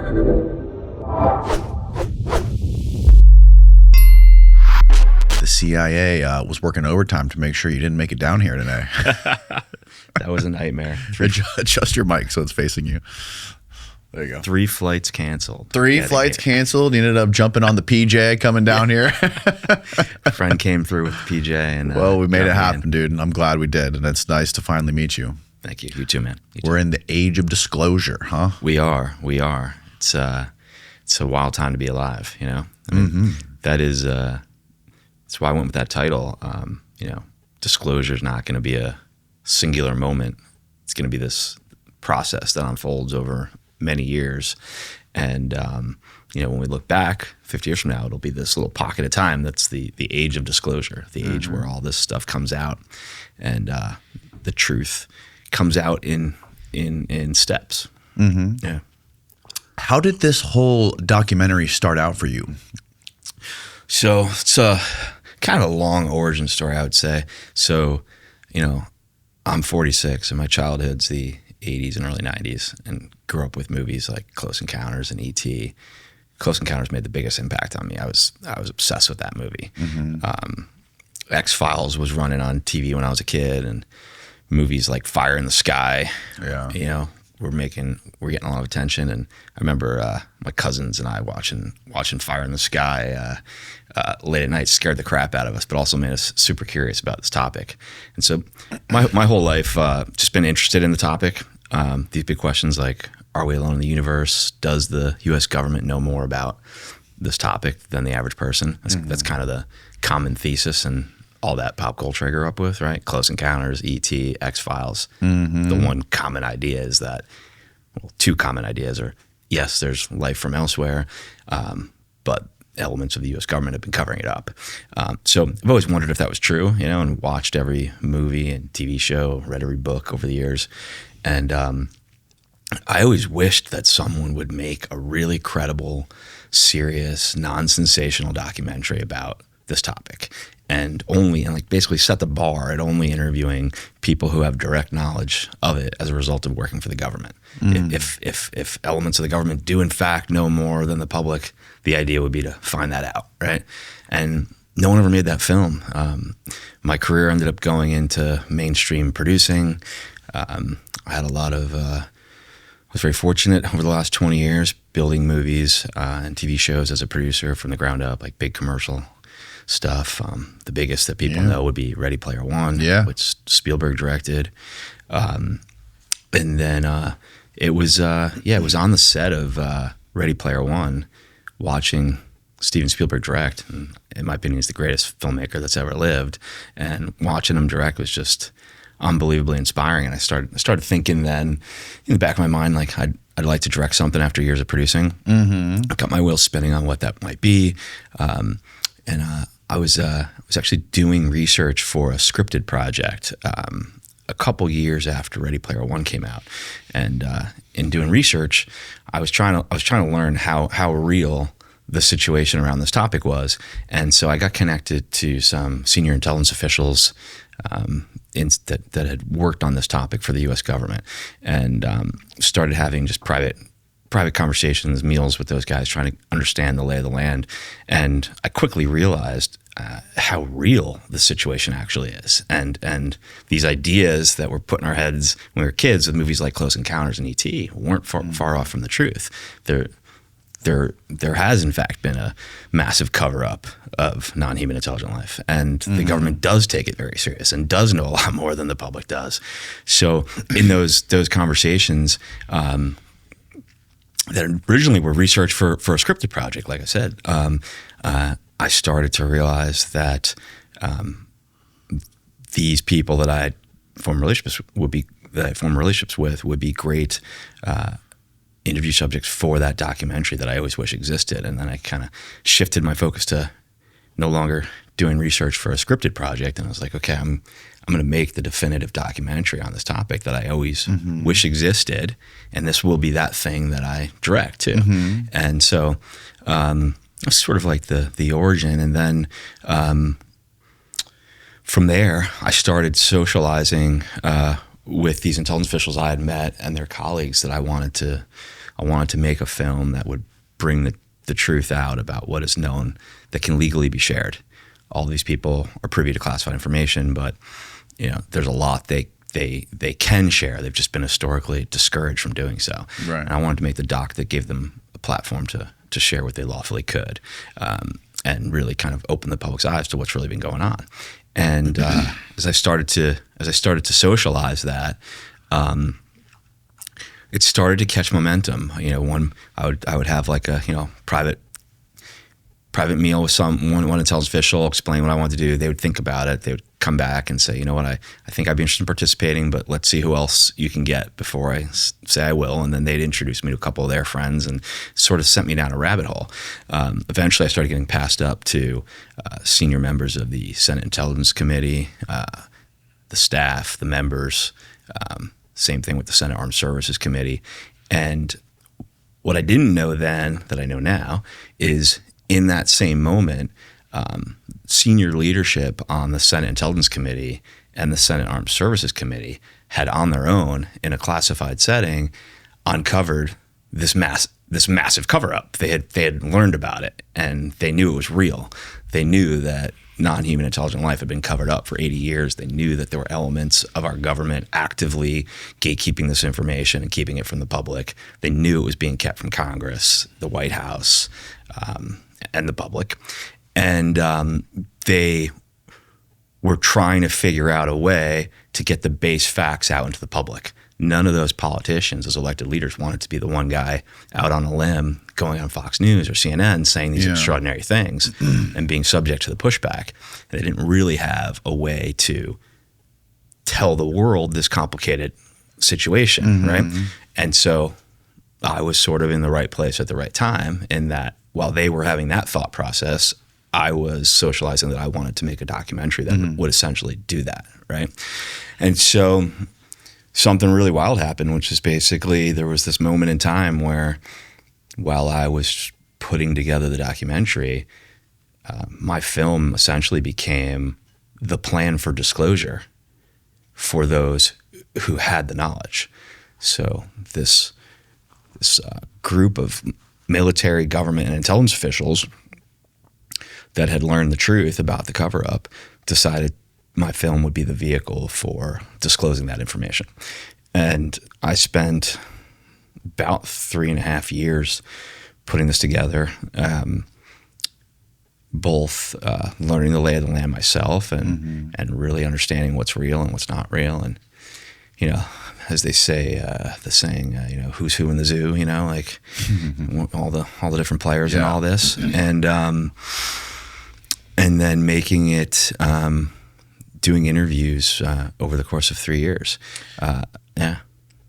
The CIA was working overtime to make sure you didn't make it down here today. That was a nightmare. Adjust your mic so it's facing you. There you go. 3 flights canceled. 3 flights canceled. You ended up jumping on the PJ coming down here. A friend came through with the PJ. And, well, we made it happen, dude, and I'm glad we did. And it's nice to finally meet you. Thank you. You too, man. You too. We're in the age of disclosure, huh? We are. It's a wild time to be alive, you know? I mean, that is, that's why I went with that title. You know, disclosure is not going to be a singular moment. It's going to be this process that unfolds over many years. And, you know, when we look back 50 years from now, it'll be this little pocket of time that's the age of disclosure, the age where all this stuff comes out and the truth comes out in steps. Yeah. How did this whole documentary start out for you? So it's a kind of a long origin story, I would say. So, you know, I'm 46 and my childhood's the 80s and early 90s and grew up with movies like Close Encounters and E.T. Close Encounters made the biggest impact on me. I was obsessed with that movie. X-Files was running on TV when I was a kid, and movies like Fire in the Sky, you know, we're getting a lot of attention. And I remember my cousins and I watching Fire in the Sky late at night. Scared the crap out of us, but also made us super curious about this topic. And so my whole life just been interested in the topic. These big questions like, are we alone in the universe? Does the U.S. government know more about this topic than the average person? That's kind of the common thesis and all that pop culture I grew up with, right? Close Encounters, E.T., X-Files. The one common idea is that, well, 2 common ideas are, yes, there's life from elsewhere, but elements of the U.S. government have been covering it up. So I've always wondered if that was true, you know, and watched every movie and TV show, read every book over the years. And I always wished that someone would make a really credible, serious, non-sensational documentary about this topic. And like basically set the bar at only interviewing people who have direct knowledge of it as a result of working for the government. If elements of the government do in fact know more than the public, the idea would be to find that out, right? And no one ever made that film. My career ended up going into mainstream producing. I had a lot of, was very fortunate over the last 20 years building movies and TV shows as a producer from the ground up, like big commercial stuff. The biggest that people know would be Ready Player One, which Spielberg directed. And then it was on the set of Ready Player One, watching Steven Spielberg direct. And in my opinion, he's the greatest filmmaker that's ever lived. And watching him direct was just unbelievably inspiring. And I started thinking then in the back of my mind, like I'd like to direct something after years of producing. I got my wheels spinning on what that might be. And I was actually doing research for a scripted project a couple years after Ready Player One came out, and in doing research, I was trying to learn how real the situation around this topic was, and so I got connected to some senior intelligence officials that had worked on this topic for the U.S. government, and started having just private conversations, meals with those guys, trying to understand the lay of the land. And I quickly realized how real the situation actually is. And these ideas that we're put in our heads when we were kids with movies like Close Encounters and E.T. weren't far off from the truth. There has, in fact, been a massive cover-up of non-human intelligent life. And the government does take it very serious and does know a lot more than the public does. So in those conversations, that originally were research for a scripted project, like I said, I started to realize that these people that I formed relationships with would be great interview subjects for that documentary that I always wish existed. And then I kind of shifted my focus to no longer doing research for a scripted project. And I was like, okay, I'm going to make the definitive documentary on this topic that I always wish existed. And this will be that thing that I direct too. And so it's sort of like the origin. And then from there, I started socializing with these intelligence officials I had met and their colleagues that I wanted to I wanted to make a film that would bring the truth out about what is known that can legally be shared. All these people are privy to classified information, but there's a lot they can share. They've just been historically discouraged from doing so. Right. And I wanted to make the doc that gave them a platform to share what they lawfully could, and really kind of open the public's eyes to what's really been going on. And as I started to socialize that, it started to catch momentum. I would have like a private meal with one intelligence official, explain what I wanted to do. They would think about it. They would come back and say, you know what, I think I'd be interested in participating, but let's see who else you can get before I say I will. And then they'd introduce me to a couple of their friends and sort of sent me down a rabbit hole. Eventually I started getting passed up to senior members of the Senate Intelligence Committee, the staff, the members, same thing with the Senate Armed Services Committee. And what I didn't know then that I know now is in that same moment, senior leadership on the Senate Intelligence Committee and the Senate Armed Services Committee had on their own, in a classified setting, uncovered this massive cover-up. They had learned about it, and they knew it was real. They knew that non-human intelligent life had been covered up for 80 years. They knew that there were elements of our government actively gatekeeping this information and keeping it from the public. They knew it was being kept from Congress, the White House, and the public. And they were trying to figure out a way to get the base facts out into the public. None of those politicians as elected leaders wanted to be the one guy out on a limb going on Fox News or CNN saying these extraordinary things and being subject to the pushback. They didn't really have a way to tell the world this complicated situation, right? And so I was sort of in the right place at the right time, in that while they were having that thought process, I was socializing that I wanted to make a documentary that would essentially do that, right? And so something really wild happened, which is basically there was this moment in time where, while I was putting together the documentary, my film essentially became the plan for disclosure for those who had the knowledge. So this group of military, government, and intelligence officials that had learned the truth about the cover-up decided my film would be the vehicle for disclosing that information. And I spent about 3.5 years putting this together, both learning the lay of the land myself and really understanding what's real and what's not real. And, as they say, the saying, who's who in the zoo, like all the different players in all this. And then making it, doing interviews over the course of 3 years.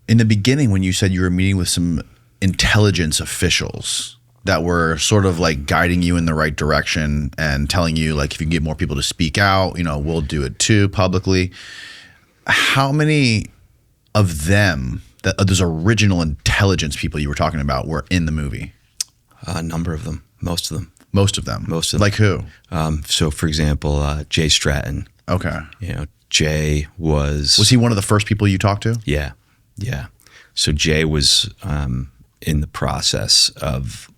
In the beginning, when you said you were meeting with some intelligence officials that were sort of like guiding you in the right direction and telling you, like, if you can get more people to speak out, we'll do it too publicly. How many of them, those original intelligence people you were talking about, were in the movie? A number of them. Most of them. Most of them? Most of them. Like who? So, for example, Jay Stratton. Okay. Jay was... Was he one of the first people you talked to? Yeah. Yeah. So Jay was in the process of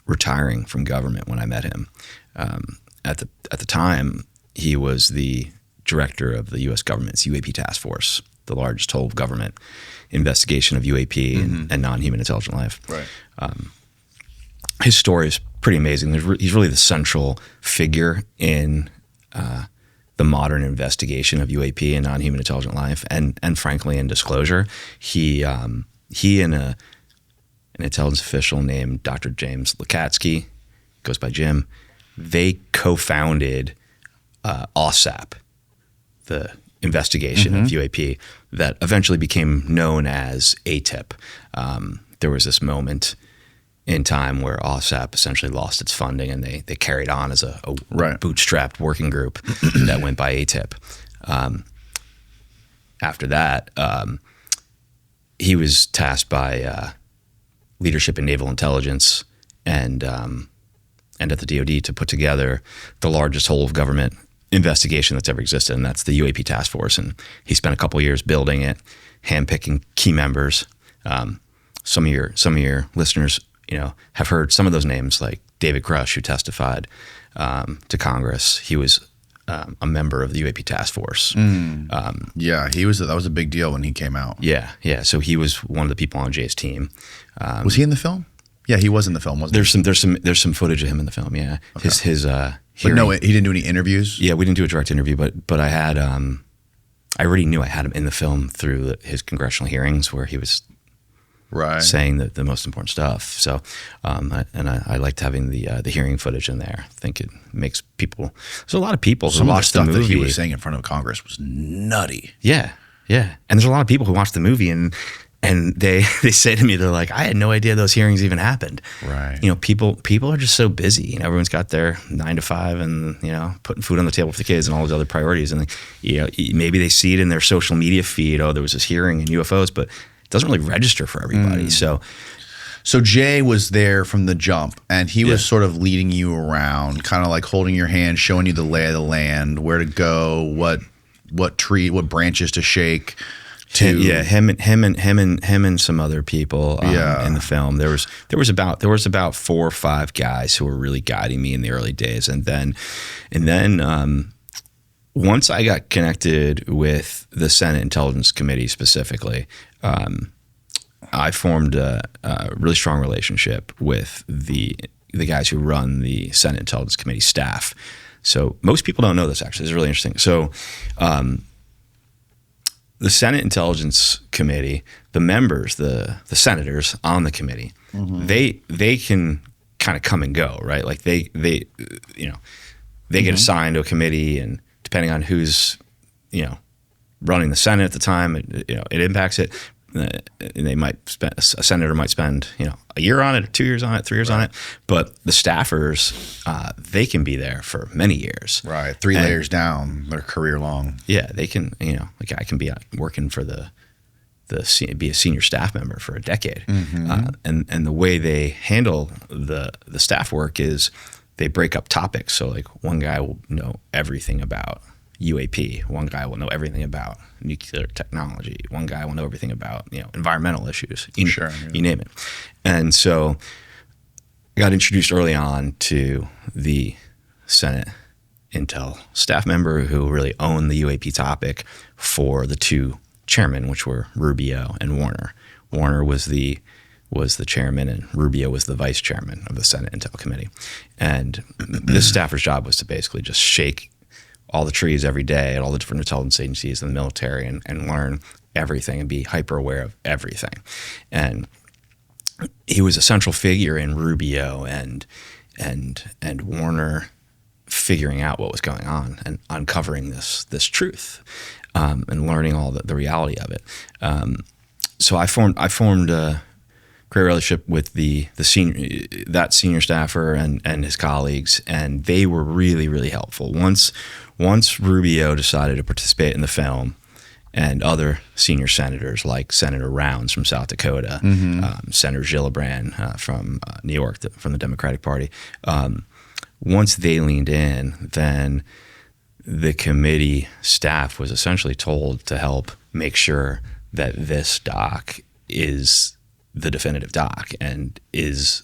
retiring from government when I met him. At the time, he was the director of the U.S. government's UAP task force, the largest whole of government investigation of UAP and non-human intelligent life. Right. His story is pretty amazing. He's really the central figure in the modern investigation of UAP and non-human intelligent life, and frankly, in disclosure. He and an intelligence official named Dr. James Lakatsky, goes by Jim, they co-founded OSAP, the investigation of UAP that eventually became known as ATIP. There was this moment in time where OSAP essentially lost its funding, and they carried on as a bootstrapped working group that went by ATIP. After that, he was tasked by leadership in naval intelligence and at the DoD to put together the largest whole of government investigation that's ever existed, and that's the UAP task force. And he spent a couple of years building it, handpicking key members. some of your listeners, have heard some of those names, like David Grush, who testified to Congress. He was a member of the UAP task force. Yeah, that was a big deal when he came out. Yeah. So he was one of the people on Jay's team. Was he in the film? Yeah, he was in the film, wasn't he? There's some footage of him in the film. Yeah, okay. his But no, he didn't do any interviews. Yeah, we didn't do a direct interview, but I had I already knew I had him in the film through his congressional hearings where he was saying the most important stuff. So, I liked having the hearing footage in there. I think it makes people. There's a lot of people who watch the movie. Some of the stuff that he was saying in front of Congress was nutty. Yeah, and there's a lot of people who watch the movie and they say to me, they're like, I had no idea those hearings even happened. Right. People are just so busy. Everyone's got their 9 to 5 and, putting food on the table for the kids and all those other priorities. And, maybe they see it in their social media feed. Oh, there was this hearing in UFOs, but it doesn't really register for everybody. So Jay was there from the jump, and he was sort of leading you around, kind of like holding your hand, showing you the lay of the land, where to go, what branches to shake. Him and some other people in the film. There was about 4 or 5 guys who were really guiding me in the early days, and then once I got connected with the Senate Intelligence Committee specifically, I formed a really strong relationship with the guys who run the Senate Intelligence Committee staff. So most people don't know this, actually. It's really interesting. So the Senate Intelligence Committee, the members, the senators on the committee, they can kind of come and go, right? Like they get assigned to a committee, and depending on who's running the Senate at the time, it impacts it. And they might spend, a senator might spend a year on it, or 2 years on it, 3 years on it, but the staffers they can be there for many years. Right, 3 layers down, their career long. Yeah, they can. Like I can be working for be a senior staff member for a decade, and the way they handle the staff work is they break up topics. So like one guy will know everything about UAP. One guy will know everything about nuclear technology. One guy will know everything about environmental issues. You name it. And so I got introduced early on to the Senate Intel staff member who really owned the UAP topic for the 2 chairmen, which were Rubio and Warner. Warner was the chairman, and Rubio was the vice chairman of the Senate Intel Committee. And this staffer's job was to basically just shake all the trees every day at all the different intelligence agencies and the military and learn everything and be hyper aware of everything. And he was a central figure in Rubio and Warner figuring out what was going on and uncovering this truth and learning all the reality of it. So I formed a great relationship with the senior staffer and his colleagues, and they were really, really helpful. Once Rubio decided to participate in the film, and other senior senators like Senator Rounds from South Dakota, Senator Gillibrand from New York, from the Democratic Party, once they leaned in, then the committee staff was essentially told to help make sure that this doc is the definitive doc and is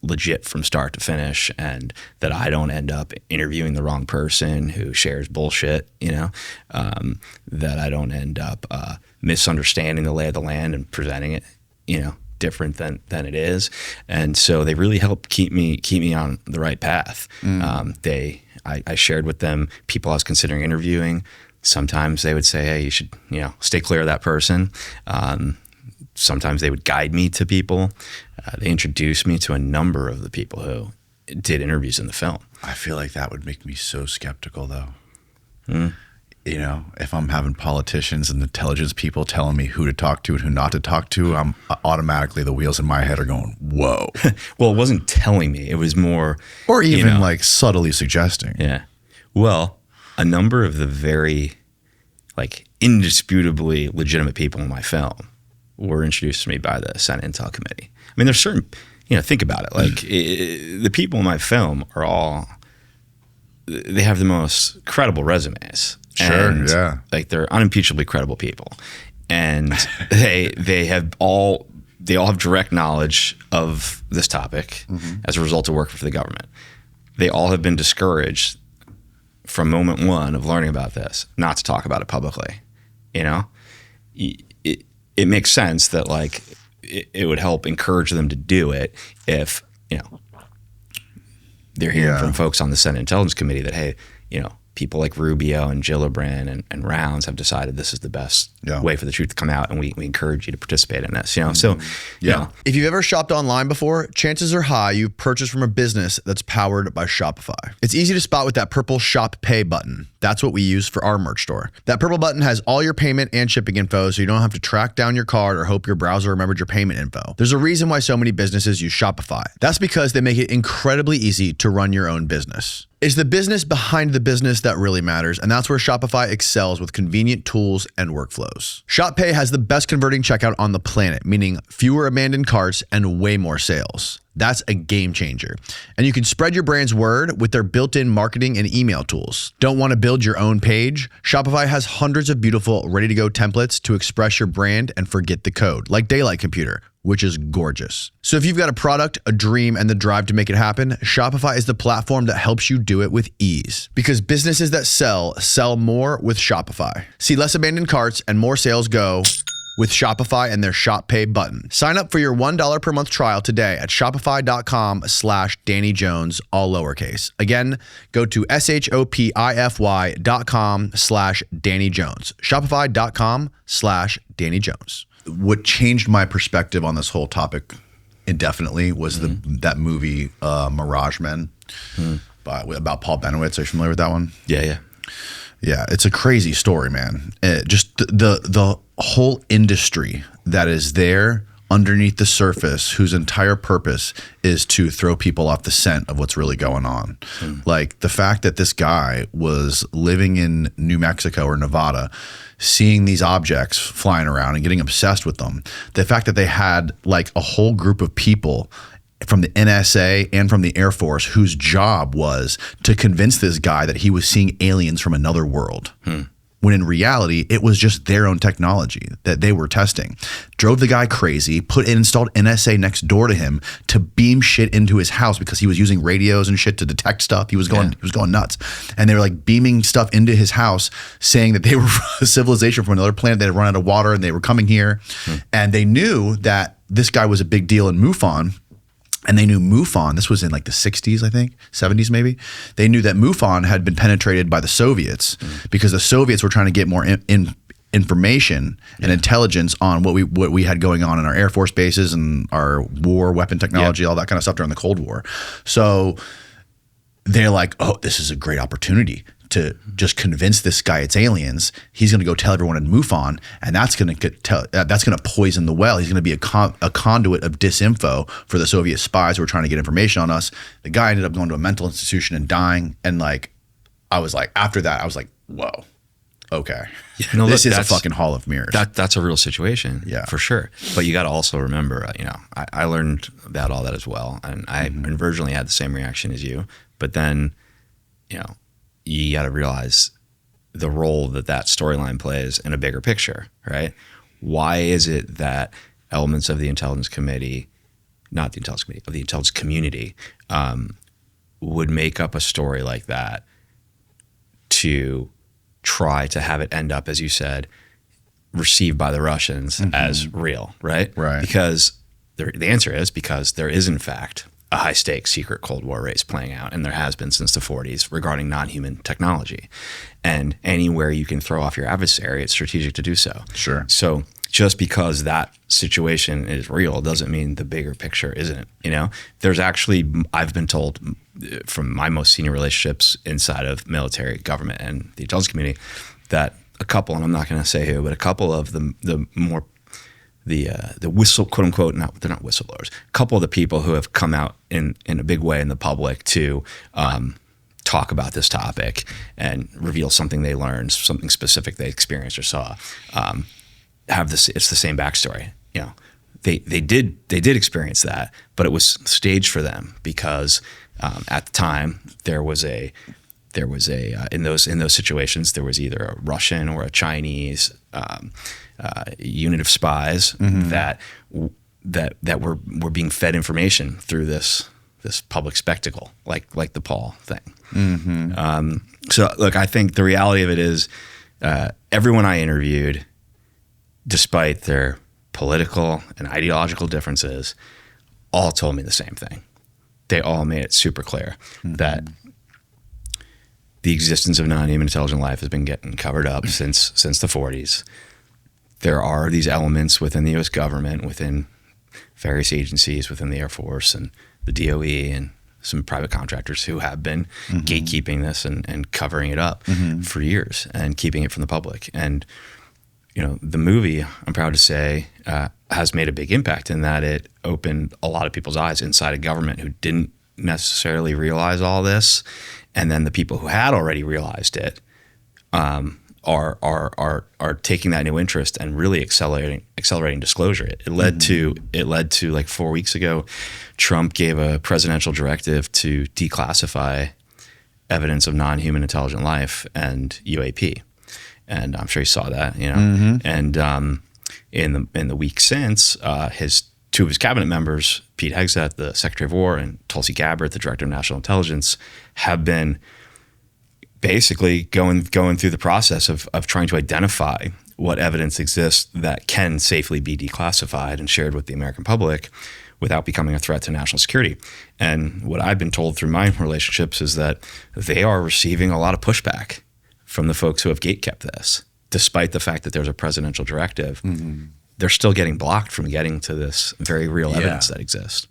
legit from start to finish, and that I don't end up interviewing the wrong person who shares bullshit, that I don't end up misunderstanding the lay of the land and presenting it, different than it is. And so they really helped keep me on the right path. I shared with them people I was considering interviewing. Sometimes they would say, hey, you should, stay clear of that person. Sometimes they would guide me to people. They introduced me to a number of the people who did interviews in the film. I feel like that would make me so skeptical, though. If I'm having politicians and intelligence people telling me who to talk to and who not to talk to, I'm automatically, the wheels in my head are going, whoa. Well, it wasn't telling me. It was more... Or even like subtly suggesting. Yeah. Well, a number of the very indisputably legitimate people in my film were introduced to me by the Senate Intel Committee. I mean, there's certain, think about it. The people in my film are all, they have the most credible resumes. Sure, and, yeah. They're unimpeachably credible people. And they have all they all have direct knowledge of this topic as a result of working for the government. They all have been discouraged from moment one of learning about this, not to talk about it publicly. You know, it makes sense that like it would help encourage them to do it if, you know, they're hearing from folks on the Senate Intelligence Committee that, hey, you know, people like Rubio and Gillibrand and Rounds have decided this is the best way for the truth to come out, and we encourage you to participate in this. You know, so you know. If you've ever shopped online before, chances are high you've purchased from a business that's powered by Shopify. It's easy to spot with that purple Shop Pay button. That's what we use for our merch store. That purple button has all your payment and shipping info, so you don't have to track down your card or hope your browser remembered your payment info. There's a reason why so many businesses use Shopify. That's because they make it incredibly easy to run your own business. It's the business behind the business that really matters, and that's where Shopify excels with convenient tools and workflows. ShopPay has the best converting checkout on the planet, meaning fewer abandoned carts and way more sales. That's a game changer. And you can spread your brand's word with their built-in marketing and email tools. Don't want to build your own page? Shopify has hundreds of beautiful, ready-to-go templates to express your brand and forget the code, like Daylight Computer, which is gorgeous. So if you've got a product, a dream, and the drive to make it happen, Shopify is the platform that helps you do it with ease. Because businesses that sell more with Shopify. See less abandoned carts and more sales go with Shopify and their Shop Pay button. Sign up for your $1 per month trial today at shopify.com/Danny Jones, all lowercase. Again, go to shopify.com/Danny Jones. Shopify.com/Danny Jones. What changed my perspective on this whole topic indefinitely was that movie Mirage Men about Paul Benowitz. Are you familiar with that one? Yeah. Yeah, it's a crazy story, man. Just the whole industry that is there underneath the surface, whose entire purpose is to throw people off the scent of what's really going on. Like the fact that this guy was living in New Mexico or Nevada, seeing these objects flying around and getting obsessed with them. The fact that they had like a whole group of people from the NSA and from the Air Force whose job was to convince this guy that he was seeing aliens from another world. When in reality, it was just their own technology that they were testing. Drove the guy crazy, installed NSA next door to him to beam shit into his house because he was using radios and shit to detect stuff. He was going nuts. And they were like beaming stuff into his house, saying that they were a civilization from another planet that had run out of water and they were coming here. And they knew that this guy was a big deal in MUFON. And they knew MUFON, this was in like the 60s, I think, 70s maybe. They knew that MUFON had been penetrated by the Soviets because the Soviets were trying to get more information and intelligence on what we had going on in our Air Force bases and our war weapon technology, all that kind of stuff during the Cold War. So they're like, oh, this is a great opportunity to just convince this guy it's aliens. He's going to go tell everyone in MUFON, and that's going to poison the well. He's going to be a conduit of disinfo for the Soviet spies who were trying to get information on us. The guy ended up going to a mental institution and dying. And like, I was like, after that, I was like, whoa, okay, this is a fucking hall of mirrors. That's a real situation, for sure. But you got to also remember, I learned about all that as well, and I originally had the same reaction as you, but then, you got to realize the role that storyline plays in a bigger picture, right? Why is it that elements of the intelligence committee, not the intelligence committee, of the intelligence community, would make up a story like that to try to have it end up, as you said, received by the Russians as real, right? Right. Because the answer is because there is, in fact, a high-stakes secret Cold War race playing out, and there has been since the 40s regarding non-human technology. And anywhere you can throw off your adversary, it's strategic to do so. Sure. So just because that situation is real doesn't mean the bigger picture isn't. There's actually, I've been told from my most senior relationships inside of military, government, and the intelligence community that a couple, and I'm not going to say who, but a couple of the more the whistle, quote unquote, they're not whistleblowers. A couple of the people who have come out in a big way in the public to talk about this topic and reveal something they learned, something specific they experienced or saw, have this. It's the same backstory. They did experience that, but it was staged for them because at the time there was a in those situations there was either a Russian or a Chinese unit of spies that that we're being fed information through this public spectacle, like the Paul thing. Mm-hmm. So look, I think the reality of it is, everyone I interviewed, despite their political and ideological differences, all told me the same thing. They all made it super clear that the existence of non-human intelligent life has been getting covered up since the 40s. There are these elements within the U.S. government, within various agencies, within the Air Force and the DOE and some private contractors who have been gatekeeping this and covering it up for years and keeping it from the public. And, you know, the movie, I'm proud to say, has made a big impact in that it opened a lot of people's eyes inside of government who didn't necessarily realize all this. And then the people who had already realized it are taking that new interest and really accelerating disclosure. It led to like 4 weeks ago, Trump gave a presidential directive to declassify evidence of non-human intelligent life and UAP. And I'm sure you saw that, you know. And in the week since, two of his cabinet members, Pete Hegseth, the Secretary of War, and Tulsi Gabbard, the Director of National Intelligence, have been basically going through the process of trying to identify what evidence exists that can safely be declassified and shared with the American public without becoming a threat to national security. And what I've been told through my relationships is that they are receiving a lot of pushback from the folks who have gatekept this. Despite the fact that there's a presidential directive, they're still getting blocked from getting to this very real evidence that exists.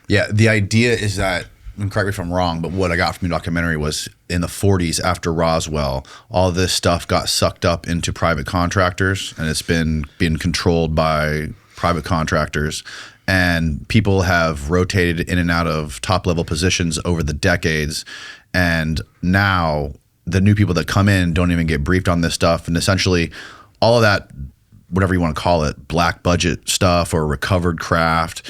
Yeah, the idea is that, and correct me if I'm wrong, but what I got from your documentary was in the 40s after Roswell, all this stuff got sucked up into private contractors, and it's been controlled by private contractors. And people have rotated in and out of top level positions over the decades. And now the new people that come in don't even get briefed on this stuff. And essentially all of that, whatever you want to call it, black budget stuff or recovered craft,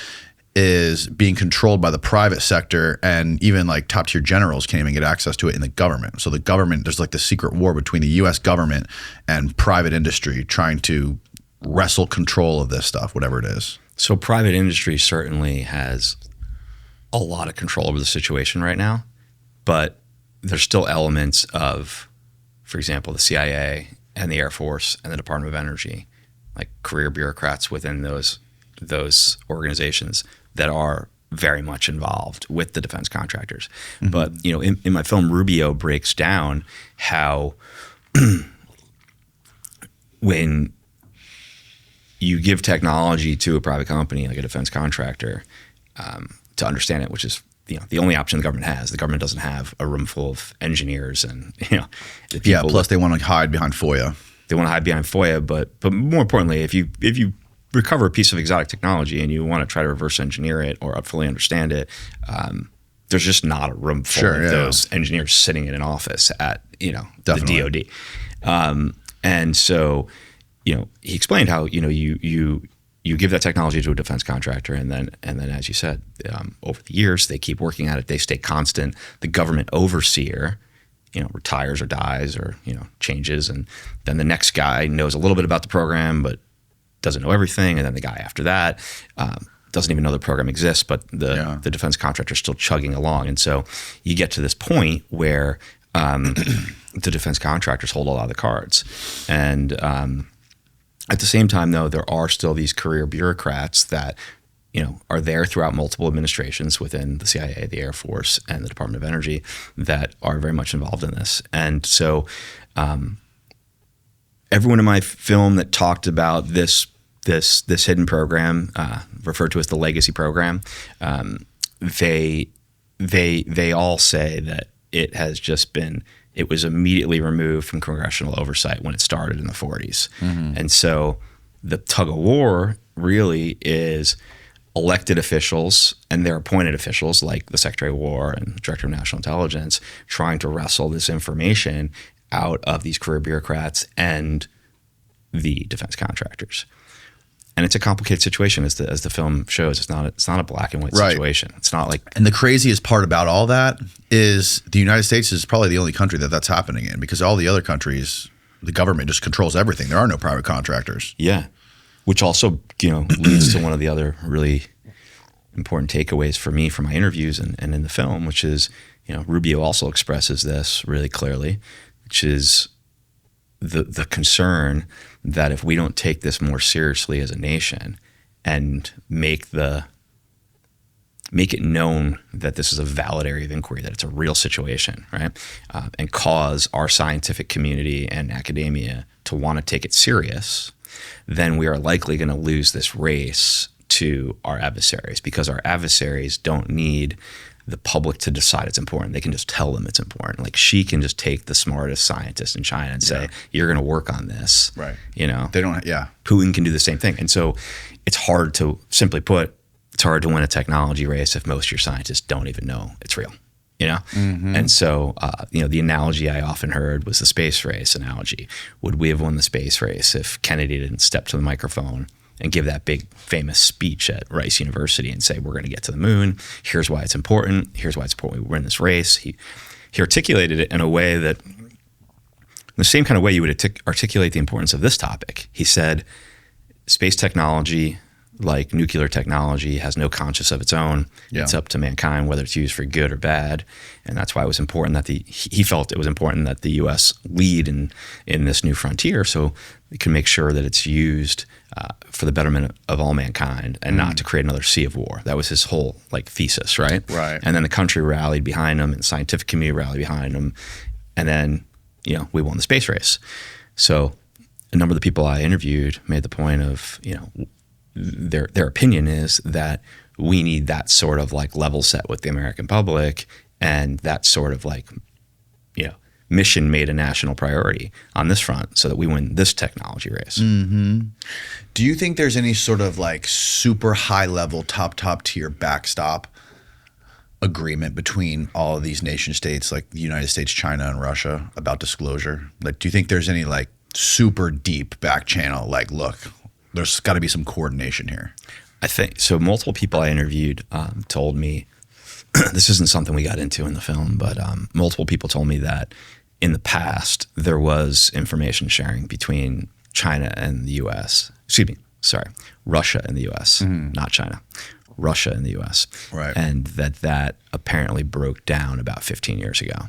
is being controlled by the private sector, and even like top tier generals can't even get access to it in the government. So the government, there's like the secret war between the US government and private industry trying to wrestle control of this stuff, whatever it is. So private industry certainly has a lot of control over the situation right now, but there's still elements of, for example, the CIA and the Air Force and the Department of Energy, like career bureaucrats within those organizations that are very much involved with the defense contractors. But, you know, in my film, Rubio breaks down how when you give technology to a private company like a defense contractor to understand it, which is, you know, the only option the government has. The government doesn't have a room full of engineers and, you know, the people. Plus they want to hide behind FOIA. They want to hide behind FOIA, but more importantly, if you recover a piece of exotic technology and you want to try to reverse engineer it or fully understand it, there's just not a room full of those engineers sitting in an office at, you know, the DoD. And so, you know, he explained how, you know, you give that technology to a defense contractor, and then as you said, over the years they keep working at it. They stay constant. The government overseer, you know, retires or dies or, you know, changes, and then the next guy knows a little bit about the program but doesn't know everything, and then the guy after that doesn't even know the program exists, but the defense contractor is still chugging along. And so you get to this point where the defense contractors hold a lot of the cards. And at the same time, though, there are still these career bureaucrats that, you know, are there throughout multiple administrations within the CIA, the Air Force, and the Department of Energy that are very much involved in this. And so everyone in my film that talked about this hidden program, referred to as the legacy program, they all say that it was immediately removed from congressional oversight when it started in the 40s. And so the tug of war really is elected officials and their appointed officials like the Secretary of War and the Director of National Intelligence trying to wrestle this information out of these career bureaucrats and the defense contractors. And it's a complicated situation, as the film shows. It's not a black and white situation. It's not like. And the craziest part about all that is the United States is probably the only country that's happening in, because all the other countries, the government just controls everything. There are no private contractors. Yeah, which also, leads to one of the other really important takeaways for me from my interviews and in the film, which is, Rubio also expresses this really clearly, which is the concern that if we don't take this more seriously as a nation and make it known that this is a valid area of inquiry, that it's a real situation, right? And cause our scientific community and academia to want to take it serious, then we are likely going to lose this race to our adversaries, because our adversaries don't need the public to decide it's important. They can just tell them it's important. Like Xi can just take the smartest scientist in China and say, you're going to work on this. Right. They don't, Putin can do the same thing. And so it's hard to, simply put, it's hard to win a technology race if most of your scientists don't even know it's real, And so, the analogy I often heard was the space race analogy. Would we have won the space race if Kennedy didn't step to the microphone and give that big famous speech at Rice University and say, we're going to get to the moon. Here's why it's important. Here's why it's important we win this race. He articulated it in a way that, the same kind of way you would articulate the importance of this topic. He said, space technology, like nuclear technology, has no conscience of its own. Yeah. It's up to mankind whether it's used for good or bad. And that's why it was important that he felt it was important that the U.S. lead in this new frontier, so we can make sure that it's used for the betterment of all mankind and not to create another sea of war. That was his whole thesis, right? Right. And then the country rallied behind him, and the scientific community rallied behind him, and then we won the space race. So a number of the people I interviewed made the point of their opinion is that we need that sort of level set with the American public, and that sort of mission made a national priority on this front so that we win this technology race. Mm-hmm. Do you think there's any sort of super high level, top tier backstop agreement between all of these nation states, like the United States, China, and Russia, about disclosure? Do you think there's any super deep back channel? Look, there's got to be some coordination here. I think so. Multiple people I interviewed told me, this isn't something we got into in the film, but multiple people told me that in the past there was information sharing between China and the U.S. Russia and the U.S., not China. Russia and the U.S. Right. And that apparently broke down about 15 years ago.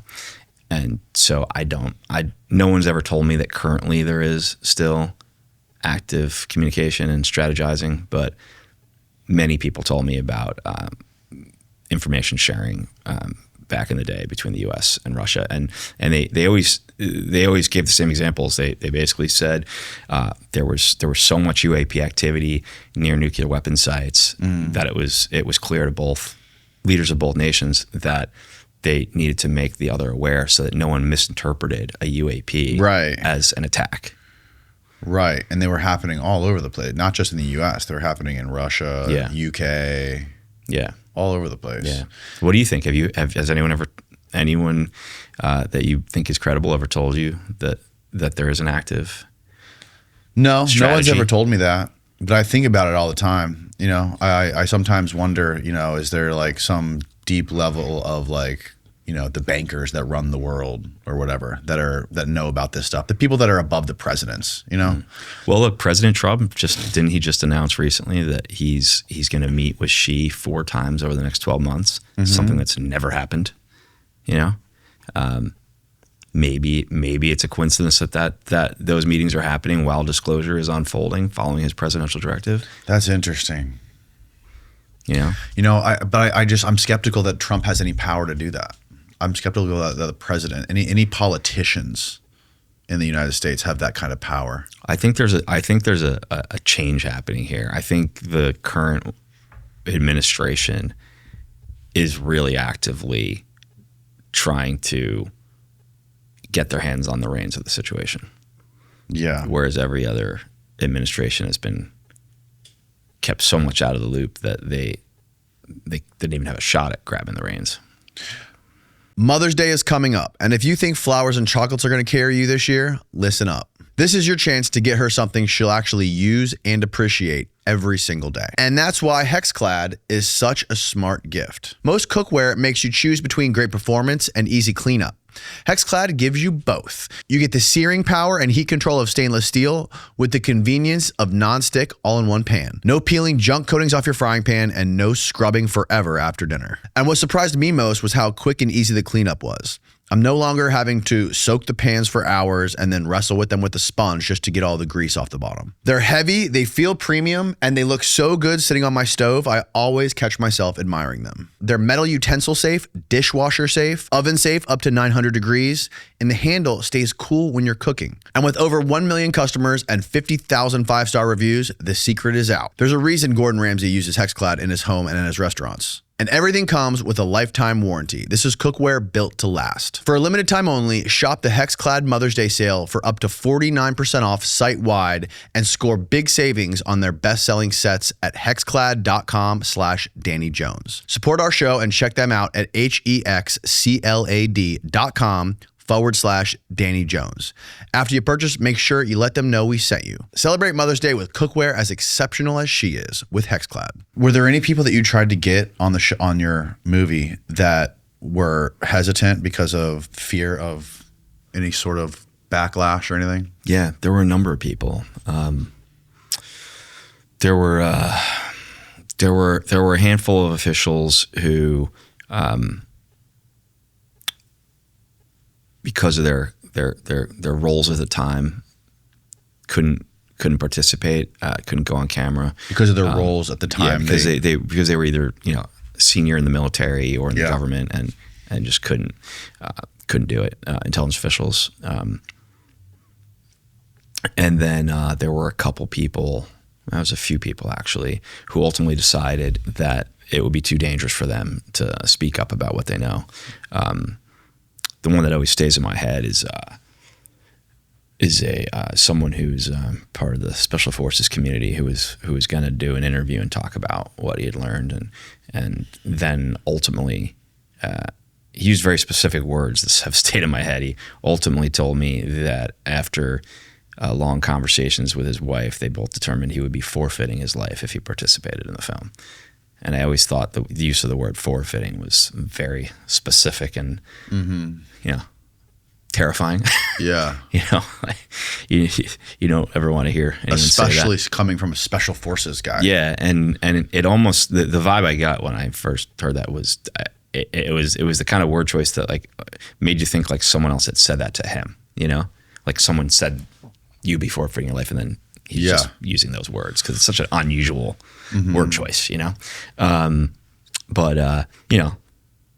And so no one's ever told me that currently there is still active communication and strategizing, but many people told me about information sharing back in the day between the U.S. and Russia, and they always gave the same examples. They basically said there was so much UAP activity near nuclear weapon sites that it was clear to both leaders of both nations that they needed to make the other aware so that no one misinterpreted a UAP as an attack. Right, and they were happening all over the place, not just in the U.S. They were happening in Russia, UK, all over the place. Yeah. What do you think? Has anyone that you think is credible ever told you that there is an active strategy? No one's ever told me that, but I think about it all the time. I sometimes wonder, is there some deep level of the bankers that run the world or whatever that know about this stuff, the people that are above the presidents, Well, look, President Trump didn't he just announce recently that he's going to meet with Xi 4 times over the next 12 months, something that's never happened, maybe it's a coincidence that those meetings are happening while disclosure is unfolding following his presidential directive. That's interesting. But I'm skeptical that Trump has any power to do that. I'm skeptical that the president, any politicians in the United States have that kind of power. I think there's a change happening here. I think the current administration is really actively trying to get their hands on the reins of the situation. Yeah. Whereas every other administration has been kept so much out of the loop that they didn't even have a shot at grabbing the reins. Mother's Day is coming up, and if you think flowers and chocolates are going to carry you this year, listen up. This is your chance to get her something she'll actually use and appreciate every single day. And that's why Hexclad is such a smart gift. Most cookware makes you choose between great performance and easy cleanup. Hexclad gives you both. You get the searing power and heat control of stainless steel with the convenience of non-stick all-in-one pan. No peeling junk coatings off your frying pan and no scrubbing forever after dinner. And what surprised me most was how quick and easy the cleanup was. I'm no longer having to soak the pans for hours and then wrestle with them with a sponge just to get all the grease off the bottom. They're heavy, they feel premium, and they look so good sitting on my stove, I always catch myself admiring them. They're metal utensil safe, dishwasher safe, oven safe up to 900 degrees, and the handle stays cool when you're cooking. And with over 1 million customers and 50,000 five-star reviews, the secret is out. There's a reason Gordon Ramsay uses Hexclad in his home and in his restaurants. And everything comes with a lifetime warranty. This is cookware built to last. For a limited time only, shop the Hexclad Mother's Day sale for up to 49% off site-wide and score big savings on their best-selling sets at hexclad.com/Danny Jones. Support our show and check them out at hexclad.com/Danny Jones. After you purchase, make sure you let them know we sent you. Celebrate Mother's Day with cookware as exceptional as she is with Hexclad. Were there any people that you tried to get on the on your movie that were hesitant because of fear of any sort of backlash or anything? Yeah, there were a number of people. There were a handful of officials who, because of their roles at the time, couldn't participate, couldn't go on camera because of their roles at the time. Yeah, because they were either senior in the military or in the government and just couldn't do it. Intelligence officials, and then there were a couple people. There was a few people actually who ultimately decided that it would be too dangerous for them to speak up about what they know. The one that always stays in my head is someone who's part of the Special Forces community who was going to do an interview and talk about what he had learned, and then ultimately he used very specific words that have stayed in my head. He ultimately told me that after long conversations with his wife, they both determined he would be forfeiting his life if he participated in the film. And I always thought the use of the word forfeiting was very specific and, terrifying. Yeah. You don't ever want to hear anyone especially say that. Coming from a Special Forces guy. Yeah. And it almost, the vibe I got when I first heard that was, it was the kind of word choice that like made you think like someone else had said that to him, like someone said, "You be forfeiting your life," and then he's just using those words because it's such an unusual word choice, But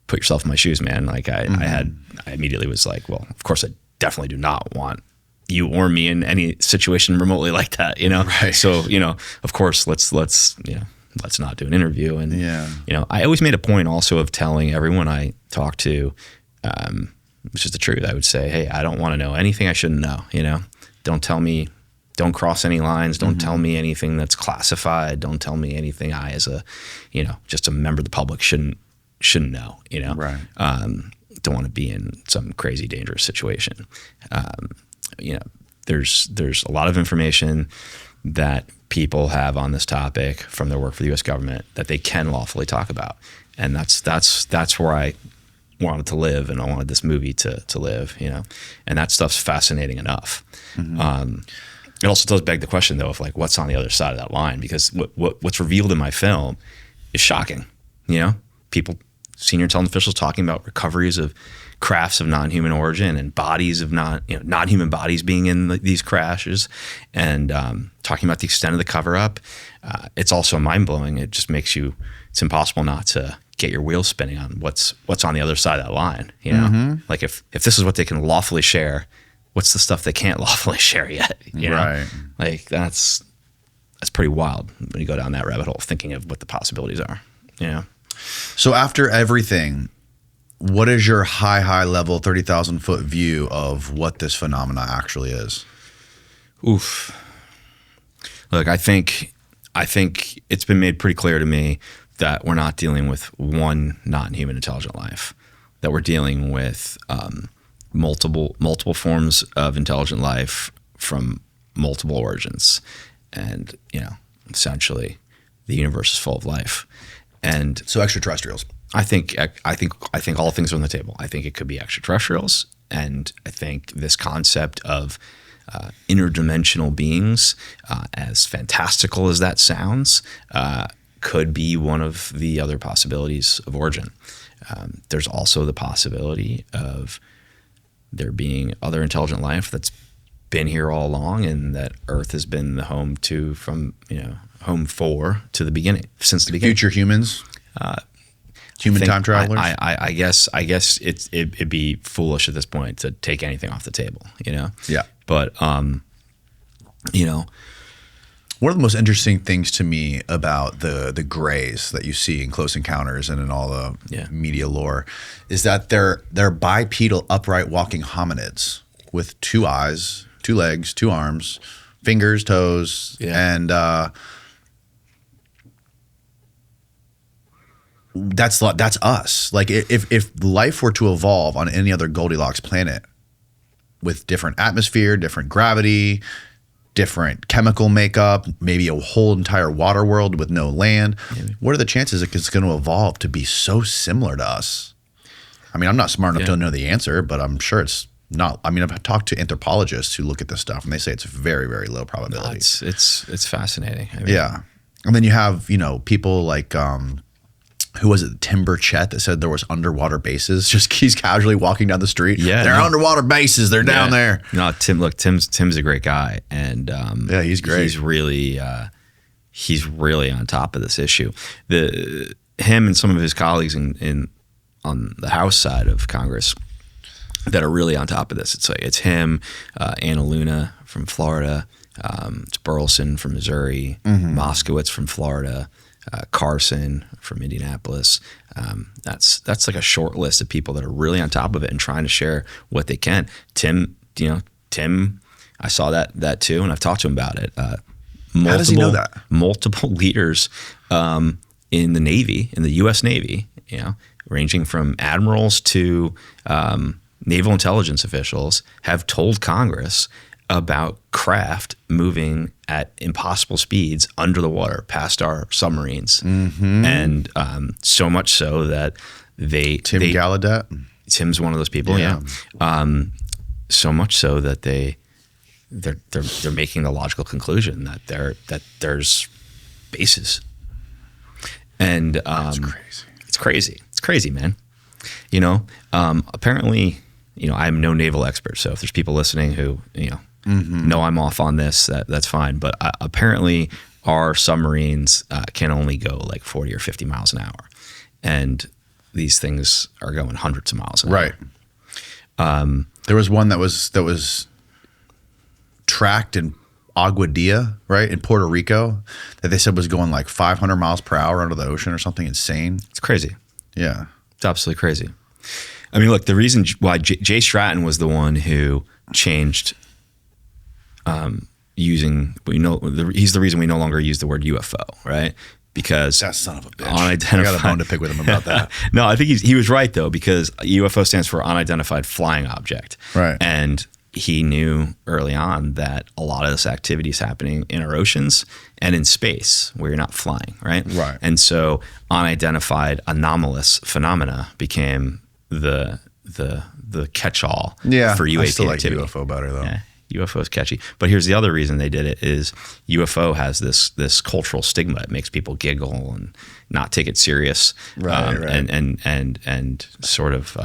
put yourself in my shoes, man. Like I immediately was like, well, of course I definitely do not want you or me in any situation remotely like that, Right. So, of course let's not do an interview. And, I always made a point also of telling everyone I talked to, which is the truth. I would say, hey, I don't want to know anything I shouldn't know, Don't tell me, don't cross any lines. Don't tell me anything that's classified. Don't tell me anything I, as a, just a member of the public shouldn't know, Right. Don't want to be in some crazy dangerous situation. There's a lot of information that people have on this topic from their work for the U.S. government that they can lawfully talk about. And that's where I wanted to live, and I wanted this movie to live, and that stuff's fascinating enough. It also does beg the question though of like, what's on the other side of that line? Because what's revealed in my film is shocking. People, senior intelligence officials talking about recoveries of crafts of non-human origin and bodies of non-human bodies being in these crashes, and talking about the extent of the cover-up. It's also mind-blowing. It just makes you, it's impossible not to get your wheels spinning on what's on the other side of that line. Like if this is what they can lawfully share, what's the stuff they can't lawfully share yet? Right. Like that's pretty wild when you go down that rabbit hole, thinking of what the possibilities are. So after everything, what is your high level 30,000 foot view of what this phenomena actually is? Oof. Look, I think it's been made pretty clear to me that we're not dealing with one non-human intelligent life, that we're dealing with multiple forms of intelligent life from multiple origins, and essentially the universe is full of life. And so extraterrestrials. I think all things are on the table. I think it could be extraterrestrials, and I think this concept of interdimensional beings, as fantastical as that sounds, could be one of the other possibilities of origin. There's also the possibility of there being other intelligent life that's been here all along, and that Earth has been the home for to the beginning, since the beginning. Future humans, human time travelers. I guess it'd be foolish at this point to take anything off the table, Yeah. But one of the most interesting things to me about the grays that you see in Close Encounters and in all the media lore is that they're bipedal, upright walking hominids with 2 eyes, 2 legs, 2 arms, fingers, toes, and that's us. Like if life were to evolve on any other Goldilocks planet with different atmosphere, different gravity, different chemical makeup, maybe a whole entire water world with no land, what are the chances it's going to evolve to be so similar to us? I mean, I'm not smart enough to know the answer, but I'm sure it's not. I mean, I've talked to anthropologists who look at this stuff, and they say it's very, very low probability. No, it's fascinating. I mean, yeah. And then you have, people like, who was it, Tim Burchett, that said there was underwater bases. Just he's casually walking down the street. Yeah, they're underwater bases. They're down there. No, Tim's a great guy, and he's great. He's really on top of this issue. Him and some of his colleagues on the House side of Congress that are really on top of this. It's him, Anna Luna from Florida, it's Burleson from Missouri, Moskowitz from Florida. Carson from Indianapolis. That's like a short list of people that are really on top of it and trying to share what they can. Tim, I saw that too, and I've talked to him about it. How does he know that? Multiple leaders in the Navy, in the U.S. Navy, ranging from admirals to naval intelligence officials, have told Congress about craft moving at impossible speeds under the water past our submarines. And so much so that Tim Gallaudet? Tim's one of those people, so much so that they're making the logical conclusion that there's bases. And that's crazy. It's crazy, man. Apparently, I'm no naval expert, so if there's people listening who, know I'm off on this, that's fine. But apparently our submarines can only go like 40 or 50 miles an hour. And these things are going hundreds of miles an hour. Right. There was one that was tracked in Aguadilla, right, in Puerto Rico, that they said was going like 500 miles per hour under the ocean or something insane. It's crazy. Yeah. It's absolutely crazy. I mean, look, the reason why Jay Stratton was the one who changed he's the reason we no longer use the word UFO, right? Because that son of a bitch. I got a bone to pick with him about that. No, I think he was right though, because UFO stands for unidentified flying object. Right. And he knew early on that a lot of this activity is happening in our oceans and in space where you're not flying, right? Right. And so unidentified anomalous phenomena became the catch-all for UAP I still activity. like UFO better though. Yeah. UFO is catchy. But here's the other reason they did it is UFO has this cultural stigma. It makes people giggle and not take it serious. Right. And sort of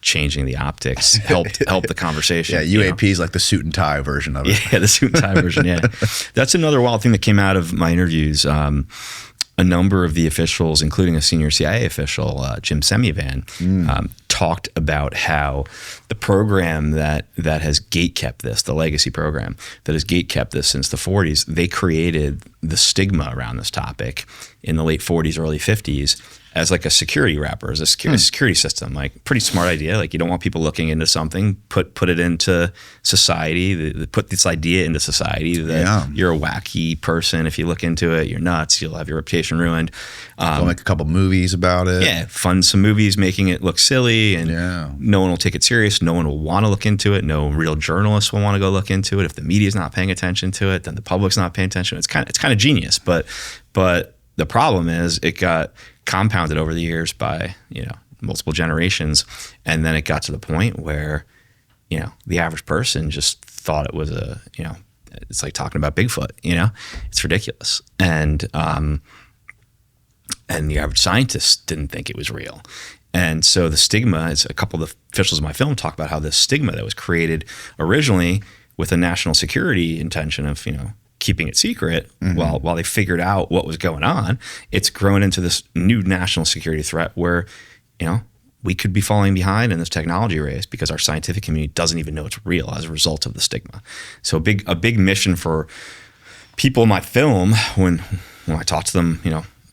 changing the optics helped the conversation. Yeah, UAP is like the suit and tie version of it. Yeah, the suit and tie version, yeah. That's another wild thing that came out of my interviews. A number of the officials, including a senior CIA official, Jim Semivan, talked about how the program that has gatekept this, the legacy program that has gatekept this since the 40s, they created the stigma around this topic in the late 40s, early 50s as like a security wrapper, as a security system. Like, pretty smart idea. Like, you don't want people looking into something, put it into society, put this idea into society that you're a wacky person. If you look into it, you're nuts. You'll have your reputation ruined. They'll make a couple movies about it. Yeah, fund some movies making it look silly, and no one will take it serious. No one will want to look into it. No real journalists will want to go look into it. If the media's not paying attention to it, then the public's not paying attention. It's kind of genius, but the problem is it got compounded over the years by, multiple generations. And then it got to the point where, the average person just thought it was it's like talking about Bigfoot, it's ridiculous. And the average scientist didn't think it was real. And so the stigma is, a couple of the officials in my film talk about how this stigma that was created originally with a national security intention of, keeping it secret while they figured out what was going on, it's grown into this new national security threat where, we could be falling behind in this technology race because our scientific community doesn't even know it's real as a result of the stigma. So a big mission for people in my film, when I talk to them,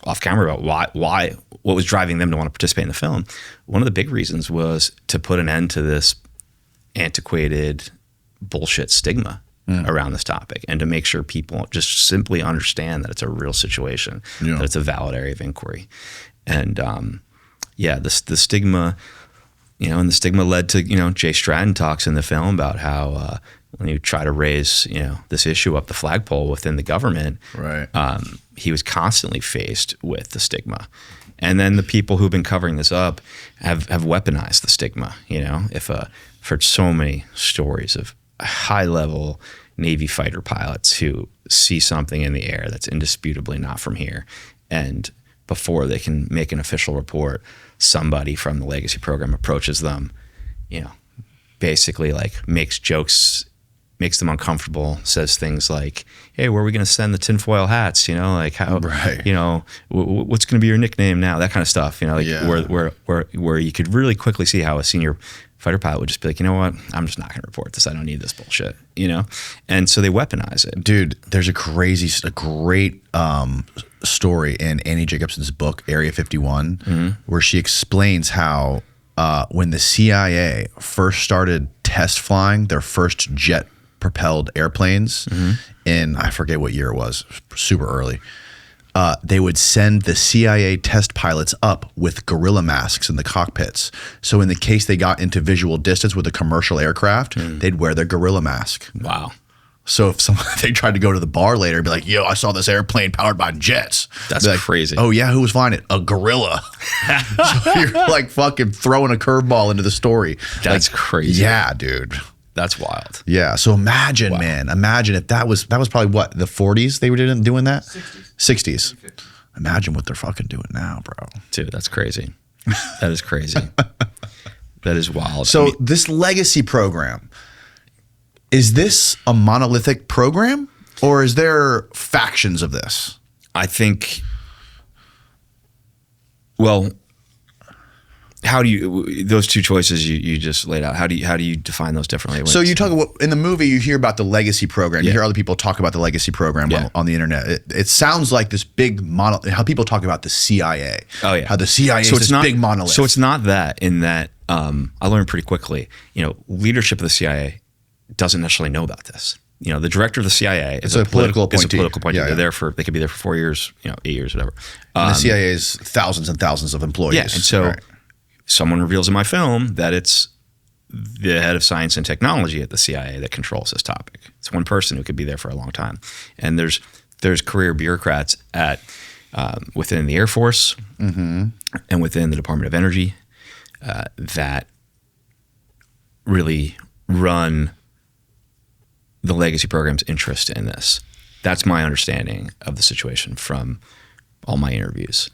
off camera about what was driving them to want to participate in the film, one of the big reasons was to put an end to this antiquated bullshit stigma around this topic, and to make sure people just simply understand that it's a real situation, that it's a valid area of inquiry. And the stigma, and the stigma led to, Jay Stratton talks in the film about how when you try to raise, this issue up the flagpole within the government, right? He was constantly faced with the stigma. And then the people who've been covering this up have weaponized the stigma. I've heard so many stories of high-level Navy fighter pilots who see something in the air that's indisputably not from here, and before they can make an official report, somebody from the legacy program approaches them, basically like makes jokes, makes them uncomfortable, says things like, hey, where are we going to send the tinfoil hats? Like how, right. What's going to be your nickname now? That kind of stuff, where you could really quickly see how a senior fighter pilot would just be like, you know what? I'm just not going to report this. I don't need this bullshit, And so they weaponize it. Dude, there's a great story in Annie Jacobson's book, Area 51, where she explains how when the CIA first started test flying their first jet propelled airplanes in, I forget what year it was, super early, they would send the CIA test pilots up with gorilla masks in the cockpits. So in the case they got into visual distance with a commercial aircraft, they'd wear their gorilla mask. Wow. So if they tried to go to the bar later and be like, yo, I saw this airplane powered by jets. That's like, crazy. Oh yeah, who was flying it? A gorilla. So you're like fucking throwing a curveball into the story. That's crazy. Yeah, dude. That's wild. Yeah. So imagine, man, if that was probably what, the 40s they were doing that? 60s. Imagine what they're fucking doing now, bro. Dude, that's crazy. That is crazy. That is wild. So this legacy program, is this a monolithic program, or is there factions of this? I think, well, how do you, those two choices you just laid out, how do you define those differently? So you talk about, in the movie, you hear about the legacy program. You hear other people talk about the legacy program on the internet. It sounds like this big how people talk about the CIA. Oh yeah. How the CIA is this big monolith. So it's not that, in that I learned pretty quickly, leadership of the CIA doesn't necessarily know about this. The director of the CIA is a political appointee. Yeah, They're they could be there for 4 years, 8 years, whatever. And the CIA is thousands and thousands of employees. Yeah, and so someone reveals in my film that it's the head of science and technology at the CIA that controls this topic. It's one person who could be there for a long time. And there's career bureaucrats at within the Air Force and within the Department of Energy that really run the legacy program's interest in this. That's my understanding of the situation from all my interviews.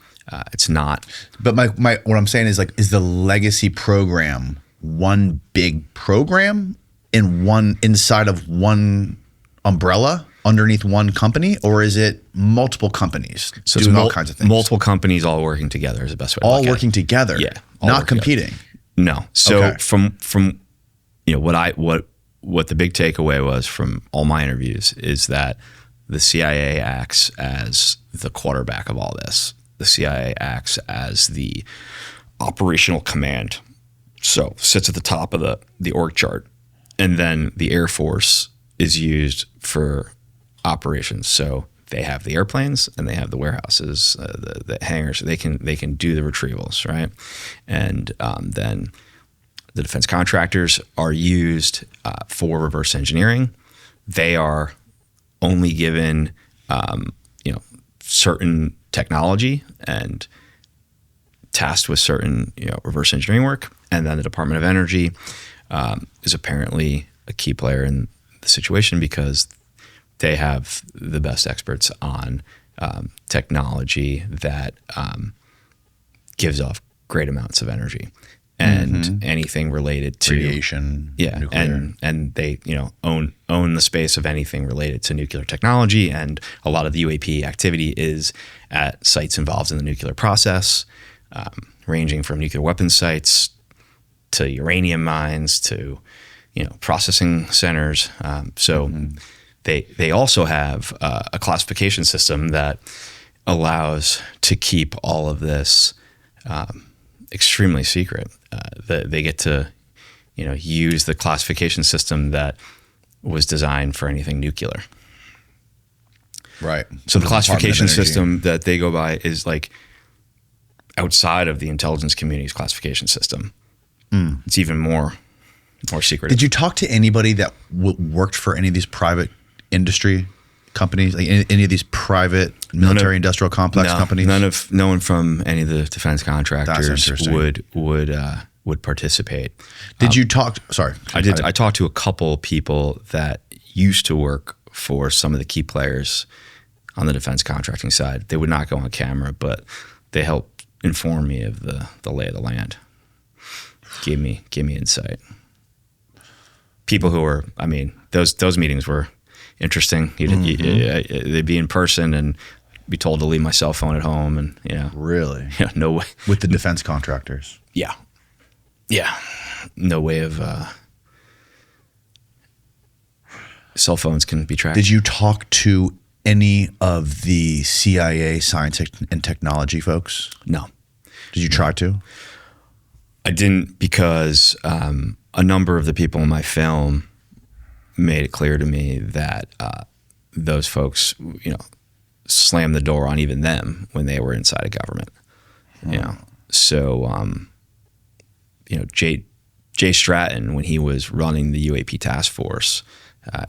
It's not. But what I'm saying is, like, is the legacy program one big program inside of one umbrella underneath one company, or is it multiple companies doing all kinds of things? Multiple companies all working together is the best way to all look working at it. Together. Yeah. Not competing. Together. No. So from what the big takeaway was from all my interviews is that the CIA acts as the quarterback of all this. The CIA acts as the operational command. So sits at the top of the org chart. And then the Air Force is used for operations. So they have the airplanes and they have the warehouses, the hangars. They can do the retrievals, right? And then the defense contractors are used for reverse engineering. They are only given certain technology and tasked with certain reverse engineering work, and then the Department of Energy is apparently a key player in the situation because they have the best experts on technology that gives off great amounts of energy, and anything related to radiation, nuclear. and they own the space of anything related to nuclear technology, and a lot of the UAP activity is at sites involved in the nuclear process, ranging from nuclear weapons sites to uranium mines to processing centers. They also have a classification system that allows to keep all of this extremely secret. They get to use the classification system that was designed for anything nuclear. Right. So the classification system that they go by is like outside of the intelligence community's classification system. It's even more secretive. Did you talk to anybody that worked for any of these private industry companies, like any of these private military industrial complex companies? No one from any of the defense contractors would participate. Did you talk? Sorry, I did. I talked to a couple people that used to work for some of the key players on the defense contracting side. They would not go on camera, but they helped inform me of the lay of the land. Gave me insight. People who were, those meetings were interesting. They'd be in person and be told to leave my cell phone at home, and really, no way with the defense contractors. Yeah, no way of cell phones can be tracked. Did you talk to any of the CIA science and technology folks? No. Did you try to? I didn't, because a number of the people in my film made it clear to me that those folks, slammed the door on even them when they were inside of government. So, Jay Stratton, when he was running the UAP task force,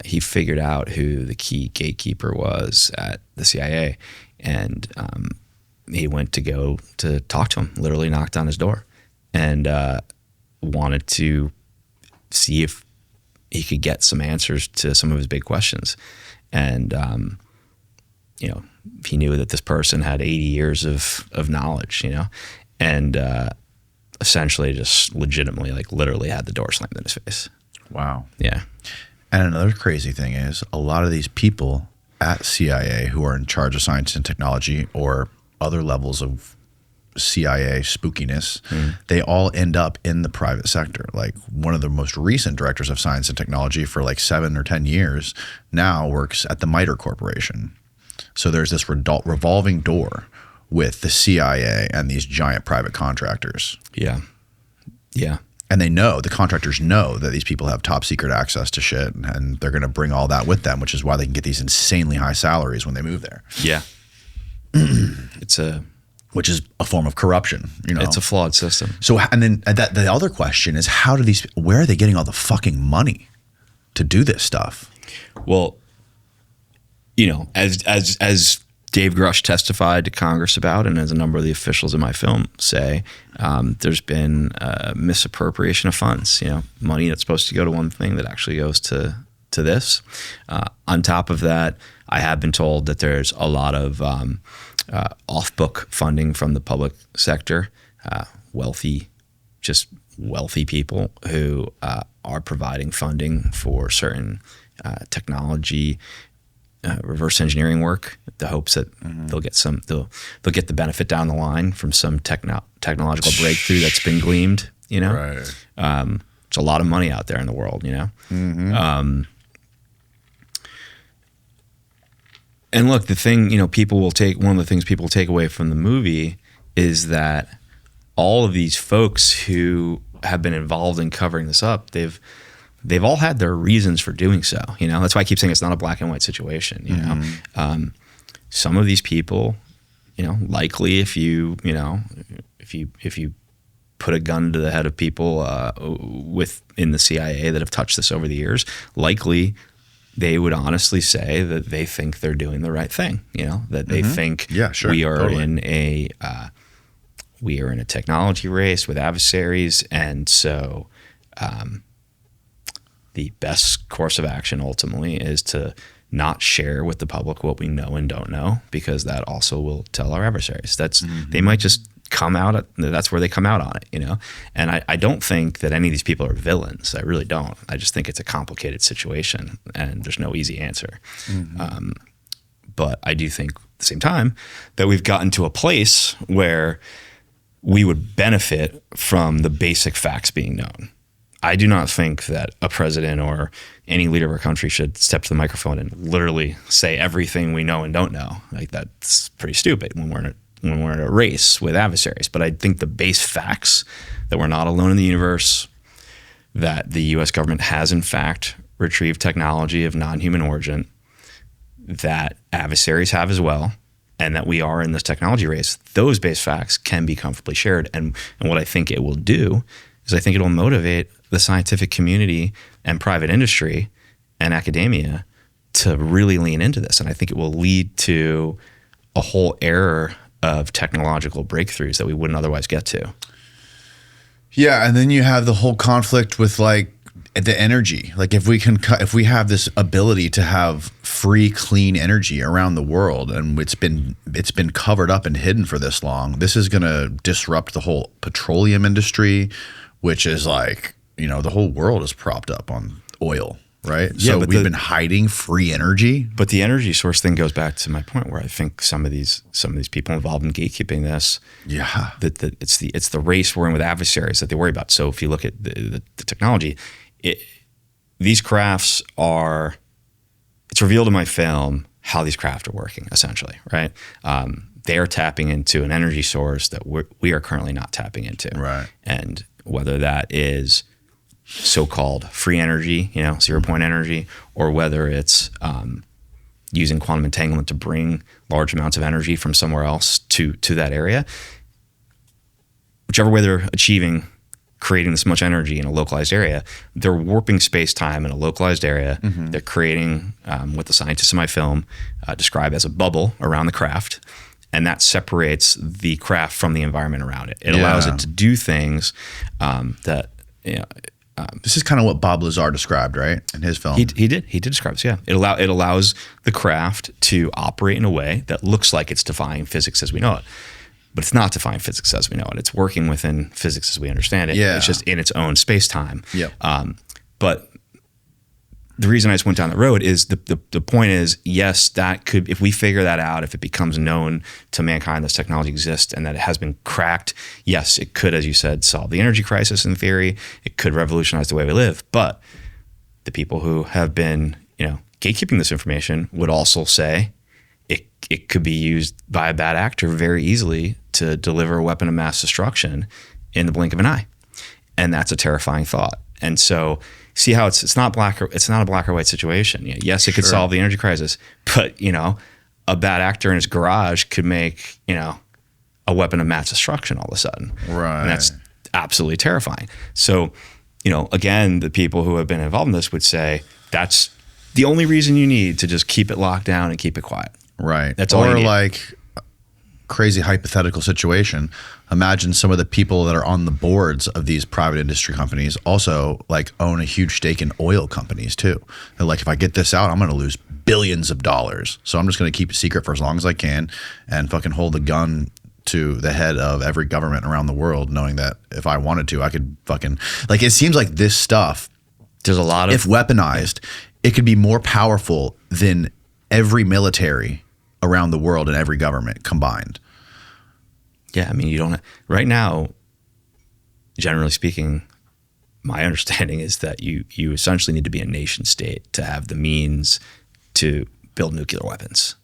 he figured out who the key gatekeeper was at the CIA, and he went to go to talk to him. Literally knocked on his door, and wanted to see if he could get some answers to some of his big questions. And, he knew that this person had 80 years of knowledge, and essentially just legitimately, literally had the door slammed in his face. Wow. Yeah. And another crazy thing is a lot of these people at CIA who are in charge of science and technology or other levels of CIA spookiness, they all end up in the private sector. Like one of the most recent directors of science and technology for 7 or 10 years now works at the MITRE Corporation. So there's this revolving door with the CIA and these giant private contractors. Yeah. Yeah. And the contractors know that these people have top secret access to shit, and they're going to bring all that with them, which is why they can get these insanely high salaries when they move there. Yeah. Which is a form of corruption, It's a flawed system. So, and then the other question is, where are they getting all the fucking money to do this stuff? Well, as Dave Grush testified to Congress about, and as a number of the officials in my film say, there's been misappropriation of funds. Money that's supposed to go to one thing that actually goes to this. On top of that, I have been told that there's a lot of off-book funding from the public sector, wealthy people who are providing funding for certain technology, reverse engineering work, the hopes that they'll get the benefit down the line from some technological breakthrough that's been gleamed. Right. There's a lot of money out there in the world. And look, the thing, one of the things people will take away from the movie is that all of these folks who have been involved in covering this up, they've all had their reasons for doing so. That's why I keep saying it's not a black and white situation. Some of these people, likely if you put a gun to the head of people within the CIA that have touched this over the years, likely they would honestly say that they think they're doing the right thing, that they think we are in a we are in a technology race with adversaries, and so the best course of action ultimately is to not share with the public what we know and don't know, because that also will tell our adversaries. They might just come out that's where they come out on it, you know. And I don't think that any of these people are villains. I really don't. I just think it's a complicated situation, and there's no easy answer. But I do think at the same time that we've gotten to a place where we would benefit from the basic facts being known. I do not think that a president or any leader of our country should step to the microphone and literally say everything we know and don't know. Like, that's pretty stupid when we're in a race with adversaries. But I think the base facts that we're not alone in the universe, that the U.S. government has in fact retrieved technology of non-human origin, that adversaries have as well, and that we are in this technology race, those base facts can be comfortably shared. And what I think it will do is I think it will motivate the scientific community and private industry and academia to really lean into this. And I think it will lead to a whole era of technological breakthroughs that we wouldn't otherwise get to. Yeah, and then you have the whole conflict with like the energy. Like if we have this ability to have free, clean energy around the world, and it's been covered up and hidden for this long, this is going to disrupt the whole petroleum industry, which is like, you know, the whole world is propped up on oil, right? Yeah, so we've been hiding free energy. But the energy source thing goes back to my point where I think some of these people involved in gatekeeping this, that it's the race we're in with adversaries that they worry about. So if you look at the technology, these crafts are, it's revealed in my film how these craft are working essentially, right? They are tapping into an energy source that we are currently not tapping into. Right. And whether that is so-called free energy, you know, 0 point energy, or whether it's using quantum entanglement to bring large amounts of energy from somewhere else to that area, whichever way they're achieving creating this much energy in a localized area, they're warping space-time in a localized area. They're creating what the scientists in my film describe as a bubble around the craft, and that separates the craft from the environment around it. It allows it to do things that, you know, this is kind of what Bob Lazar described, right, in his film. He did describe this. Yeah, it allows the craft to operate in a way that looks like it's defying physics as we know it, but it's not defying physics as we know it. It's working within physics as we understand it. Yeah. It's just in its own space time. Yep. But the reason I just went down the road is the point is, yes, that could, if we figure that out, if it becomes known to mankind this technology exists and that it has been cracked, yes, it could, as you said, solve the energy crisis in theory. It could revolutionize the way we live. But the people who have been, you know, gatekeeping this information would also say it could be used by a bad actor very easily to deliver a weapon of mass destruction in the blink of an eye. And that's a terrifying thought. And so see how it's not a black or white situation. Yes, it could solve the energy crisis, but, you know, a bad actor in his garage could make, you know, a weapon of mass destruction all of a sudden. Right. And that's absolutely terrifying. So, you know, again, the people who have been involved in this would say that's the only reason you need to just keep it locked down and keep it quiet. Right. That's all you need. Or like crazy hypothetical situation. Imagine some of the people that are on the boards of these private industry companies also like own a huge stake in oil companies too. They're like, if I get this out, I'm going to lose billions of dollars. So I'm just going to keep it secret for as long as I can and fucking hold the gun to the head of every government around the world, knowing that if I wanted to, I could fucking, like, it seems like this stuff, there's a lot of, if weaponized, it could be more powerful than every military around the world and every government combined. Yeah, I mean, you don't, right now, generally speaking, my understanding is that you essentially need to be a nation state to have the means to build nuclear weapons.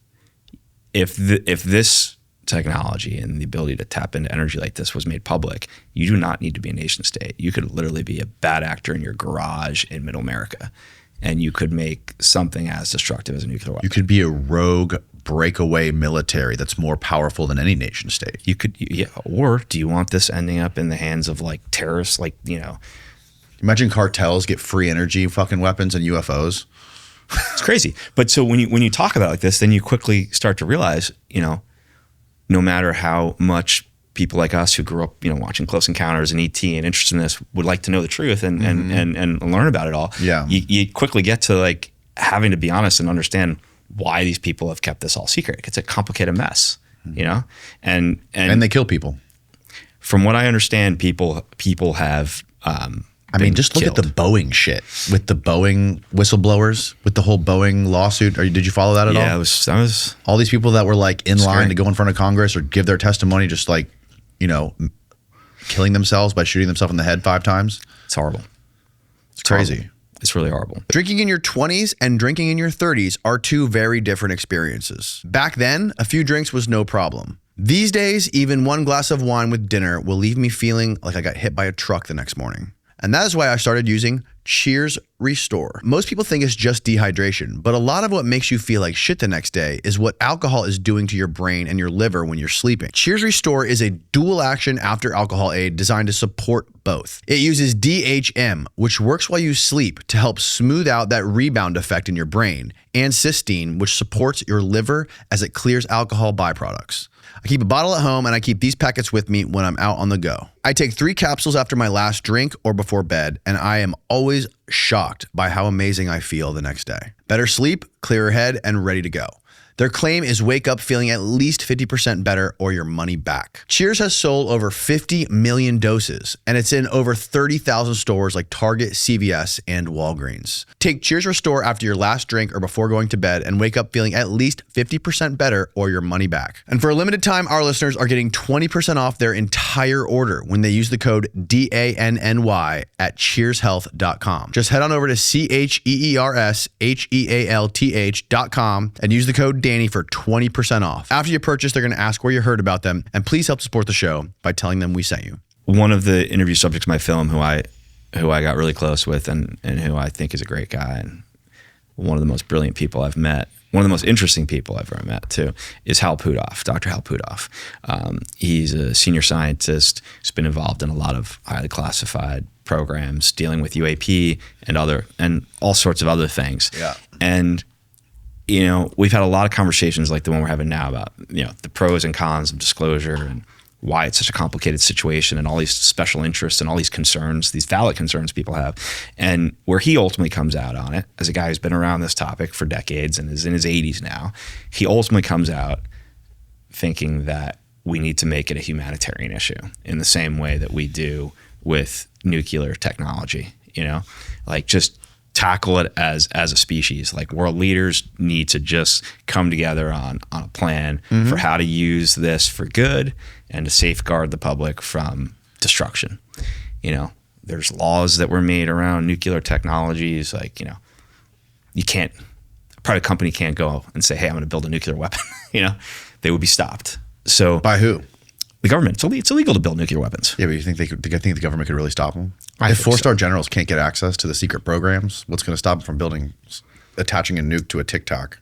If this technology and the ability to tap into energy like this was made public, you do not need to be a nation state. You could literally be a bad actor in your garage in middle America, and you could make something as destructive as a nuclear weapon. You could be a rogue breakaway military that's more powerful than any nation state. You could, yeah. Or do you want this ending up in the hands of like terrorists, like, you know? Imagine cartels get free energy fucking weapons and UFOs. It's crazy. But so when you talk about like this, then you quickly start to realize, you know, no matter how much people like us who grew up, watching Close Encounters and ET and interested in this would like to know the truth and learn about it all. Yeah. You quickly get to like having to be honest and understand why these people have kept this all secret. It's a complicated mess, and they kill people. From what I understand, people have, just look at the Boeing shit with the Boeing whistleblowers, with the whole Boeing lawsuit. Did you follow that at all? Yeah, that was all these people that were like in line to go in front of Congress or give their testimony, just like, killing themselves by shooting themselves in the head 5 times. It's horrible. It's crazy. Horrible. It's really horrible. Drinking in your 20s and drinking in your 30s are 2 very different experiences. Back then, a few drinks was no problem. These days, even 1 glass of wine with dinner will leave me feeling like I got hit by a truck the next morning. And that is why I started using Cheers Restore. Most people think it's just dehydration, but a lot of what makes you feel like shit the next day is what alcohol is doing to your brain and your liver when you're sleeping. Cheers Restore is a dual action after alcohol aid designed to support both. It uses DHM, which works while you sleep to help smooth out that rebound effect in your brain, and cysteine, which supports your liver as it clears alcohol byproducts. I keep a bottle at home and I keep these packets with me when I'm out on the go. I take 3 capsules after my last drink or before bed, and I am always shocked by how amazing I feel the next day. Better sleep, clearer head, and ready to go. Their claim is wake up feeling at least 50% better or your money back. Cheers has sold over 50 million doses, and it's in over 30,000 stores like Target, CVS, and Walgreens. Take Cheers Restore after your last drink or before going to bed and wake up feeling at least 50% better or your money back. And for a limited time, our listeners are getting 20% off their entire order when they use the code DANNY at cheershealth.com. Just head on over to CHEERSHEALTH.com and use the code Danny for 20% off. After you purchase, they're going to ask where you heard about them, and please help support the show by telling them we sent you. One of the interview subjects of my film who I got really close with and who I think is a great guy and one of the most brilliant people I've met, one of the most interesting people I've ever met too, is Hal Puthoff, Dr. Hal Puthoff. He's a senior scientist who's been involved in a lot of highly classified programs dealing with UAP and all sorts of other things. Yeah. And we've had a lot of conversations like the one we're having now about, the pros and cons of disclosure and why it's such a complicated situation and all these special interests and all these concerns, these valid concerns people have. And where he ultimately comes out on it, as a guy who's been around this topic for decades and is in his 80s now, he ultimately comes out thinking that we need to make it a humanitarian issue in the same way that we do with nuclear technology, like just tackle it as a species. Like world leaders need to just come together on a plan for how to use this for good and to safeguard the public from destruction. There's laws that were made around nuclear technologies. Like, you can't, a private company can't go and say, hey, I'm going to build a nuclear weapon. They would be stopped. So by who? The government. It's illegal to build nuclear weapons. Yeah, but you think I think the government could really stop them? If 4-star generals can't get access to the secret programs, what's going to stop them from attaching a nuke to a Tic Tac?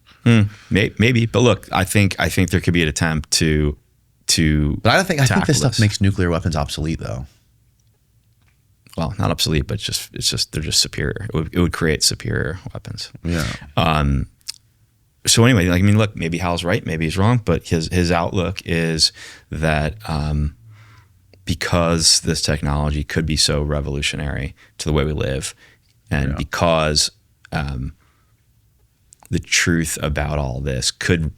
Maybe, but look, I think there could be an attempt to. But I think this stuff makes nuclear weapons obsolete, though. Well, not obsolete, but it's just they're just superior. It would create superior weapons. Yeah. So anyway, look, maybe Hal's right, maybe he's wrong, but his outlook is that because this technology could be so revolutionary to the way we live, and because the truth about all this could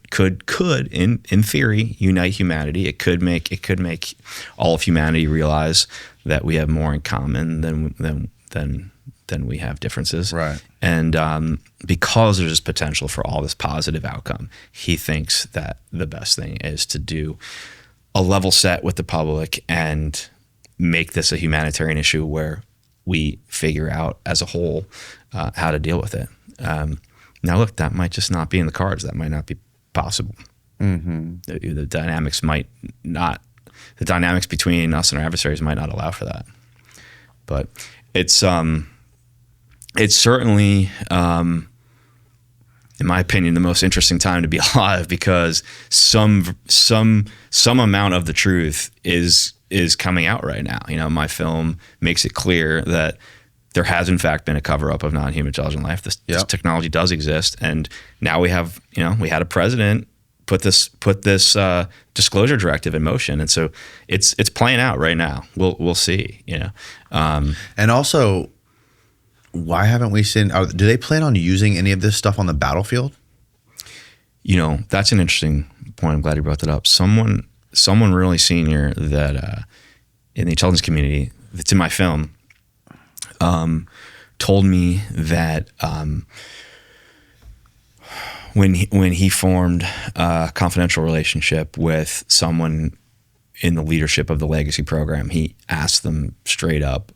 in theory unite humanity. It could make all of humanity realize that we have more in common than we have differences. Right. And because there's this potential for all this positive outcome, he thinks that the best thing is to do a level set with the public and make this a humanitarian issue where we figure out as a whole how to deal with it. Now, look, that might just not be in the cards. That might not be possible. Mm-hmm. The dynamics might not. The dynamics between us and our adversaries might not allow for that. But it's certainly, in my opinion, the most interesting time to be alive because some amount of the truth is coming out right now. My film makes it clear that there has in fact been a cover-up of non-human intelligent life. This technology does exist, and now we have, we had a president put this disclosure directive in motion, and so it's playing out right now. We'll see, and also, why haven't we seen? Do they plan on using any of this stuff on the battlefield? That's an interesting point. I'm glad you brought that up. Someone really senior that in the intelligence community that's in my film told me that when he formed a confidential relationship with someone in the leadership of the Legacy program, he asked them straight up,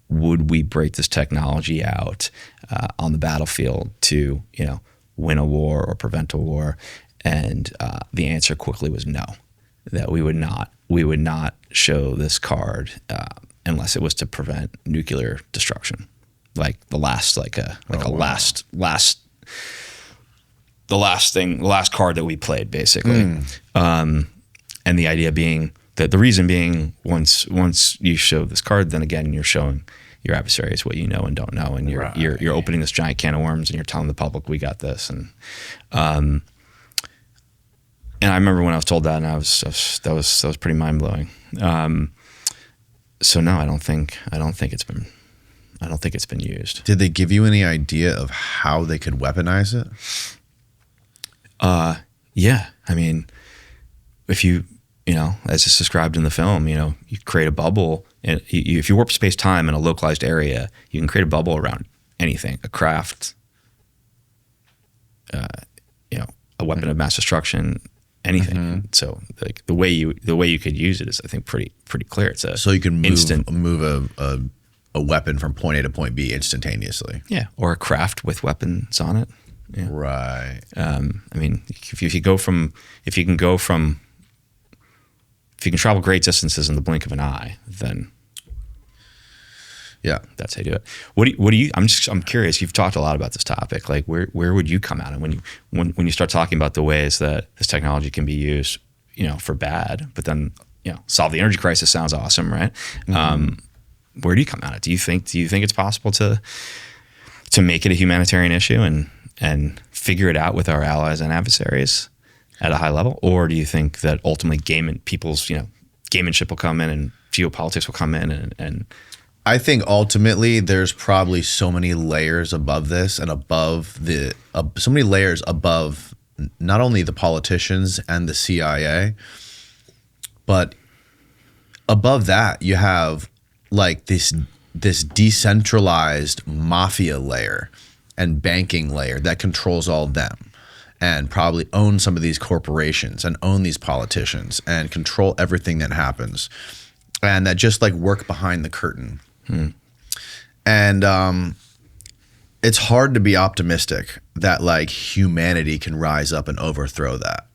would we break this technology out on the battlefield to win a war or prevent a war? And the answer quickly was no, that we would not show this card unless it was to prevent nuclear destruction, like the last card that we played, basically. And the idea being that the reason being, once you show this card, then again you're showing your adversaries what you know and don't know, and you're opening this giant can of worms, and you're telling the public we got this. And I remember when I was told that, and that was pretty mind blowing. So no, I don't think it's been used. Did they give you any idea of how they could weaponize it? Yeah. I mean, if you as it's described in the film, you create a bubble, and if you warp space-time in a localized area, you can create a bubble around anything, a craft, a weapon of mass destruction, anything. Mm-hmm. So like the way you could use it is, I think, pretty clear. It's so you can move a weapon from point A to point B instantaneously. Yeah, or a craft with weapons on it. Yeah. Right. I mean, if you can travel great distances in the blink of an eye, then yeah, that's how you do it. What do you? I'm curious. You've talked a lot about this topic. Like, where would you come out? And when you start talking about the ways that this technology can be used, for bad, but then solve the energy crisis sounds awesome, right? Mm-hmm. Where do you come out? Do you think it's possible to make it a humanitarian issue and figure it out with our allies and adversaries at a high level? Or do you think that ultimately gamemanship will come in and geopolitics will come in and I think ultimately there's probably so many layers above this and above so many layers above not only the politicians and the CIA, but above that you have like this decentralized mafia layer and banking layer that controls all of them and probably own some of these corporations and own these politicians and control everything that happens, and that just like work behind the curtain. And it's hard to be optimistic that like humanity can rise up and overthrow that,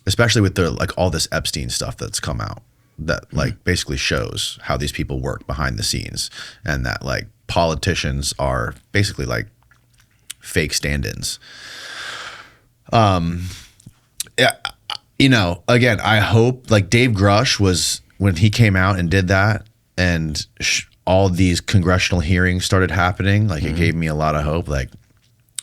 especially with all this Epstein stuff that's come out that like basically shows how these people work behind the scenes, and that like politicians are basically like fake stand-ins. Yeah, again, I hope like Dave Grush was, when he came out and did that, and all these congressional hearings started happening, like it gave me a lot of hope. Like,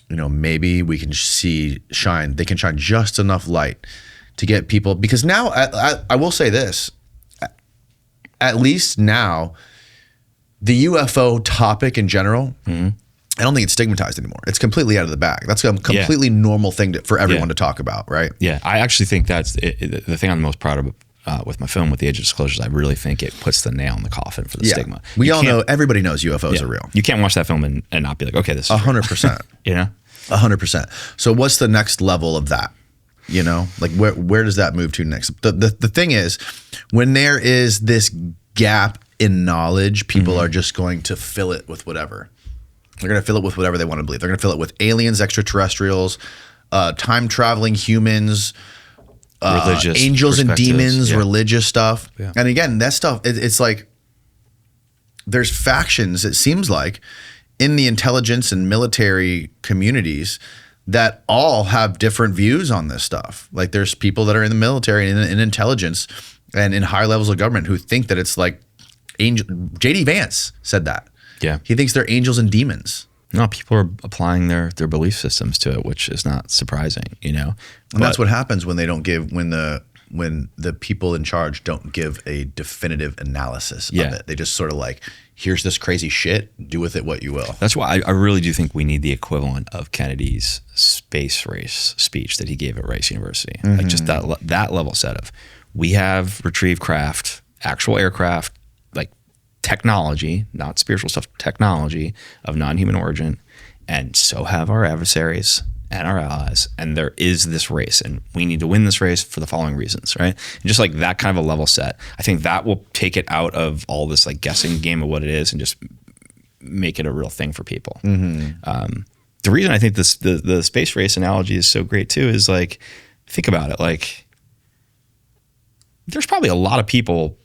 maybe we can they can shine just enough light to get people, because now I will say this, at least now the UFO topic in general, I don't think it's stigmatized anymore. It's completely out of the bag. That's a completely normal thing for everyone to talk about, right? Yeah, I actually think that's the thing I'm most proud of with my film, with the Age of Disclosures. I really think it puts the nail in the coffin for the stigma. We all know, everybody knows UFOs are real. You can't watch that film and not be like, okay, this is 100%. 100%. So what's the next level of that? Like where does that move to next? The thing is, when there is this gap in knowledge, people are just going to fill it with whatever. They're going to fill it with whatever they want to believe. They're going to fill it with aliens, extraterrestrials, time traveling humans, religious angels and demons, religious stuff. Yeah. And again, that stuff, it's like there's factions, it seems like, in the intelligence and military communities that all have different views on this stuff. Like there's people that are in the military and in intelligence and in high levels of government who think that it's like J.D. Vance said that. Yeah. He thinks they're angels and demons. No, people are applying their belief systems to it, which is not surprising, you know. And that's what happens when they don't give when the people in charge don't give a definitive analysis of it. They just sort of like, here's this crazy shit, do with it what you will. That's why I really do think we need the equivalent of Kennedy's space race speech that he gave at Rice University. Like just that level set of, we have retrieved craft, actual aircraft, like technology, not spiritual stuff, technology of non-human origin, and so have our adversaries and our allies, and there is this race, and we need to win this race for the following reasons, right? And just like that kind of a level set, I think that will take it out of all this like guessing game of what it is and just make it a real thing for people. The reason I think the space race analogy is so great too is like, think about it, like there's probably a lot of people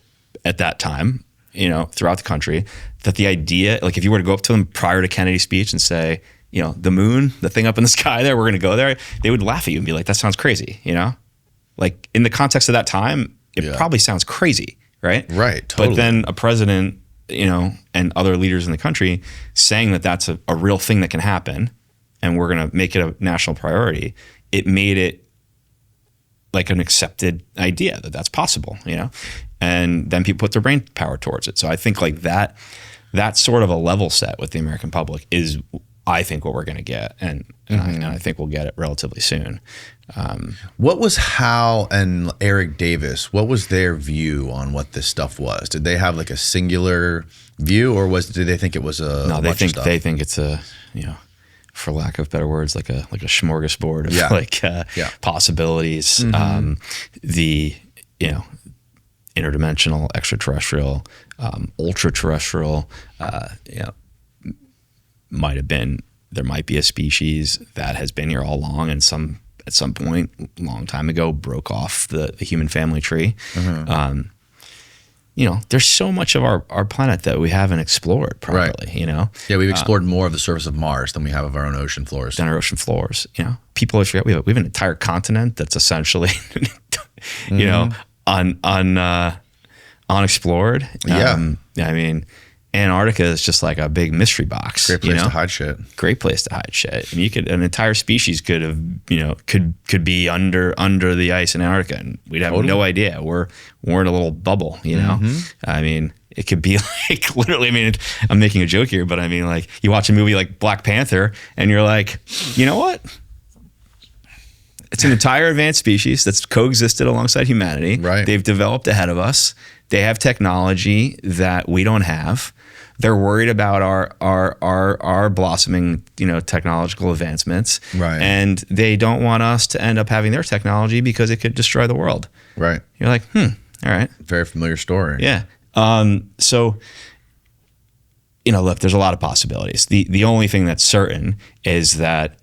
at that time, you know, throughout the country, that the idea, like if you were to go up to them prior to Kennedy's speech and say, you know, the moon, the thing up in the sky there, we're going to go there, they would laugh at you and be like, that sounds crazy, you know? Like in the context of that time, it probably sounds crazy, right? Right, totally. But then a president, you know, and other leaders in the country saying that that's a real thing that can happen and we're going to make it a national priority, it made it like an accepted idea that that's possible, you know? And then people put their brain power towards it. So I think like that sort of a level set with the American public is, I think, what we're going to get, and I think we'll get it relatively soon. What was Hal and Eric Davis? What was their view on what this stuff was? Did they have like a singular view, or did they think it was a no? They think it's a, you know, for lack of better words, like a smorgasbord of possibilities. The, you know, interdimensional, extraterrestrial, ultra terrestrial, you know. There might be a species that has been here all along and at some point long time ago broke off the human family tree. You know, there's so much of our planet that we haven't explored properly, you know? Yeah, we've explored more of the surface of Mars than we have of our own ocean floors. You know, people always forget we have an entire continent that's essentially, you know, unexplored. I mean, Antarctica is just like a big mystery box. Great place to hide shit. Great place to hide shit. I mean, an entire species could have, you know, could be under the ice in Antarctica, and we'd have no idea. We're in a little bubble, you know. I mean, it could be like literally. I mean, I'm making a joke here, but I mean, like you watch a movie like Black Panther, and you're like, you know what? It's an entire advanced species that's coexisted alongside humanity. Right. They've developed ahead of us. They have technology that we don't have. They're worried about our blossoming, you know, technological advancements. Right. And they don't want us to end up having their technology because it could destroy the world. Right. You're like, all right. Very familiar story. Yeah. So, you know, look, there's a lot of possibilities. The only thing that's certain is that,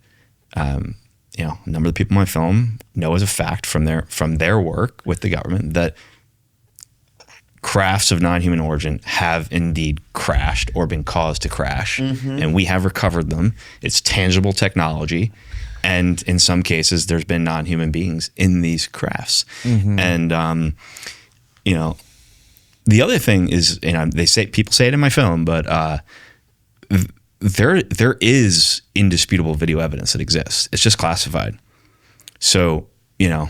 you know, a number of the people in my film know as a fact from their work with the government that crafts of non-human origin have indeed crashed or been caused to crash, and we have recovered them. It's tangible technology, and in some cases, there's been non-human beings in these crafts. And you know, the other thing is, you know, people say it in my film, but there is indisputable video evidence that exists. It's just classified. So, you know,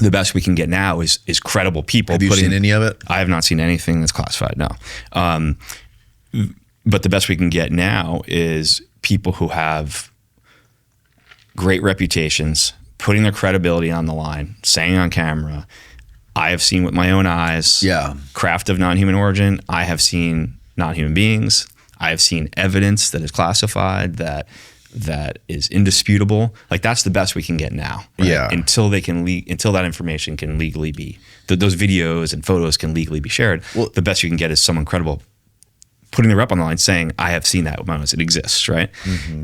the best we can get now is credible people. Have you seen any of it? I have not seen anything that's classified, no. But the best we can get now is people who have great reputations, putting their credibility on the line, saying on camera, I have seen with my own eyes, craft of non-human origin. I have seen non-human beings. I have seen evidence that is classified, that is indisputable. Like that's the best we can get now. Right? Yeah. Until that information can legally be, those videos and photos can legally be shared. Well, the best you can get is someone credible putting their rep on the line saying, I have seen that with my eyes. It exists, right?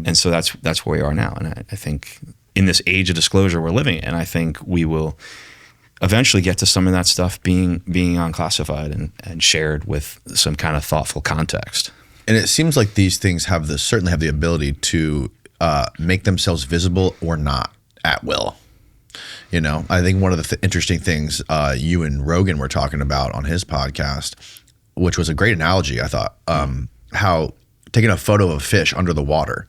And so that's where we are now. And I think in this age of disclosure we're living in, I think we will eventually get to some of that stuff being unclassified and shared with some kind of thoughtful context. And it seems like these things certainly have the ability to make themselves visible or not at will. You know, I think one of the interesting things you and Rogan were talking about on his podcast, which was a great analogy, I thought, how taking a photo of a fish under the water.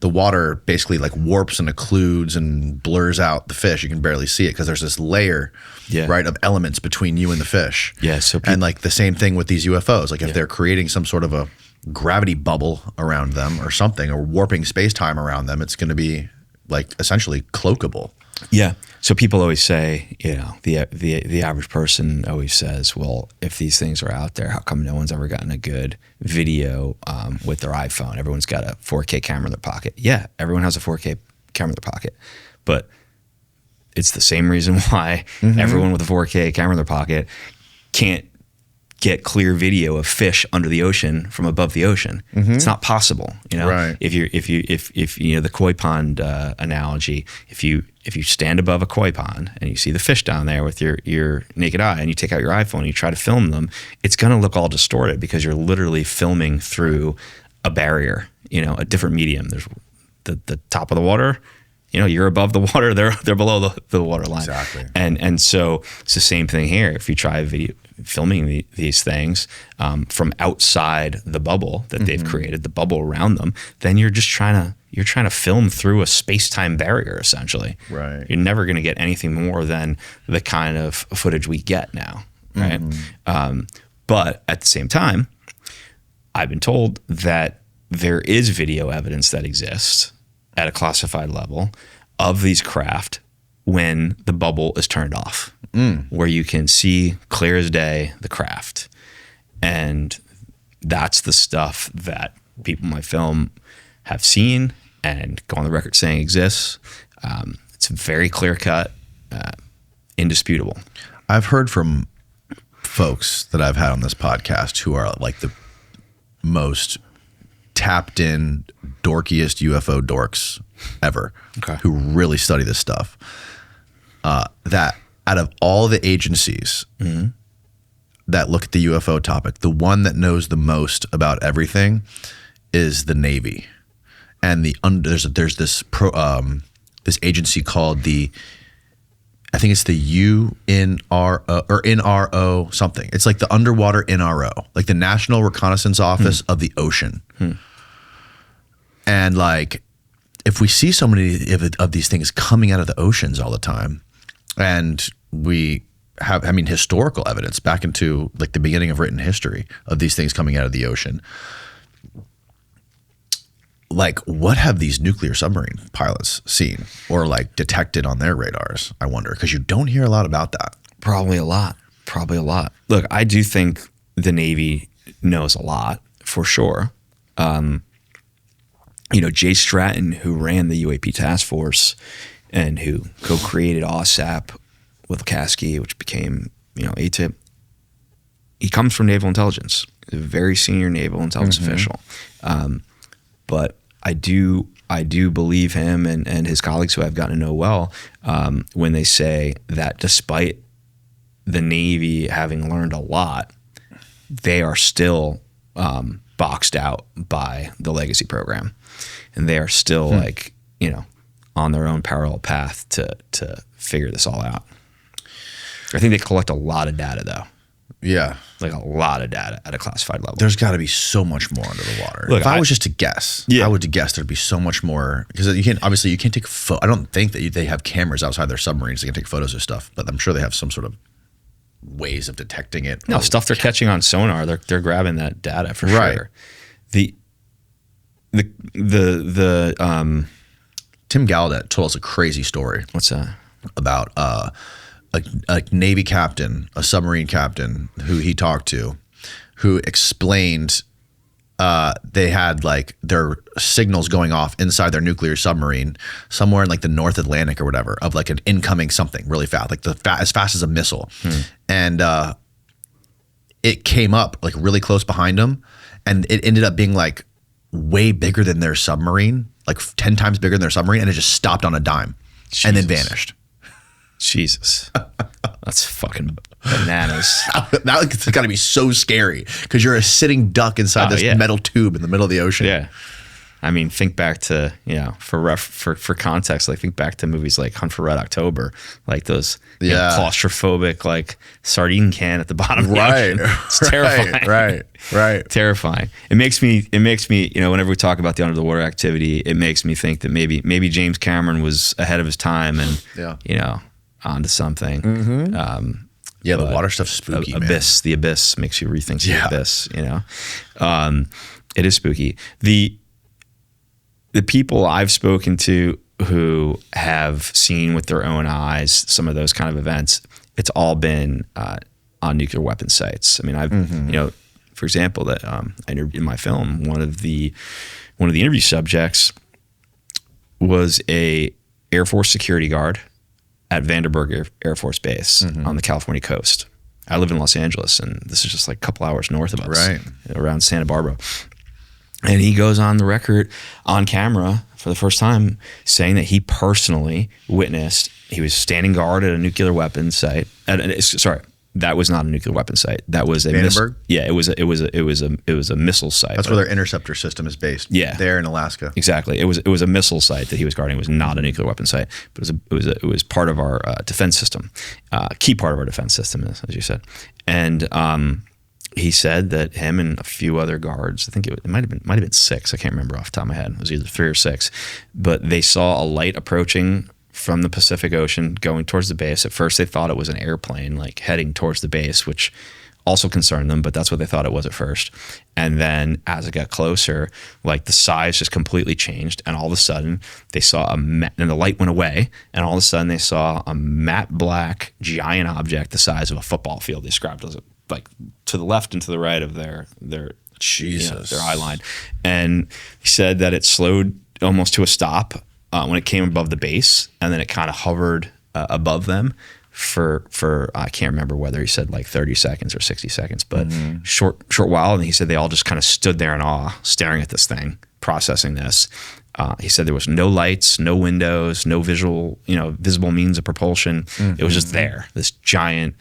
The water basically like warps and occludes and blurs out the fish. You can barely see it because there's this layer, right, of elements between you and the fish. Yeah. So and like the same thing with these UFOs. Like if they're creating some sort of a gravity bubble around them or something, or warping space-time around them, it's going to be like essentially cloakable. Yeah. So people always say, you know, the average person always says, well, if these things are out there, how come no one's ever gotten a good video with their iPhone? Everyone's got a 4K camera in their pocket. Yeah, everyone has a 4K camera in their pocket. But it's the same reason why everyone with a 4K camera in their pocket can't get clear video of fish under the ocean from above the ocean. It's not possible, you know. Right. If you know the koi pond analogy, if you stand above a koi pond and you see the fish down there with your naked eye, and you take out your iPhone and you try to film them, it's going to look all distorted because you're literally filming through a barrier, you know, a different medium. There's the top of the water. You know, you're above the water, they're below the water line. Exactly. And so it's the same thing here. If you try filming these things from outside the bubble that they've created, the bubble around them, then you're just trying to film through a space-time barrier, essentially. Right. You're never going to get anything more than the kind of footage we get now, right? But at the same time, I've been told that there is video evidence that exists at a classified level of these craft when the bubble is turned off, where you can see clear as day the craft. And that's the stuff that people in my film have seen and go on the record saying exists. It's very clear cut, indisputable. I've heard from folks that I've had on this podcast who are like the most tapped in, dorkiest UFO dorks ever, who really study this stuff. That out of all the agencies that look at the UFO topic, the one that knows the most about everything is the Navy. And there's this this agency called I think it's the UNRO or NRO something. It's like the underwater NRO, like the National Reconnaissance Office of the Ocean. And like, if we see so many of these things coming out of the oceans all the time, and we have, I mean, historical evidence back into like the beginning of written history of these things coming out of the ocean, like what have these nuclear submarine pilots seen or like detected on their radars? I wonder, because you don't hear a lot about that. Probably a lot. Look, I do think the Navy knows a lot for sure. You know, Jay Stratton, who ran the UAP task force and who co-created OSAP with Kasky, which became, you know, ATIP, he comes from naval intelligence. He's a very senior naval intelligence official. But I do believe him and his colleagues who I've gotten to know well when they say that despite the Navy having learned a lot, they are still boxed out by the legacy program. And they are still like, you know, on their own parallel path to figure this all out. I think they collect a lot of data though. Yeah. Like a lot of data at a classified level. There's got to be so much more under the water. Look, if I was just to guess, I would guess there'd be so much more, because you can't take I don't think that they have cameras outside their submarines that can take photos of stuff, but I'm sure they have some sort of ways of detecting it. No, stuff they're catching on sonar, they're grabbing that data for sure. Tim Gallaudet told us a crazy story. What's that? About a Navy captain, a submarine captain who he talked to, who explained they had like their signals going off inside their nuclear submarine somewhere in like the North Atlantic or whatever, of like an incoming something really fast, like as fast as a missile. And it came up like really close behind them, and it ended up being like way bigger than their submarine, like 10 times bigger than their submarine, and it just stopped on a dime and then vanished. Jesus. That's fucking bananas. That's got to be so scary because you're a sitting duck inside this metal tube in the middle of the ocean. Yeah. I mean, think back to, for context, like think back to movies like Hunt for Red October, like those claustrophobic, like sardine can at the bottom of the ocean. It's terrifying. Right. Terrifying. It makes me, whenever we talk about the under the water activity, it makes me think that maybe James Cameron was ahead of his time and, onto something. The water stuff's spooky, Abyss, man. The Abyss makes you rethink the Abyss, It is spooky. The people I've spoken to who have seen with their own eyes some of those kind of events, it's all been on nuclear weapon sites. I mean, I've, for example, that I interviewed in my film, one of the interview subjects was a Air Force security guard at Vandenberg Air Force Base on the California coast. I live in Los Angeles, and this is just like a couple hours north of us, around Santa Barbara. And he goes on the record on camera for the first time saying that he personally witnessed, he was standing guard at a nuclear weapons site. That was not a nuclear weapon site. That was a Vandenberg? It was a missile site. That's where their interceptor system is based. Yeah, there in Alaska. Exactly. It was a missile site that he was guarding. It was not a nuclear weapon site, but it was part of our defense system, key part of our defense system, as you said. And he said that him and a few other guards, I think it might have been 6. I can't remember off the top of my head. It was either 3 or 6, but they saw a light approaching from the Pacific Ocean going towards the base. At first they thought it was an airplane like heading towards the base, which also concerned them, but that's what they thought it was at first. And then as it got closer, like the size just completely changed, and all of a sudden they saw and the light went away, and all of a sudden they saw a matte black giant object the size of a football field. They described as like to the left and to the right of their Jesus, their eye line. And he said that it slowed almost to a stop when it came above the base, and then it kind of hovered above them for I can't remember whether he said like 30 seconds or 60 seconds, but short while. And he said they all just kind of stood there in awe, staring at this thing, processing this. He said there was no lights, no windows, no visible means of propulsion. It was just there, this giant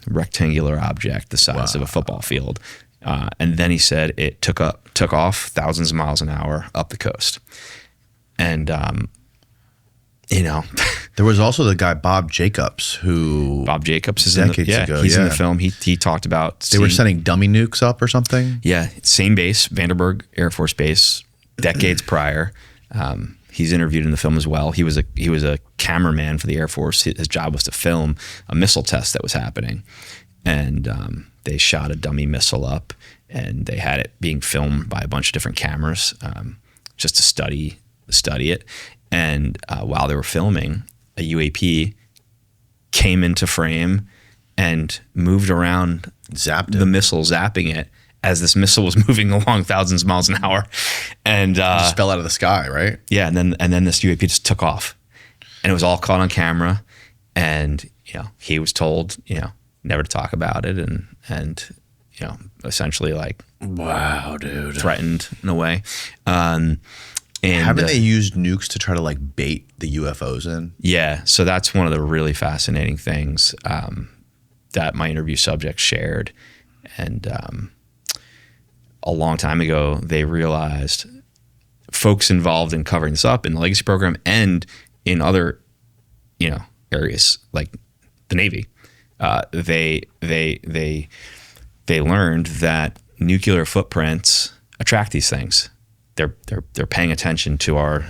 rectangular object the size of a football field. And then he said it took off thousands of miles an hour up the coast. And, there was also the guy, Bob Jacobs, who is decades ago. He's in the film. He talked about, they were sending dummy nukes up or something. Yeah. Same base, Vandenberg Air Force Base, decades prior. He's interviewed in the film as well. He was a cameraman for the Air Force. His job was to film a missile test that was happening. And, they shot a dummy missile up, and they had it being filmed by a bunch of different cameras, just to study it. And while they were filming, a UAP came into frame and moved around, zapped the missile, zapping it as this missile was moving along thousands of miles an hour, and just fell out of the sky, right? Yeah, and then this UAP just took off, and it was all caught on camera. And he was told never to talk about it, and essentially like, wow, dude, threatened in a way. And haven't they used nukes to try to like bait the UFOs in? Yeah. So that's one of the really fascinating things that my interview subject shared. And a long time ago, they realized, folks involved in covering this up in the Legacy program and in other, areas like the Navy, they learned that nuclear footprints attract these things. They're paying attention to our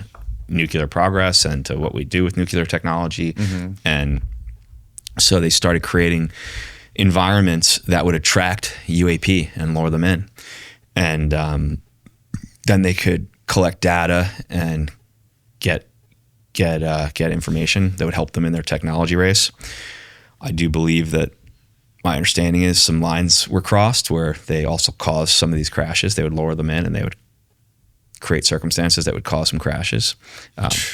nuclear progress and to what we do with nuclear technology. And so they started creating environments that would attract UAP and lure them in. And then they could collect data and get information that would help them in their technology race. I do believe that my understanding is some lines were crossed where they also caused some of these crashes. They would lure them in, and they would create circumstances that would cause some crashes,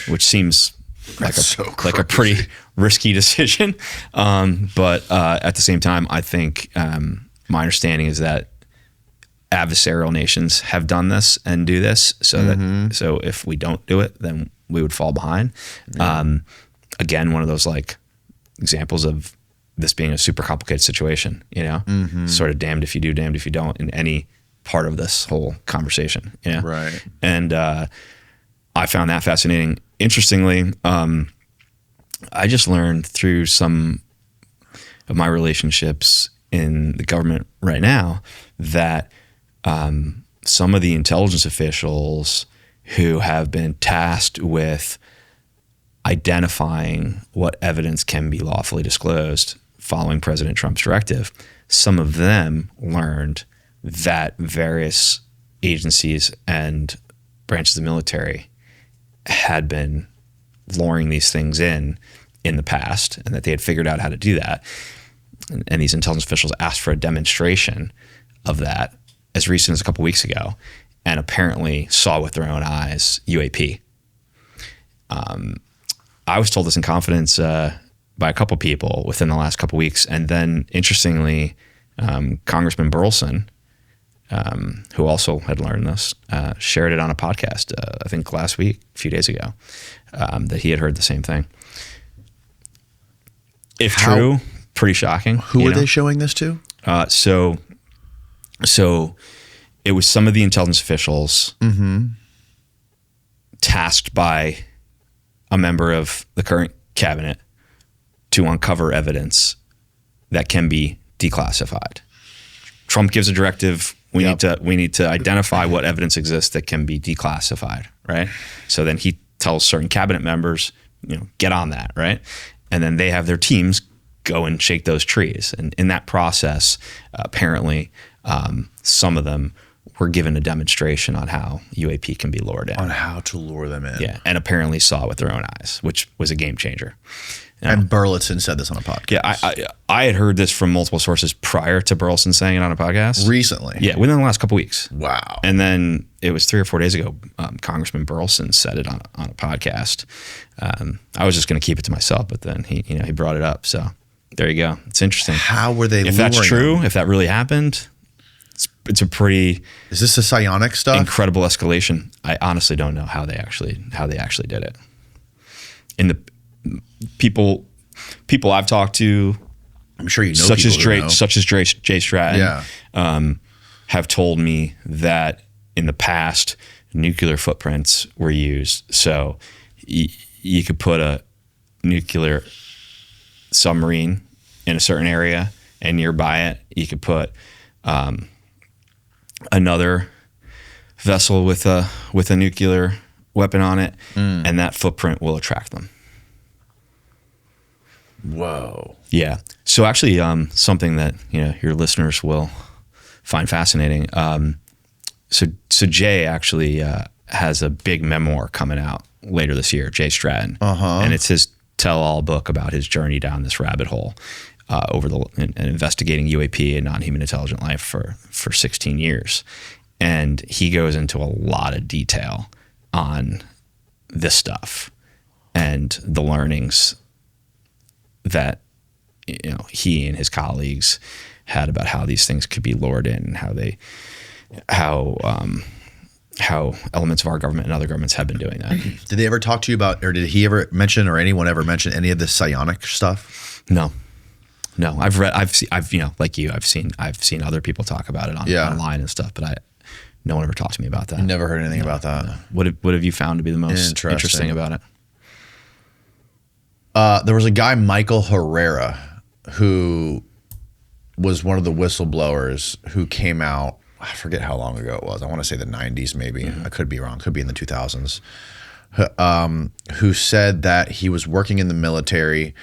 which seems like a pretty risky decision. But at the same time, I think my understanding is that adversarial nations have done this and do this, so if we don't do it, then we would fall behind. Again, one of those like examples of this being a super complicated situation, sort of damned if you do, damned if you don't in any part of this whole conversation. Yeah. Right. And I found that fascinating. Interestingly, I just learned through some of my relationships in the government right now that some of the intelligence officials who have been tasked with identifying what evidence can be lawfully disclosed following President Trump's directive, some of them learned that various agencies and branches of the military had been luring these things in the past, and that they had figured out how to do that. And these intelligence officials asked for a demonstration of that as recent as a couple weeks ago, and apparently saw with their own eyes UAP. I was told this in confidence by a couple people within the last couple weeks, and then interestingly, Congressman Burleson, who also had learned this, shared it on a podcast, I think last week, a few days ago, that he had heard the same thing. If true, pretty shocking. Who are they showing this to? So it was some of the intelligence officials tasked by a member of the current cabinet to uncover evidence that can be declassified. Trump gives a directive. We need to identify what evidence exists that can be declassified, right? So then he tells certain cabinet members, get on that, right? And then they have their teams go and shake those trees. And in that process, apparently, some of them were given a demonstration on how UAP can be lured in. On how to lure them in. Yeah, and apparently saw it with their own eyes, which was a game changer. And Burleson said this on a podcast. Yeah, I had heard this from multiple sources prior to Burleson saying it on a podcast. Recently? Yeah, within the last couple weeks. Wow. And then it was 3 or 4 days ago, Congressman Burleson said it on a podcast. I was just going to keep it to myself, but then he brought it up. So there you go. It's interesting. How were they If that's true, if that really happened, it's a pretty... Is this the psionic stuff? Incredible escalation. I honestly don't know how they actually did it. In the people I've talked to, I'm sure you know such as Jay Yeah. have told me that in the past nuclear footprints were used. So you could put a nuclear submarine in a certain area, and nearby it you could put another vessel with a nuclear weapon on it, and that footprint will attract them. Whoa. Yeah. So actually, something that your listeners will find fascinating. So Jay actually has a big memoir coming out later this year, Jay Stratton, and it's his tell-all book about his journey down this rabbit hole and investigating UAP and non-human intelligent life for 16 years. And he goes into a lot of detail on this stuff and the learnings that he and his colleagues had about how these things could be lured in, and how elements of our government and other governments have been doing that. Did they ever talk to you about, or did he ever mention, or anyone ever mention any of the psionic stuff? No. I've seen other people talk about it online and stuff, but no one ever talked to me about that. Never heard anything about that. No. What have you found to be the most interesting about it? There was a guy, Michael Herrera, who was one of the whistleblowers who came out, I forget how long ago it was. I want to say the 90s maybe. I could be wrong. Could be in the 2000s. Who said that he was working in the military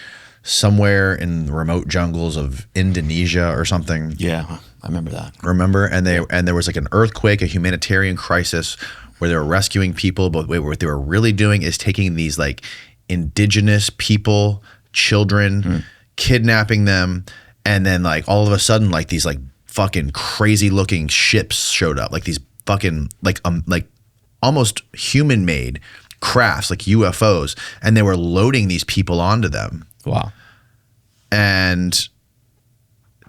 somewhere in the remote jungles of Indonesia or something. Yeah, I remember that. Remember? And there was like an earthquake, a humanitarian crisis where they were rescuing people, but what they were really doing is taking these like indigenous people, children, kidnapping them, and then like all of a sudden like these like fucking crazy looking ships showed up, like these fucking like almost human made crafts, like UFOs, and they were loading these people onto them. Wow. And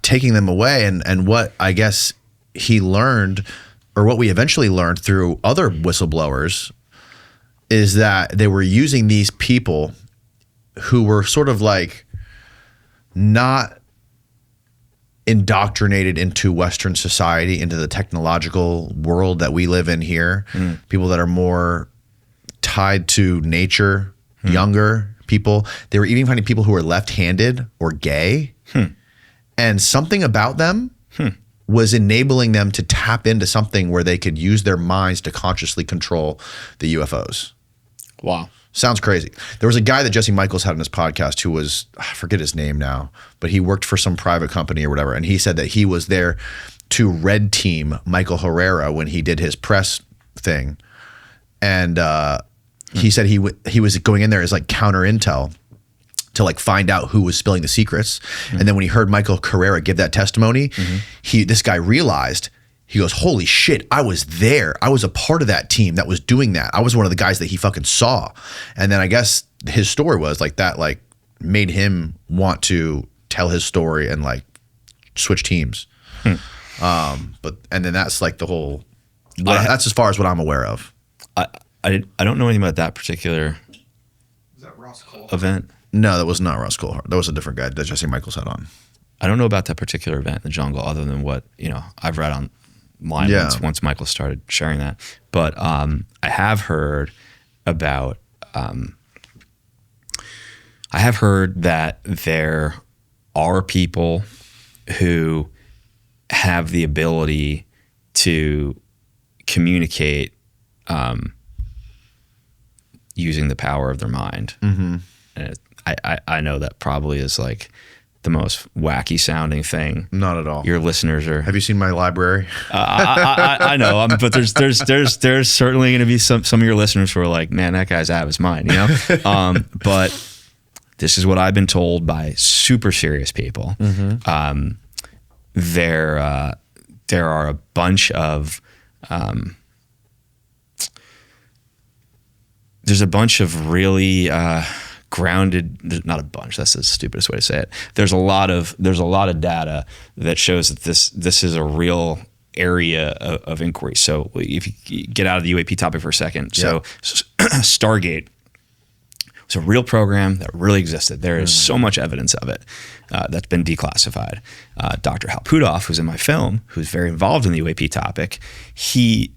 taking them away, and what I guess he learned, or what we eventually learned through other whistleblowers, is that they were using these people who were sort of like not indoctrinated into Western society, into the technological world that we live in here. People that are more tied to nature, younger people. They were even finding people who were left-handed or gay. And something about them was enabling them to tap into something where they could use their minds to consciously control the UFOs. Wow. Sounds crazy. There was a guy that Jesse Michaels had on his podcast who was, I forget his name now, but he worked for some private company or whatever. And he said that he was there to red team Michael Herrera when he did his press thing. And he said he was going in there as like counter intel to like find out who was spilling the secrets. And then when he heard Michael Herrera give that testimony, this guy realized, he goes, holy shit, I was there. I was a part of that team that was doing that. I was one of the guys that he fucking saw. And then I guess his story was like that, like made him want to tell his story and like switch teams. And then that's like the whole, that's as far as what I'm aware of. I don't know anything about that particular event. No, that was not Ross Coulthard. That was a different guy that Jesse Michaels had on. I don't know about that particular event in the jungle other than what, I've read online once Michael started sharing that. But I have heard about, that there are people who have the ability to communicate using the power of their mind. And I know that probably is like the most wacky sounding thing. Not at all. Your listeners are. Have you seen my library? I know, but there's certainly going to be some of your listeners who are like, man, that guy's out of his mind, But this is what I've been told by super serious people. There are a bunch of there's a bunch of really grounded, not a bunch, that's the stupidest way to say it. There's a lot of data that shows that this is a real area of inquiry. So if you get out of the UAP topic for a second, so Stargate was a real program that really existed. There is so much evidence of it that's been declassified. Dr. Hal Puthoff, who's in my film, who's very involved in the UAP topic, he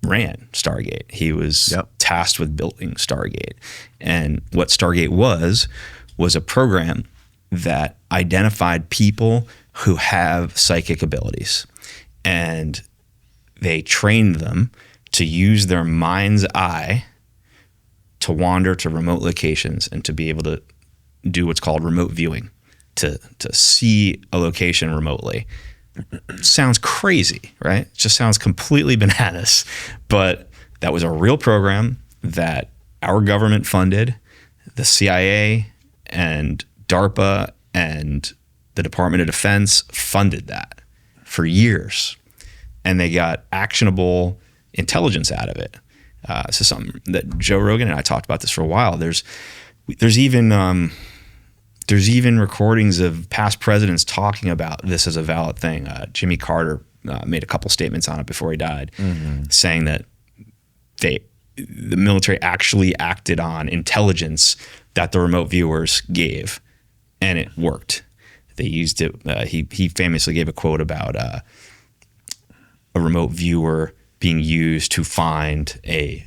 ran Stargate. He was tasked with building Stargate. And what Stargate was a program that identified people who have psychic abilities. And they trained them to use their mind's eye to wander to remote locations and to be able to do what's called remote viewing, to see a location remotely. Sounds crazy, right? It just sounds completely bananas. But that was a real program that our government funded. The CIA and DARPA and the Department of Defense funded that for years. And they got actionable intelligence out of it. This is something that Joe Rogan and I talked about this for a while. There's even recordings of past presidents talking about this as a valid thing. Jimmy Carter made a couple statements on it before he died, saying that the military actually acted on intelligence that the remote viewers gave, and it worked. They used it. He famously gave a quote about a remote viewer being used to find a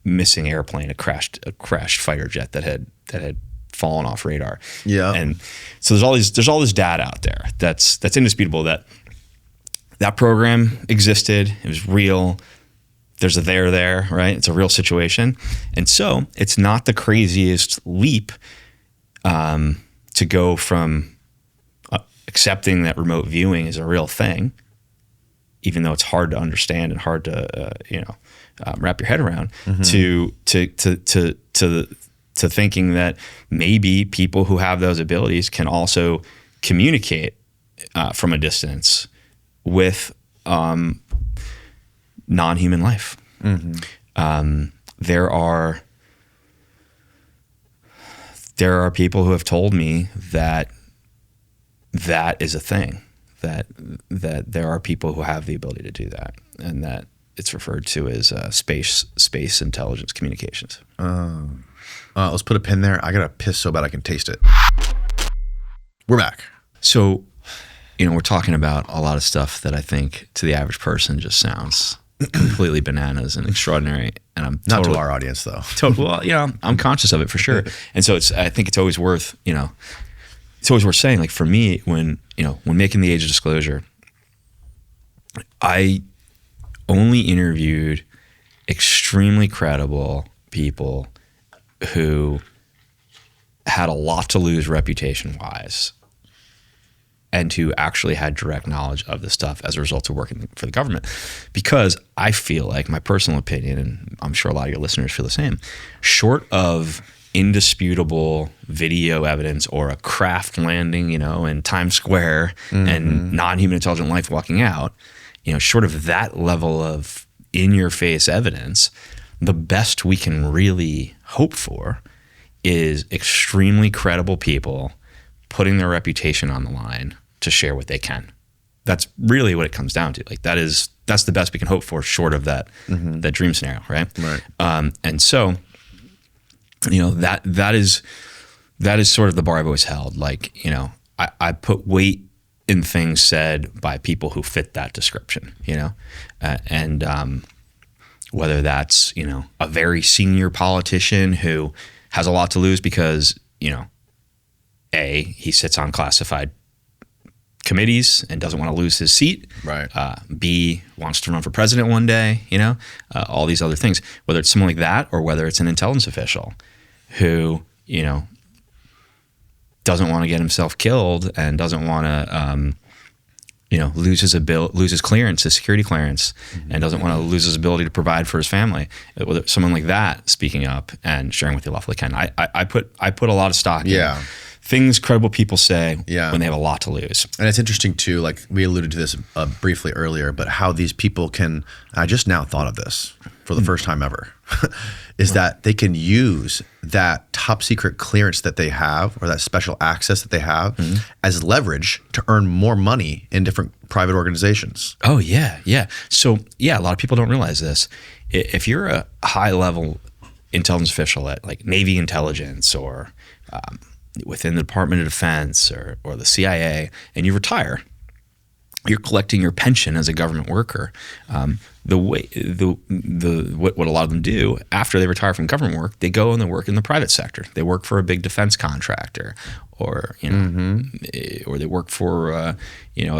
missing airplane, a crashed fighter jet that had fallen off radar. Yeah. And so there's all this data out there that's indisputable that program existed. It was real. There's a there, right? It's a real situation. And so it's not the craziest leap to go from accepting that remote viewing is a real thing, even though it's hard to understand and hard to wrap your head around, to thinking that maybe people who have those abilities can also communicate from a distance with non-human life. There are people who have told me that is a thing, that there are people who have the ability to do that, and that it's referred to as space intelligence communications. Let's put a pin there. I gotta piss so bad I can taste it. We're back. So we're talking about a lot of stuff that I think to the average person just sounds completely bananas and extraordinary. And I'm not to our audience though. Well, I'm conscious of it for sure. And so I think it's always worth, it's always worth saying, like for me, when making the Age of Disclosure, I only interviewed extremely credible people who had a lot to lose reputation-wise and who actually had direct knowledge of the stuff as a result of working for the government. Because I feel like, my personal opinion, and I'm sure a lot of your listeners feel the same, short of indisputable video evidence or a craft landing, in Times Square and non-human intelligent life walking out, short of that level of in-your-face evidence, the best we can really hope for is extremely credible people putting their reputation on the line to share what they can. That's really what it comes down to. Like that's the best we can hope for, short of that that dream scenario, right? Right. And so, that is sort of the bar I've always held. Like, I put weight in things said by people who fit that description, and whether that's, a very senior politician who has a lot to lose because, A, he sits on classified committees and doesn't want to lose his seat. Right. B, wants to run for president one day, all these other things, whether it's someone like that or whether it's an intelligence official who, doesn't want to get himself killed and doesn't want to, lose his clearance, his security clearance, and doesn't want to lose his ability to provide for his family. Whether someone like that speaking up and sharing what they lawfully can, I put a lot of stock in things credible people say when they have a lot to lose. And it's interesting too, like we alluded to this briefly earlier, but how these people can, I just now thought of this for the first time ever, is that they can use that top secret clearance that they have or that special access that they have as leverage to earn more money in different private organizations. Oh yeah, yeah. So yeah, a lot of people don't realize this. If you're a high level intelligence official at like Navy intelligence or within the Department of Defense or the CIA, and you retire, you're collecting your pension as a government worker. What a lot of them do after they retire from government work, they go and they work in the private sector. They work for a big defense contractor, or or they work for a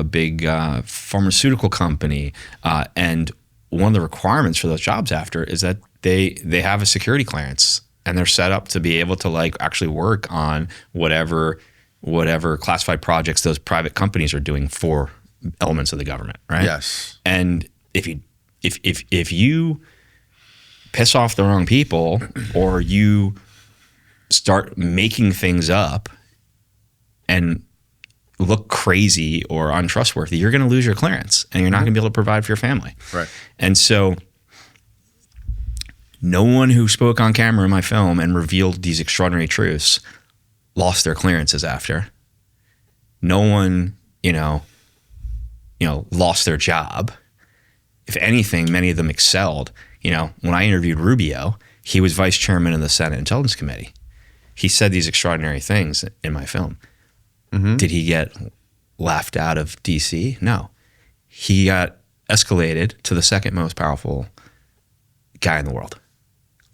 big pharmaceutical company. And one of the requirements for those jobs after is that they have a security clearance. And they're set up to be able to like actually work on whatever classified projects those private companies are doing for elements of the government, right? Yes. And if you piss off the wrong people or you start making things up and look crazy or untrustworthy, you're going to lose your clearance and you're not going to be able to provide for your family. Right. And so no one who spoke on camera in my film and revealed these extraordinary truths lost their clearances after. No one, lost their job. If anything, many of them excelled. When I interviewed Rubio, he was vice chairman of the Senate Intelligence Committee. He said these extraordinary things in my film. Did he get laughed out of DC? No. He got escalated to the second most powerful guy in the world.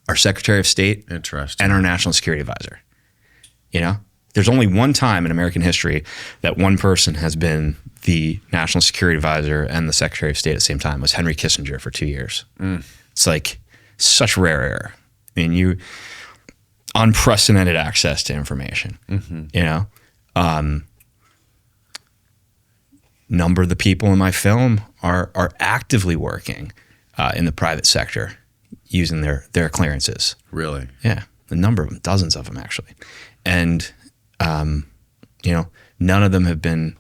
Our Secretary of State and our National Security Advisor. There's only one time in American history that one person has been the National Security Advisor and the Secretary of State at the same time. It was Henry Kissinger for 2 years. It's like such rare air. I mean, you unprecedented access to information. Number of the people in my film are actively working in the private sector using their clearances. Really? Yeah. The number of them, dozens of them actually. And, none of them have been,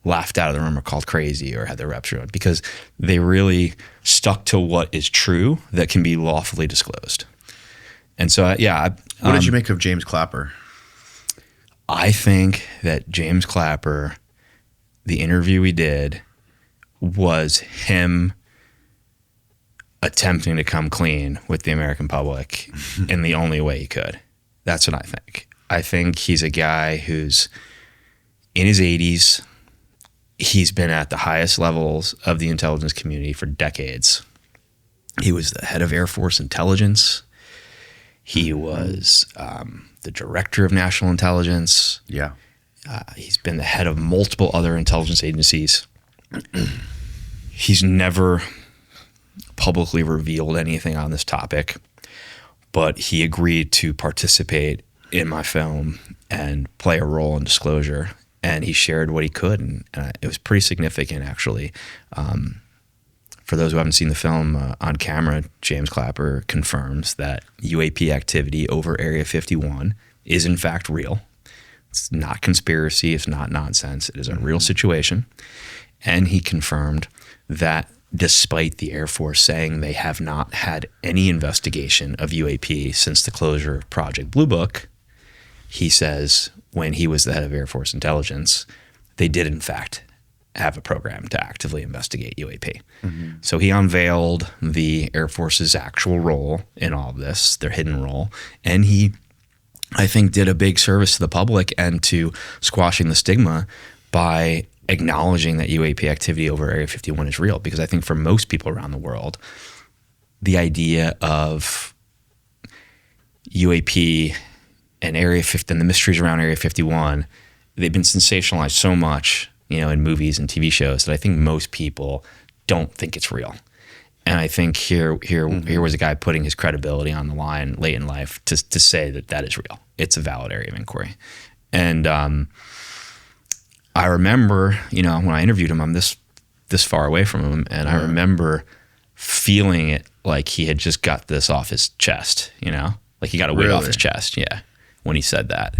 laughed out of the room or called crazy or had their reps ruined because they really stuck to what is true that can be lawfully disclosed. And so, what did you make of James Clapper? I think that James Clapper, the interview we did was him attempting to come clean with the American public in the only way he could. That's what I think. I think he's a guy who's in his 80s, he's been at the highest levels of the intelligence community for decades. He was the head of Air Force intelligence. He was the director of national intelligence. Yeah. He's been the head of multiple other intelligence agencies. He's never publicly revealed anything on this topic, but he agreed to participate in my film and play a role in Disclosure. And he shared what he could, and it was pretty significant, actually. For those who haven't seen the film, on camera, James Clapper confirms that UAP activity over Area 51 is in fact real. It's not conspiracy. It's not nonsense. It is a real situation. And he confirmed that despite the Air Force saying they have not had any investigation of UAP since the closure of Project Blue Book, he says when he was the head of Air Force intelligence, they did in fact have a program to actively investigate UAP. So he unveiled the Air Force's actual role in all of this, their hidden role, and he, I think, did a big service to the public and to squashing the stigma by acknowledging that UAP activity over Area 51 is real. Because I think for most people around the world, the idea of UAP and Area 50 and the mysteries around Area 51, they've been sensationalized so much, in movies and TV shows, that I think most people don't think it's real. And I think here was a guy putting his credibility on the line late in life to say that is real. It's a valid area of inquiry. And I remember, when I interviewed him, I'm this far away from him, and I remember feeling it like he had just got this off his chest, like he got a weight off his chest, when he said that.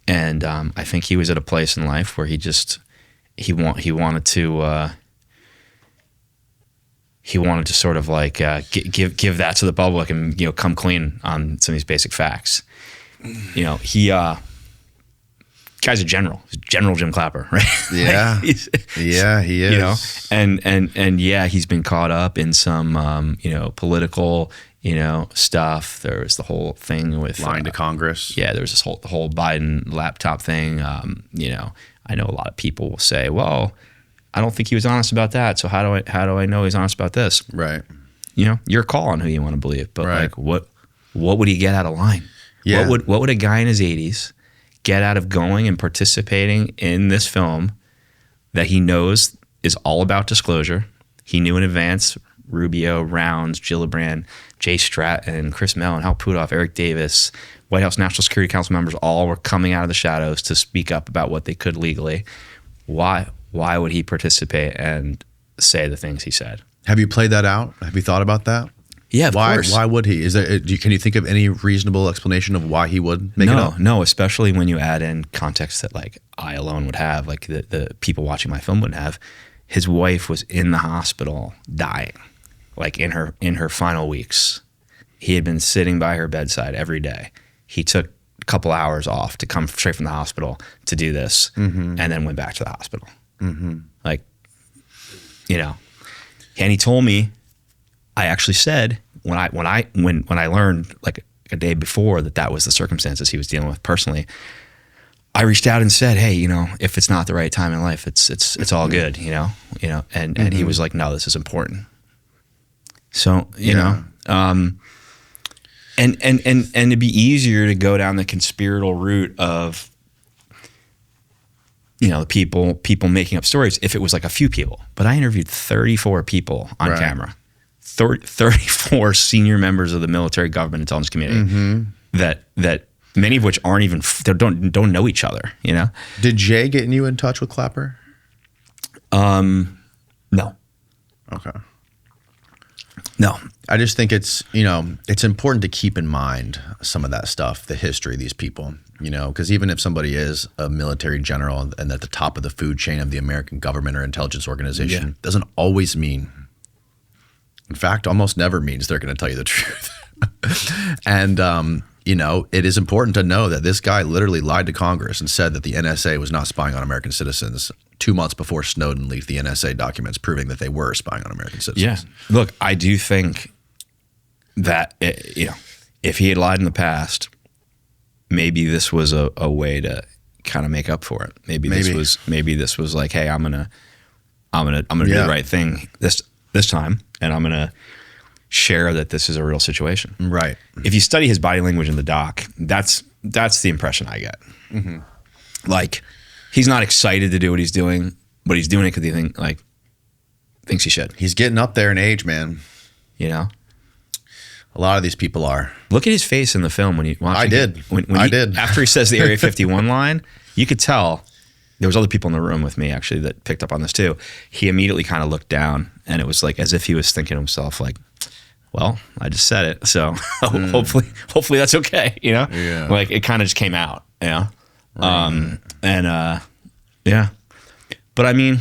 And I think he was at a place in life where he wanted to sort of like give that to the public and come clean on some of these basic facts. Guy's a general. He's General Jim Clapper, right? Yeah. Yeah, he is. And he's been caught up in some political stuff. There was the whole thing with lying to Congress. Yeah, there was the whole Biden laptop thing. I know a lot of people will say, well, I don't think he was honest about that. So how do I know he's honest about this? Right. Your call on who you want to believe. But like, what would he get out of line? Yeah. What would a guy in his 80s get out of going and participating in this film that he knows is all about disclosure? He knew in advance Rubio, Rounds, Gillibrand, Jay Stratton, Chris Mellon, Hal Puthoff, Eric Davis, White House National Security Council members all were coming out of the shadows to speak up about what they could legally. Why would he participate and say the things he said? Have you played that out? Have you thought about that? Yeah, of course. Why would he? Can you think of any reasonable explanation of why he would make it up? No, especially when you add in context that like I alone would have, like the people watching my film wouldn't have. His wife was in the hospital dying, like in her final weeks. He had been sitting by her bedside every day. He took a couple hours off to come straight from the hospital to do this, and then went back to the hospital. Like, and he told me, I actually said when I learned like a day before that was the circumstances he was dealing with personally, I reached out and said, hey, if it's not the right time in life, it's all good, and he was like, no, this is important. So, and it'd be easier to go down the conspiratorial route of, the people making up stories if it was like a few people. But I interviewed 34 people on camera, 34 senior members of the military, government, intelligence community that many of which aren't even don't know each other. Did Jay get you in touch with Clapper? No. Okay. No. I just think it's important to keep in mind some of that stuff, the history of these people, because even if somebody is a military general and at the top of the food chain of the American government or intelligence organization, doesn't always mean, in fact, almost never means they're going to tell you the truth. And, it is important to know that this guy literally lied to Congress and said that the NSA was not spying on American citizens 2 months before Snowden leaked the NSA documents proving that they were spying on American citizens. Yeah. Look, I do think that, if he had lied in the past, maybe this was a way to kind of make up for it. Maybe this was like, hey, I'm gonna do the right thing this time, and I'm gonna share that this is a real situation. Right. If you study his body language in the doc, that's the impression I get. Mm-hmm. Like, he's not excited to do what he's doing, but he's doing it because he thinks he should. He's getting up there in age, man. You know, a lot of these people are. Look at his face in the film when you watch. I did. After he says the Area 51 line, you could tell. There was other people in the room with me actually that picked up on this too. He immediately kind of looked down, and it was like as if he was thinking to himself, like, well, I just said it, so hopefully that's okay, you know? Yeah. Like, it kind of just came out, you know? Right. Yeah. But I mean,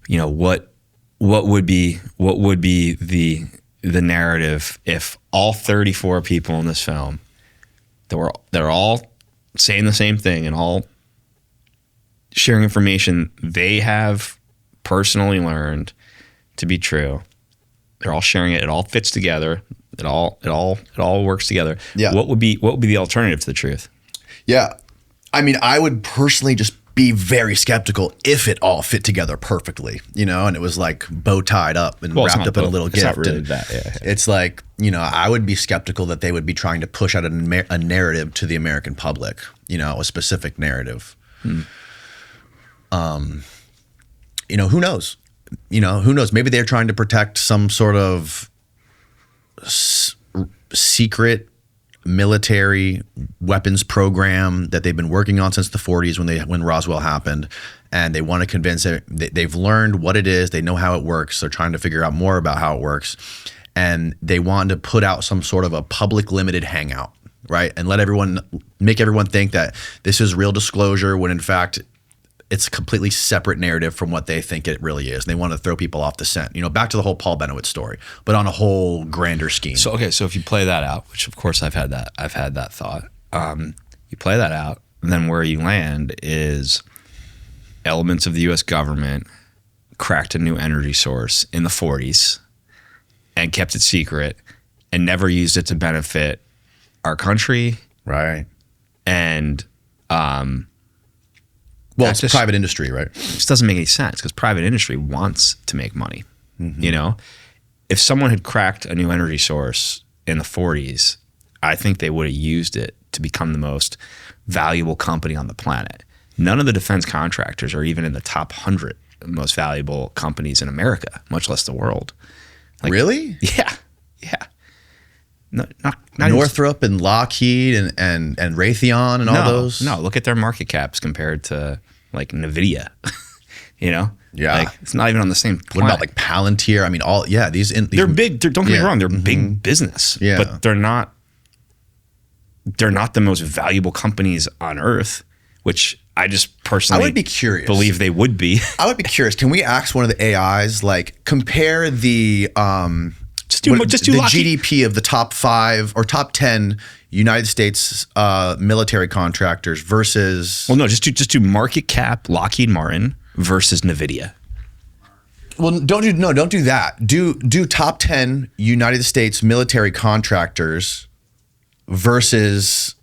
you know, what would be the narrative if all 34 people in this film that are all saying the same thing and all sharing information they have personally learned to be true. They're all sharing it. It all fits together. It all works together. Yeah. What would be the alternative to the truth? Yeah. I mean, I would personally just be very skeptical if it all fit together perfectly, you know, and it was like bow tied up and wrapped up in a little gift. It's not really and that. Yeah. It's like, you know, I would be skeptical that they would be trying to push out a narrative to the American public, you know, a specific narrative. You know, who knows? You know, who knows? Maybe they're trying to protect some sort of secret military weapons program that they've been working on since the 40s when Roswell happened, and they want to convince it. They've learned what it is. They know how it works. They're trying to figure out more about how it works, and they want to put out some sort of a public limited hangout, right? And make everyone think that this is real disclosure when in fact it's a completely separate narrative from what they think it really is. And they want to throw people off the scent. You know, back to the whole Paul Bennett story, but on a whole grander scheme. So if you play that out, which of course I've had that thought. You play that out, and then where you land is elements of the U.S. government cracked a new energy source in the 40s and kept it secret and never used it to benefit our country. Right. And well, it's private industry, right? This doesn't make any sense because private industry wants to make money. Mm-hmm. You know, if someone had cracked a new energy source in the 40s, I think they would have used it to become the most valuable company on the planet. None of the defense contractors are even in the top 100 most valuable companies in America, much less the world. Like, really? Yeah. Not Northrop and Lockheed and Raytheon and all those? No, look at their market caps compared to like NVIDIA, you know? Yeah. Like, it's not even on the same planet. What about like Palantir? I mean, they're big. Don't get me wrong. They're big business, but they're not the most valuable companies on earth, which I just personally I would be curious. Believe they would be. I would be curious. Can we ask one of the AIs, like compare the GDP of the top 5 or top 10 United States military contractors versus? Well, no, just do market cap Lockheed Martin versus NVIDIA. Well, don't do that. Do top 10 United States military contractors versus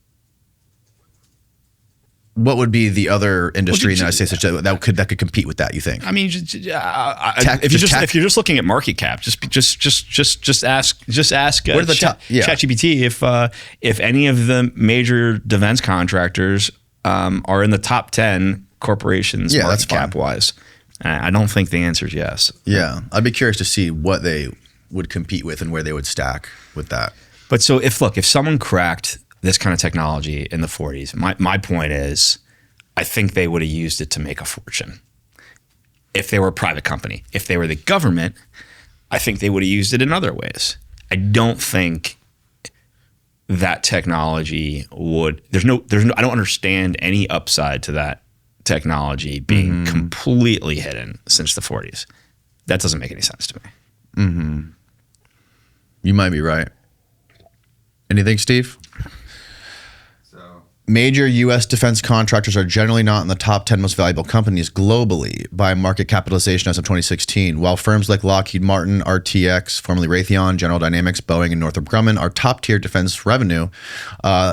what would be the other industry in the United States that could compete with that? You think? I mean, if you're just looking at market cap, just ask ChatGPT if any of the major defense contractors are in the top 10 corporations market cap wise. I don't think the answer is yes. Yeah, I'd be curious to see what they would compete with and where they would stack with that. But so if someone cracked this kind of technology in the 40s, my point is, I think they would have used it to make a fortune. If they were a private company, if they were the government, I think they would have used it in other ways. I don't think that technology would. There's no. I don't understand any upside to that technology being completely hidden since the 40s. That doesn't make any sense to me. Mm-hmm. You might be right. Anything, Steve? Major U.S. defense contractors are generally not in the top 10 most valuable companies globally by market capitalization as of 2016. While firms like Lockheed Martin, RTX, formerly Raytheon, General Dynamics, Boeing, and Northrop Grumman are top-tier defense revenue,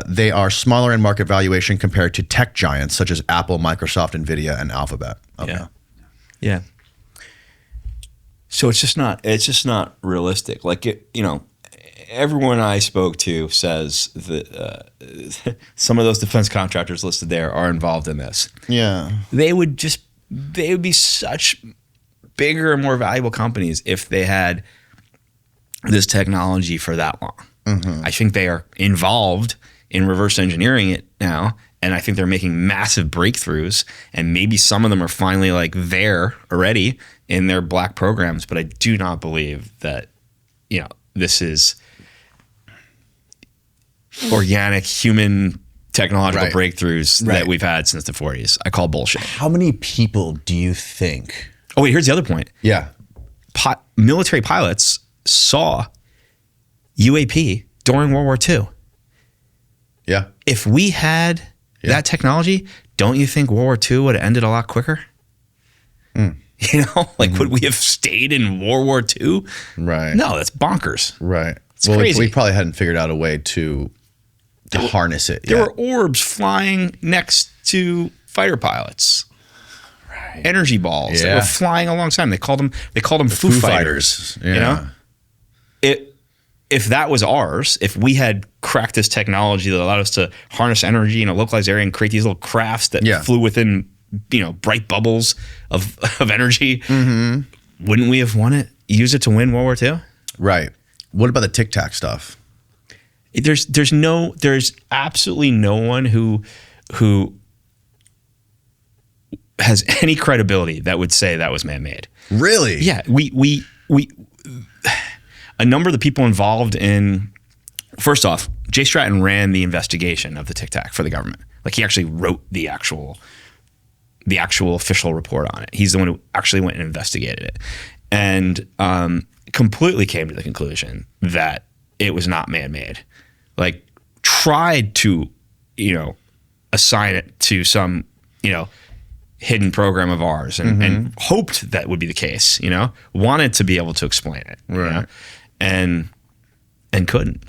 they are smaller in market valuation compared to tech giants such as Apple, Microsoft, NVIDIA, and Alphabet. Okay. Yeah. So it's just not realistic. Like, everyone I spoke to says that some of those defense contractors listed there are involved in this. Yeah. They would be such bigger and more valuable companies if they had this technology for that long. Mm-hmm. I think they are involved in reverse engineering it now, and I think they're making massive breakthroughs, and maybe some of them are finally like there already in their black programs, but I do not believe that, this is organic human technological breakthroughs that we've had since the 40s. I call bullshit. How many people do you think? Oh, wait, here's the other point. Yeah. Military pilots saw UAP during World War II. Yeah. If we had that technology, don't you think World War II would have ended a lot quicker? Would we have stayed in World War II? Right. No, that's bonkers. Right. It's crazy. We probably hadn't figured out a way to harness it yet. There were orbs flying next to fighter pilots. Right. Energy balls that were flying alongside them. They called them Foo Fighters. Yeah. If that was ours, if we had cracked this technology that allowed us to harness energy in a localized area and create these little crafts that flew within bright bubbles of energy, wouldn't we have used it to win World War II? Right. What about the Tic Tac stuff? There's absolutely no one who has any credibility that would say that was man-made. Really? Yeah. We a number of the people involved in, first off, Jay Stratton ran the investigation of the Tic Tac for the government. Like, he actually wrote the actual official report on it. He's the one who actually went and investigated it, and completely came to the conclusion that it was not man-made. Like, tried to, assign it to some, hidden program of ours, and hoped that would be the case. Wanted to be able to explain it, right? And couldn't.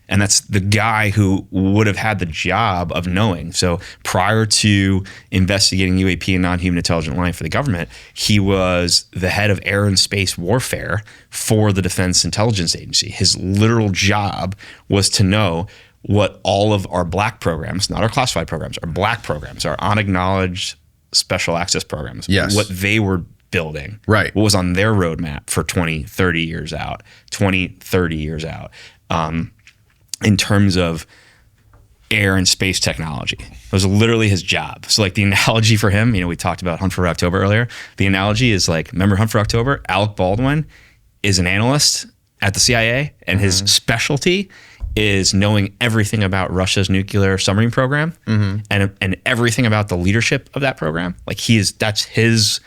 And that's the guy who would have had the job of knowing. So prior to investigating UAP and non-human intelligent life for the government, he was the head of air and space warfare for the Defense Intelligence Agency. His literal job was to know what all of our black programs, not our classified programs, our black programs, our unacknowledged special access programs, what they were building, what was on their roadmap for 20, 30 years out, in terms of air and space technology. It was literally his job. So, like, the analogy for him, we talked about Hunt for Red October earlier. The analogy is like, remember Hunt for October? Alec Baldwin is an analyst at the CIA, and his specialty is knowing everything about Russia's nuclear submarine program and everything about the leadership of that program. Like, that's his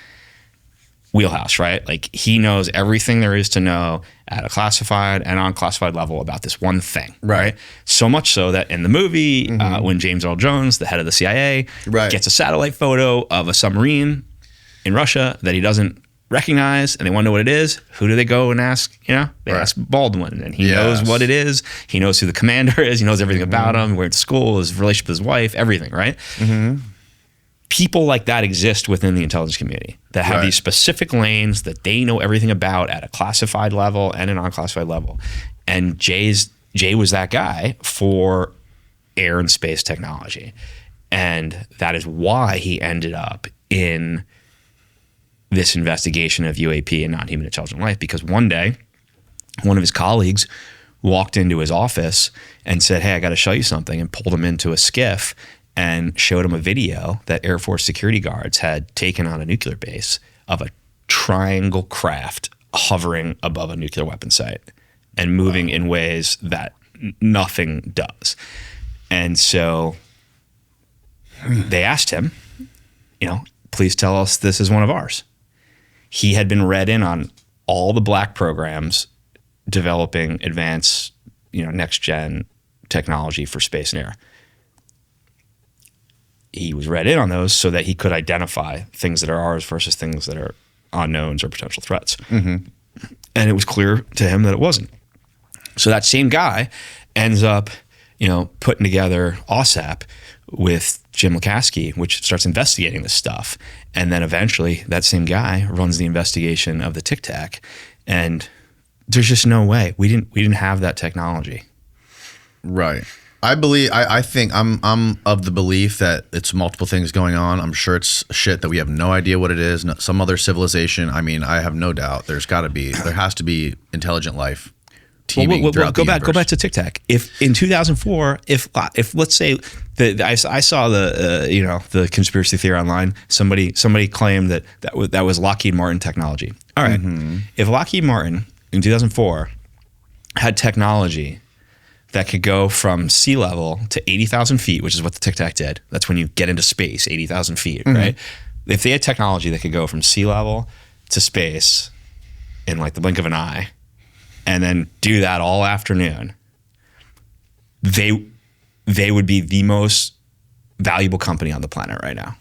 wheelhouse, right? Like, he knows everything there is to know at a classified and unclassified level about this one thing, right? So much so that in the movie, when James Earl Jones, the head of the CIA, gets a satellite photo of a submarine in Russia that he doesn't recognize, and they want to know what it is, who do they go and ask? They ask Baldwin, and he knows what it is. He knows who the commander is. He knows everything about him, where it's school, his relationship with his wife, everything, right? People like that exist within the intelligence community that have these specific lanes that they know everything about at a classified level and an unclassified level. And Jay was that guy for air and space technology. And that is why he ended up in this investigation of UAP and non-human intelligent life, because one day one of his colleagues walked into his office and said, "Hey, I got to show you something," and pulled him into a skiff and showed him a video that Air Force security guards had taken on a nuclear base of a triangle craft hovering above a nuclear weapon site and moving in ways that nothing does. And so they asked him, please tell us this is one of ours. He had been read in on all the black programs developing advanced, next gen technology for space and air. he was read in on those so that he could identify things that are ours versus things that are unknowns or potential threats. And it was clear to him that it wasn't. So that same guy ends up, putting together OSAP with Jim Lukaski, which starts investigating this stuff. And then eventually that same guy runs the investigation of the Tic Tac. And there's just no way. We didn't have that technology. Right. I think I'm of the belief that it's multiple things going on. I'm sure it's shit that we have no idea what it is. Some other civilization. I mean, I have no doubt there has to be intelligent life. Go back to Tic Tac. If in 2004, if let's say I saw the conspiracy theory online, somebody claimed that was Lockheed Martin technology. All right, if Lockheed Martin in 2004 had technology that could go from sea level to 80,000 feet, which is what the Tic Tac did. That's when you get into space, 80,000 feet, right? If they had technology that could go from sea level to space in like the blink of an eye, and then do that all afternoon, they would be the most valuable company on the planet right now,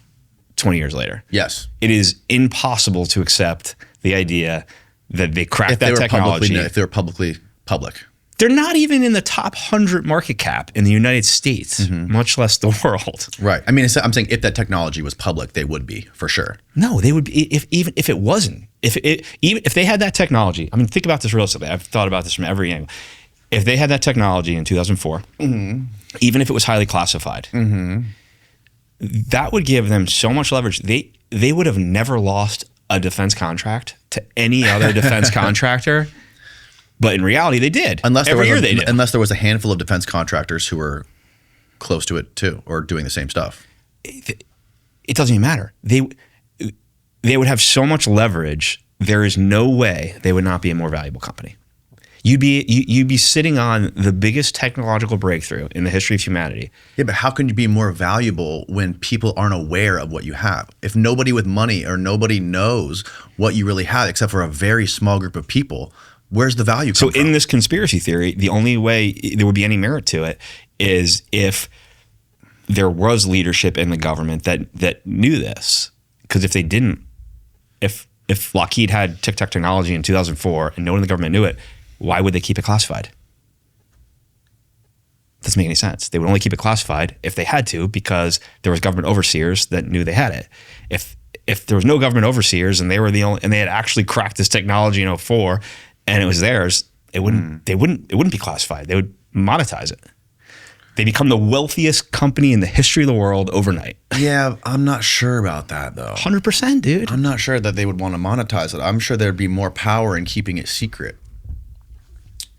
20 years later. Yes. It is impossible to accept the idea that they cracked that technology. If they were publicly public. They're not even in the top 100 market cap in the United States, much less the world. Right. I mean, I'm saying if that technology was public, they would be, for sure. No, they would be, even if it wasn't. If they had that technology, I mean, think about this realistically. I've thought about this from every angle. If they had that technology in 2004, even if it was highly classified, that would give them so much leverage. They would have never lost a defense contract to any other defense contractor. But in reality, they did. Every year they did. Unless there was a handful of defense contractors who were close to it too, or doing the same stuff. It doesn't even matter. They would have so much leverage. There is no way they would not be a more valuable company. You'd be sitting on the biggest technological breakthrough in the history of humanity. Yeah, but how can you be more valuable when people aren't aware of what you have? If nobody with money or nobody knows what you really have, except for a very small group of people, where's the value come from? In this conspiracy theory, the only way there would be any merit to it is if there was leadership in the government that knew this. Because if they didn't, if Lockheed had Tic Tac technology in 2004 and no one in the government knew it, why would they keep it classified? Doesn't make any sense. They would only keep it classified if they had to, because there was government overseers that knew they had it. If there was no government overseers and they were and they had actually cracked this technology in 2004 and it was theirs, it wouldn't be classified. They would monetize it. They become the wealthiest company in the history of the world overnight. Yeah, I'm not sure about that though. 100%, dude. I'm not sure that they would want to monetize it. I'm sure there'd be more power in keeping it secret.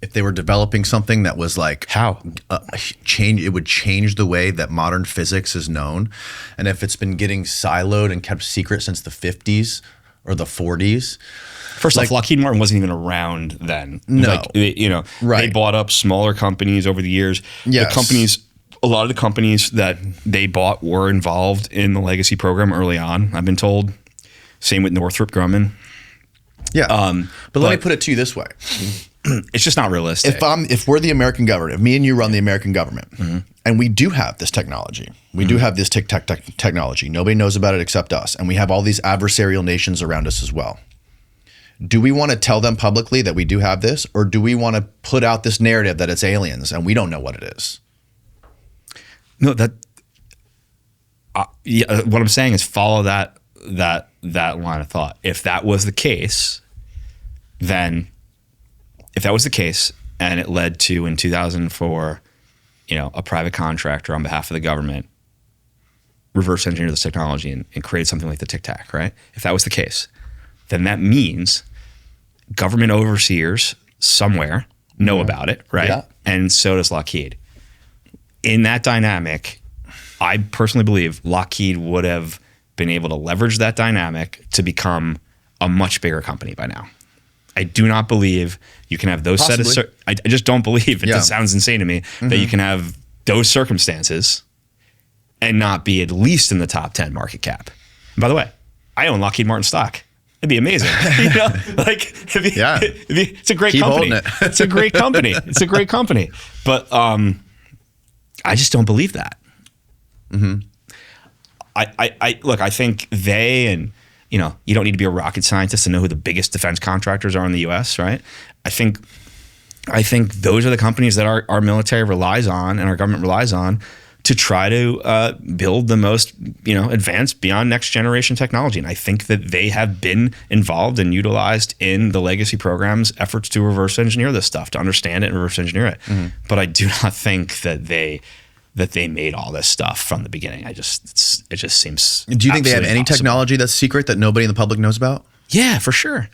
If they were developing something that was like it would change the way that modern physics is known. And if it's been getting siloed and kept secret since the 50s or the 40s. First off, Lockheed Martin wasn't even around then. No. Right. They bought up smaller companies over the years. Yes. A lot of the companies that they bought were involved in the legacy program early on, I've been told. Same with Northrop Grumman. Yeah. But let me put it to you this way. It's just not realistic. If we're the American government, if me and you run the American government, and we do have this technology, we do have this Tic Tac technology, nobody knows about it except us, and we have all these adversarial nations around us as well. Do we want to tell them publicly that we do have this, or do we want to put out this narrative that it's aliens and we don't know what it is? No, what I'm saying is follow that line of thought. If that was the case, and it led to in 2004, a private contractor on behalf of the government reverse engineer this technology and create something like the Tic Tac, right? If that was the case, then that means government overseers somewhere know about it, right? Yeah. And so does Lockheed. In that dynamic, I personally believe Lockheed would have been able to leverage that dynamic to become a much bigger company by now. I do not believe you can have those I just don't believe, it just sounds insane to me, that you can have those circumstances and not be at least in the top 10 market cap. And by the way, I own Lockheed Martin stock. It'd be amazing. It's a great company. It's a great company. It's a great company. But I just don't believe that. look, I think they, and you don't need to be a rocket scientist to know who the biggest defense contractors are in the U.S., right? I think those are the companies that our military relies on and our government relies on to try to build the most, advanced beyond next generation technology. And I think that they have been involved and utilized in the legacy program's efforts to reverse engineer this stuff, to understand it and reverse engineer it. Mm-hmm. But I do not think that they made all this stuff from the beginning. It just seems. Do you think they have any impossible. Technology that's secret that nobody in the public knows about? Yeah, for sure.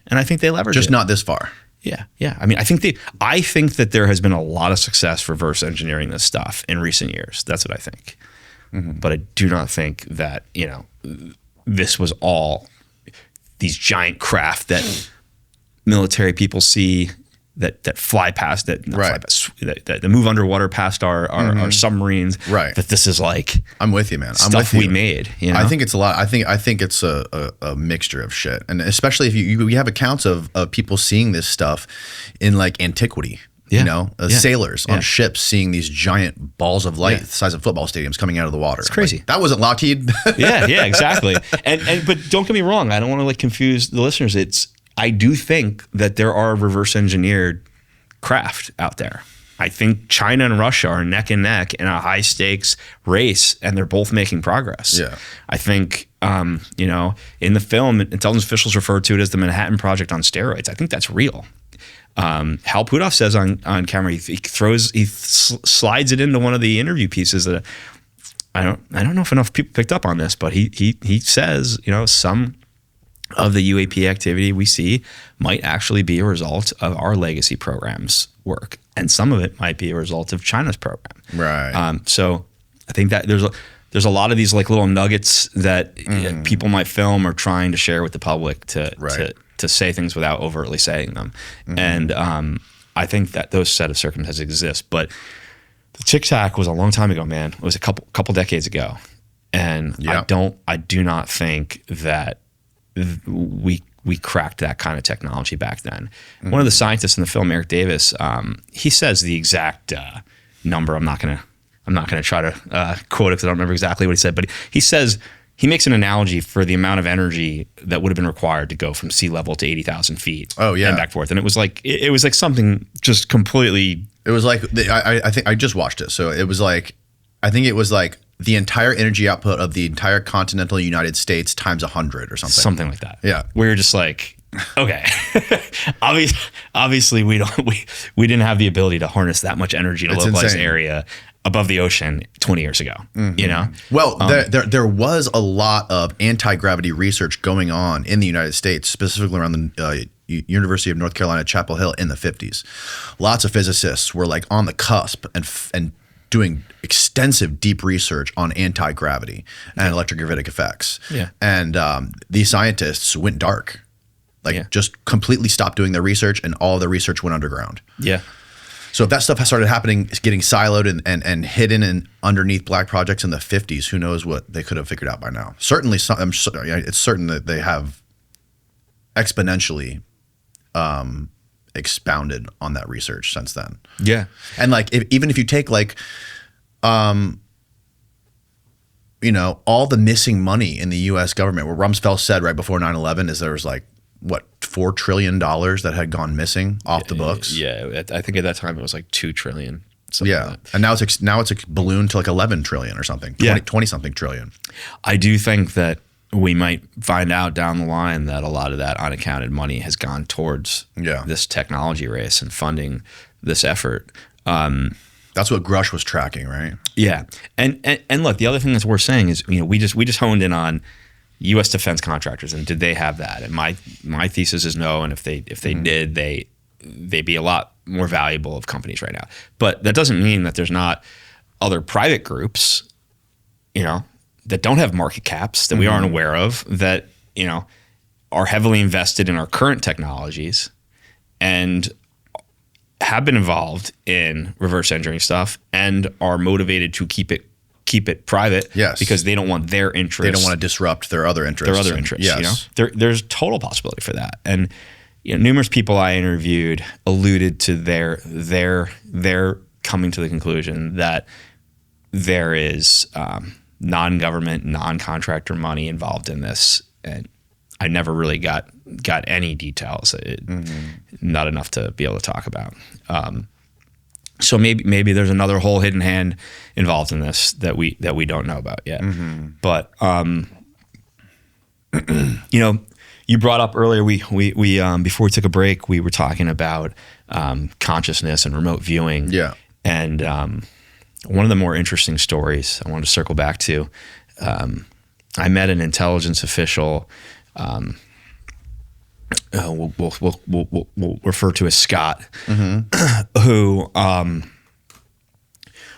And I think they leverage it. Just not this far. Yeah. I mean, I think that there has been a lot of success reverse engineering this stuff in recent years. That's what I think. Mm-hmm. But I do not think that, this was all these giant craft that military people see that fly past, that move underwater past our submarines. Right. That this is like, I'm with you, man. Stuff we made. I think it's a lot. I think it's a mixture of shit, and especially if you have accounts of people seeing this stuff in like antiquity. Yeah. Sailors on ships seeing these giant balls of light the size of football stadiums coming out of the water. It's crazy. Like, that wasn't Lockheed. yeah, exactly. But don't get me wrong. I don't want to like confuse the listeners. I do think that there are reverse engineered craft out there. I think China and Russia are neck and neck in a high stakes race, and they're both making progress. Yeah. I think, in the film, intelligence officials refer to it as the Manhattan Project on steroids. I think that's real. Hal Puthoff says on camera, he slides it into one of the interview pieces that I don't know if enough people picked up on this, but he says, some of the UAP activity we see might actually be a result of our legacy program's work, and some of it might be a result of China's program. Right. So I think that there's a lot of these like little nuggets that people might film or trying to share with the public to say things without overtly saying them. Mm-hmm. And I think that those set of circumstances exist. But the Tic Tac was a long time ago, man. It was a couple decades ago, and I do not think that we cracked that kind of technology back then. Mm-hmm. One of the scientists in the film, Eric Davis, he says the exact number. I'm not gonna try to quote it because I don't remember exactly what he said, but he says he makes an analogy for the amount of energy that would have been required to go from sea level to 80,000 feet. Oh yeah, and back and forth. And it was like something just completely. It was like I think I just watched it, so it was like the entire energy output of the entire continental United States times 100 or something. Something like that. Yeah. We were just like, okay. Obviously we didn't have the ability to harness that much energy in a localized area above the ocean 20 years ago. Mm-hmm. Well, there was a lot of anti-gravity research going on in the United States, specifically around the University of North Carolina, Chapel Hill in the 50s. Lots of physicists were like on the cusp and doing extensive deep research on anti-gravity and electrogravitic effects. Yeah. And these scientists went dark, just completely stopped doing their research, and all the research went underground. Yeah. So if that stuff has started happening, getting siloed and hidden and underneath black projects in the 50s, who knows what they could have figured out by now. Certainly, it's certain that they have exponentially expounded on that research since then. Yeah. And like, even if you take like, all the missing money in the U.S. government, where Rumsfeld said right before 9/11 is there was like, what, $4 trillion that had gone missing off the books? Yeah. I think at that time it was like 2 trillion. Yeah. Like and now it's ballooned to like 11 trillion or something, 20 something trillion. I do think that we might find out down the line that a lot of that unaccounted money has gone towards this technology race and funding this effort. That's what Grush was tracking, right? Yeah. And look, the other thing that's worth saying is, we just honed in on U.S. defense contractors, and did they have that? And my thesis is no. And if they did, they'd be a lot more valuable of companies right now. But that doesn't mean that there's not other private groups, that don't have market caps that we aren't aware of, that are heavily invested in our current technologies and have been involved in reverse engineering stuff and are motivated to keep it private. Yes. Because they don't want their interests. They don't want to disrupt their other interests. Yes. There's total possibility for that. And numerous people I interviewed alluded to their coming to the conclusion that there is non-government, non-contractor money involved in this, and I never really got any details. Not enough to be able to talk about. So maybe there's another whole hidden hand involved in this that we don't know about yet. But you know, you brought up earlier, we before we took a break, we were talking about consciousness and remote viewing. Yeah. And one of the more interesting stories I wanted to circle back to, I met an intelligence official. We'll refer to as Scott, who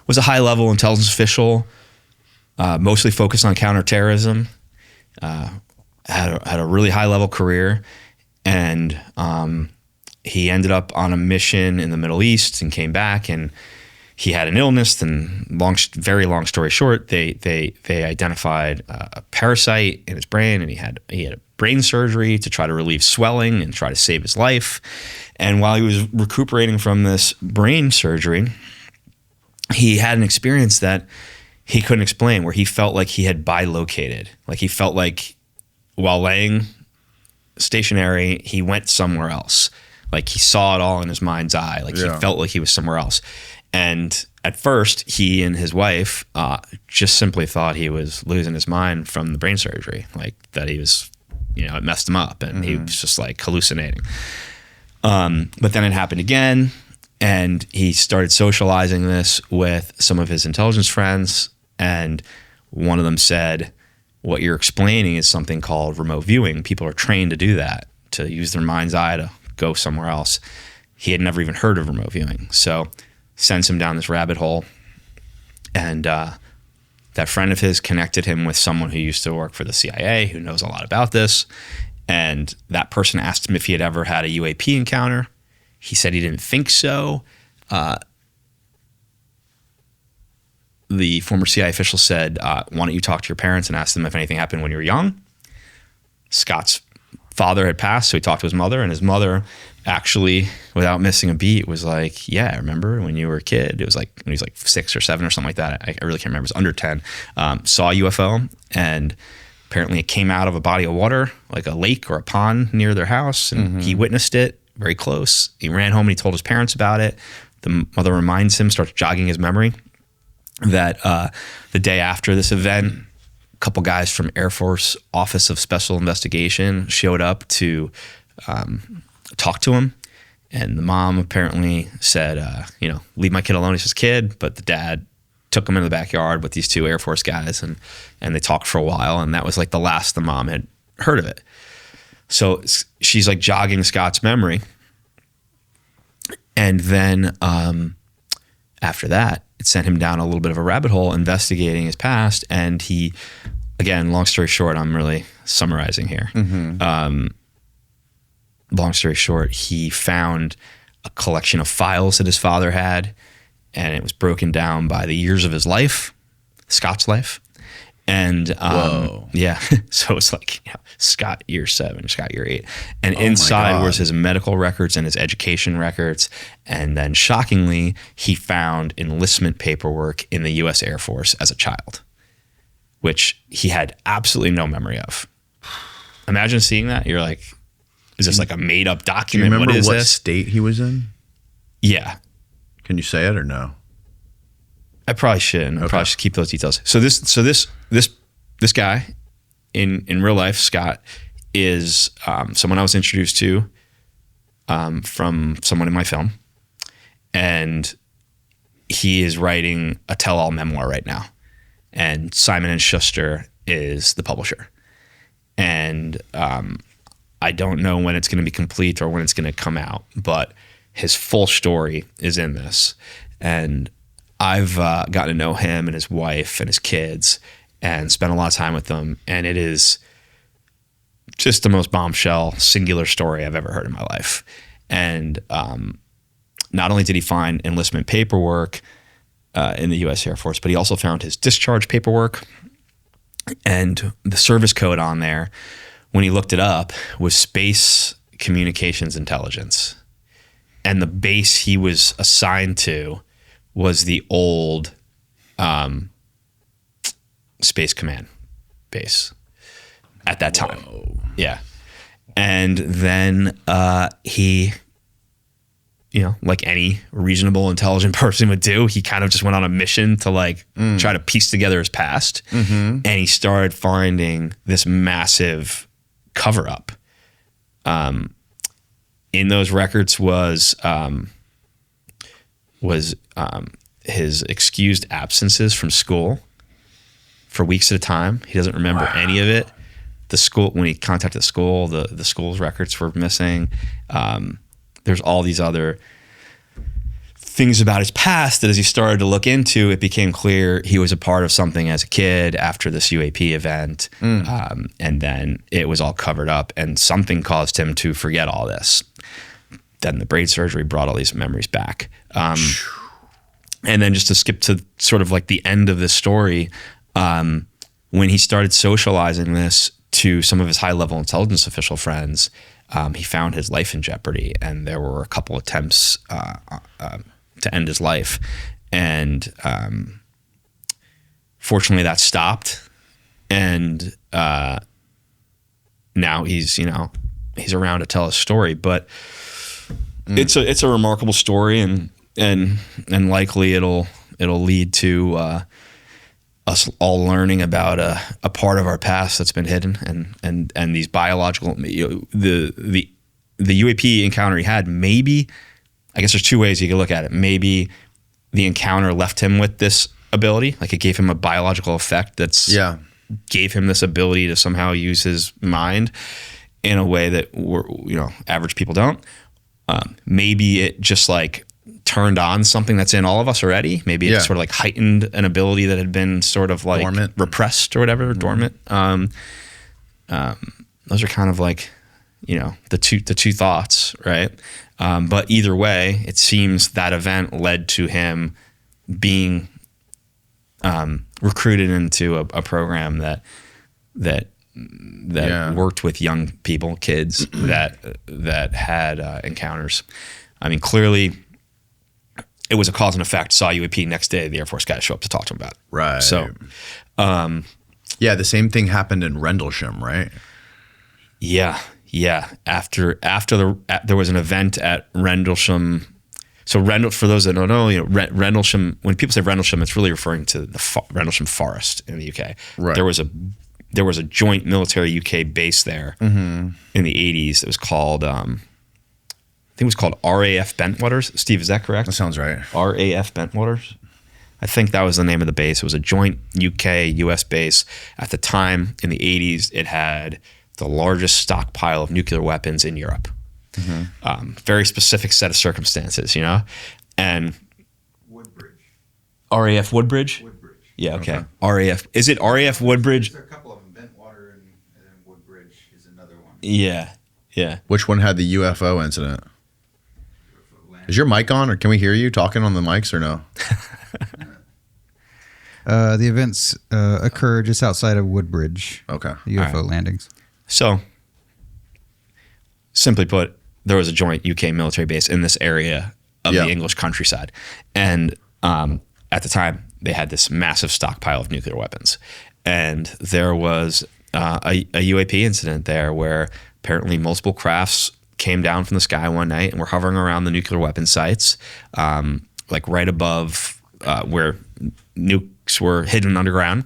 was a high-level intelligence official, mostly focused on counterterrorism. Had a really high-level career, and he ended up on a mission in the Middle East and came back, and he had an illness. And very long story short, they identified a parasite in his brain, and he had a brain surgery to try to relieve swelling and try to save his life. And while he was recuperating from this brain surgery, he had an experience that he couldn't explain, where he felt like he had bilocated. Like he felt like while laying stationary, he went somewhere else. Like he saw it all in his mind's eye. Like he felt like he was somewhere else. And at first, he and his wife just simply thought he was losing his mind from the brain surgery, like that he was, it messed him up, and he was just like hallucinating. But then it happened again, and he started socializing this with some of his intelligence friends, and one of them said, "What you're explaining is something called remote viewing. People are trained to do that, to use their mind's eye to go somewhere else." He had never even heard of remote viewing. So sends him down this rabbit hole. And that friend of his connected him with someone who used to work for the CIA, who knows a lot about this. And that person asked him if he had ever had a UAP encounter. He said he didn't think so. The former CIA official said, "Why don't you talk to your parents and ask them if anything happened when you were young?" Scott's father had passed, so he talked to his mother, and his mother actually, without missing a beat, was like, "Yeah, I remember when you were a kid. It was like when he was like 6 or 7 or something like that. I really can't remember. It was under 10. Saw a UFO, and apparently it came out of a body of water, like a lake or a pond near their house, and he witnessed it very close. He ran home and he told his parents about it. The mother reminds him, starts jogging his memory, that the day after this event, a couple guys from Air Force Office of Special Investigation showed up to talk to him. And the mom apparently said, leave my kid alone, he's just a kid. But the dad took him into the backyard with these 2 Air Force guys, and they talked for a while. And that was like the last the mom had heard of it. So she's like jogging Scott's memory. And then after that, it sent him down a little bit of a rabbit hole investigating his past. And he, again, long story short, I'm really summarizing here. Long story short, he found a collection of files that his father had, and it was broken down by the years of his life, Scott's life. And yeah, so it's like Scott year 7, Scott year 8. And inside was his medical records and his education records. And then shockingly, he found enlistment paperwork in the U.S. Air Force as a child, which he had absolutely no memory of. Imagine seeing that. You're like, is this like a made up document? Do you remember what this? State he was in? Yeah. Can you say it or no? I probably shouldn't. I probably should keep those details. So this guy in real life, Scott, is someone I was introduced to from someone in my film, and he is writing a tell-all memoir right now. And Simon & Schuster is the publisher, and I don't know when it's going to be complete or when it's going to come out, but his full story is in this. And I've gotten to know him and his wife and his kids and spent a lot of time with them. And it is just the most bombshell, singular story I've ever heard in my life. And not only did he find enlistment paperwork in the U.S. Air Force, but he also found his discharge paperwork. And the service code on there, when he looked it up, was Space Communications Intelligence. And the base he was assigned to was the old Space Command base at that time. Yeah. And then he, like any reasonable, intelligent person would do, he kind of just went on a mission to like try to piece together his past. And he started finding this massive cover up. In those records was his excused absences from school for weeks at a time. He doesn't remember any of it. The school, when he contacted the school, the school's records were missing. There's all these other things about his past that as he started to look into, it became clear he was a part of something as a kid after this UAP event. And then it was all covered up and something caused him to forget all this. Then the brain surgery brought all these memories back. And then just to skip to sort of like the end of this story, when he started socializing this to some of his high-level intelligence official friends, he found his life in jeopardy, and there were a couple attempts to end his life. And fortunately, that stopped, and now he's around to tell his story. But it's a remarkable story, and likely it'll lead to us all learning about a part of our past that's been hidden, and these biological, the UAP encounter he had, maybe, I guess there's two ways you could look at it. Maybe the encounter left him with this ability, like it gave him a biological effect gave him this ability to somehow use his mind in a way that average people don't. Maybe it just like turned on something that's in all of us already. Maybe it sort of like heightened an ability that had been sort of like dormant, repressed or whatever, dormant. Those are kind of like, the two thoughts, right? But either way, it seems that event led to him being recruited into a program that worked with young people, kids that had encounters. I mean, clearly it was a cause and effect. Saw UAP next day, the Air Force guys show up to talk to him about it. Right. So, the same thing happened in Rendlesham, right? Yeah. After there was an event at Rendlesham. So for those that don't know, Rendlesham. When people say Rendlesham, it's really referring to the Rendlesham Forest in the UK. Right. There was a joint military UK base there in the 80s. It was called. I think it was called RAF Bentwaters. Steve, is that correct? That sounds right. RAF Bentwaters. I think that was the name of the base. It was a joint UK-US base. At the time, in the 80s, it had the largest stockpile of nuclear weapons in Europe. Very specific set of circumstances, And Woodbridge. RAF Woodbridge? Woodbridge. Yeah, okay. RAF. Is it RAF Woodbridge? There's a couple of them. Bentwater and then Woodbridge is another one. Yeah. Which one had the UFO incident? Is your mic on, or can we hear you talking on the mics, or no? The events occurred just outside of Woodbridge. Okay. UFO landings. So, simply put, there was a joint UK military base in this area of the English countryside. And at the time, they had this massive stockpile of nuclear weapons. And there was a UAP incident there where apparently multiple crafts came down from the sky one night and were hovering around the nuclear weapon sites, like right above where nukes were hidden underground.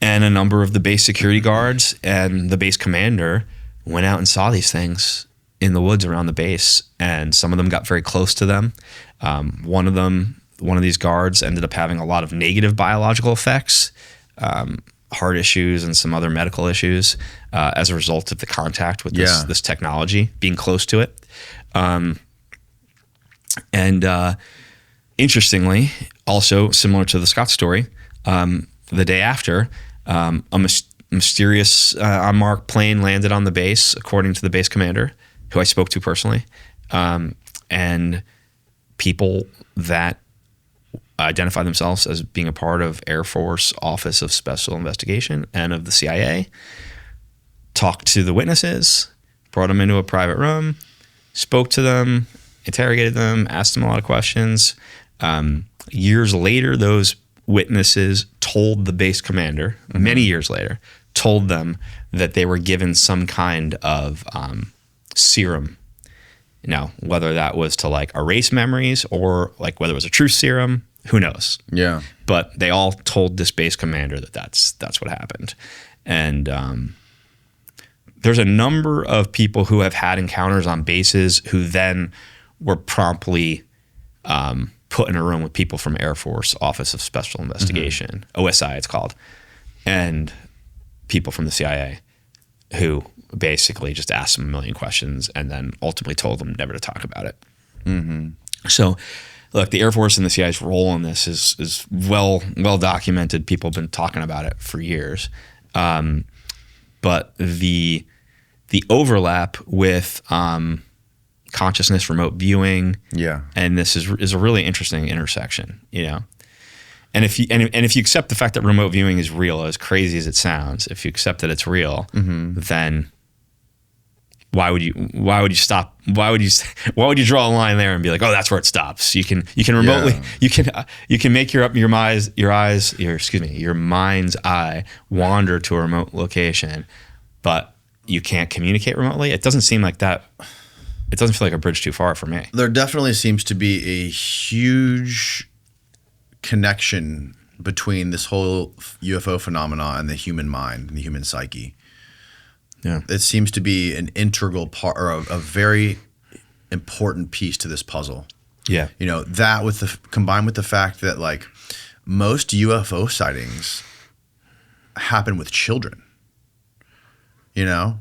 And a number of the base security guards and the base commander went out and saw these things in the woods around the base, and some of them got very close to them. One of these guards ended up having a lot of negative biological effects, heart issues and some other medical issues as a result of the contact with this technology, being close to it. And interestingly, also similar to the Scott story, the day after, a mysterious unmarked plane landed on the base, according to the base commander, who I spoke to personally, and people that identify themselves as being a part of Air Force Office of Special Investigation and of the CIA, talked to the witnesses, brought them into a private room, spoke to them, interrogated them, asked them a lot of questions. Years later, those witnesses told the base commander many years later, told them that they were given some kind of serum. Now, whether that was to like erase memories or like whether it was a truth serum, who knows? Yeah. But they all told this base commander that that's what happened. And there's a number of people who have had encounters on bases who then were promptly put in a room with people from Air Force Office of Special Investigation, OSI it's called, and people from the CIA who basically just asked them a million questions and then ultimately told them never to talk about it. So look, the Air Force and the CIA's role in this is well documented. People have been talking about it for years. But the overlap with consciousness, remote viewing, and this is a really interesting intersection, you know. And if you accept the fact that remote viewing is real, as crazy as it sounds, if you accept that it's real, then why would you stop? Why would you draw a line there and be like, oh, that's where it stops? You can remotely you can make your mind's eye wander to a remote location, but you can't communicate remotely. It doesn't seem like that. It doesn't feel like a bridge too far for me. There definitely seems to be a huge connection between this whole UFO phenomena and the human mind and the human psyche. Yeah. It seems to be an integral part or a very important piece to this puzzle. Yeah. You know, that combined with the fact that like most UFO sightings happen with children, you know,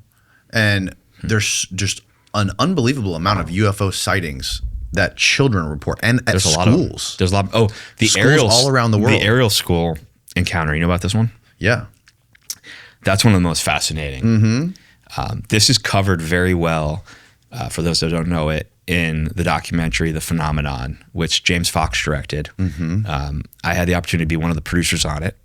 and there's just an unbelievable amount of UFO sightings that children report and at there's schools. There's a lot of the schools Ariel all around the world. The Ariel School encounter. You know about this one? Yeah. That's one of the most fascinating. This is covered very well, for those that don't know it, in the documentary The Phenomenon, which James Fox directed. I had the opportunity to be one of the producers on it.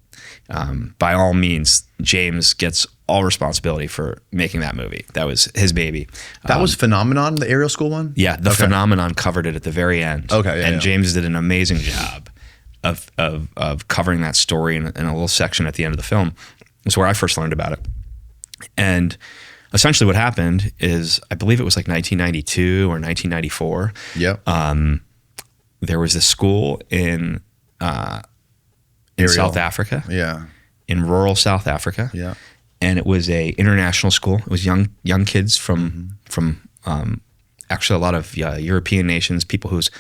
By all means, James gets all responsibility for making that movie. That was his baby. That was Phenomenon, the Ariel School one? Yeah, The Phenomenon covered it at the very end. Okay, and James did an amazing job of covering that story in a little section at the end of the film. It's where I first learned about it. And essentially what happened is, I believe it was like 1992 or 1994. Yep. There was this school in South Africa. Yeah. In rural South Africa. Yeah. And it was a international school. It was young kids from actually a lot of European nations, people whose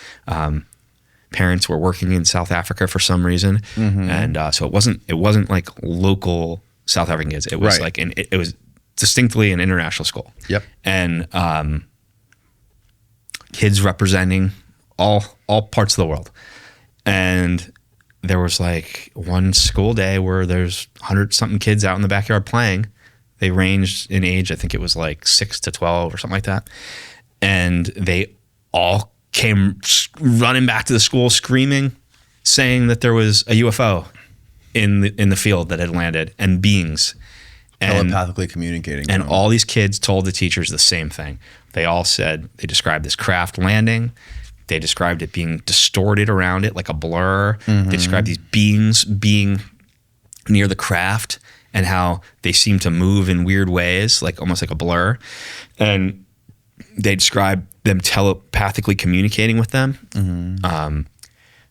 parents were working in South Africa for some reason, and so it wasn't like local South African kids. It was like it was distinctly an international school. Yep. And kids representing all parts of the world. And there was like one school day where there's 100-something kids out in the backyard playing. They ranged in age, I think it was like 6 to 12 or something like that. And they all came running back to the school screaming, saying that there was a UFO in the field that had landed and beings. And telepathically communicating. And all these kids told the teachers the same thing. They all said, they described this craft landing. They described it being distorted around it like a blur. They described these beings being near the craft and how they seemed to move in weird ways, like almost like a blur. And they described them telepathically communicating with them.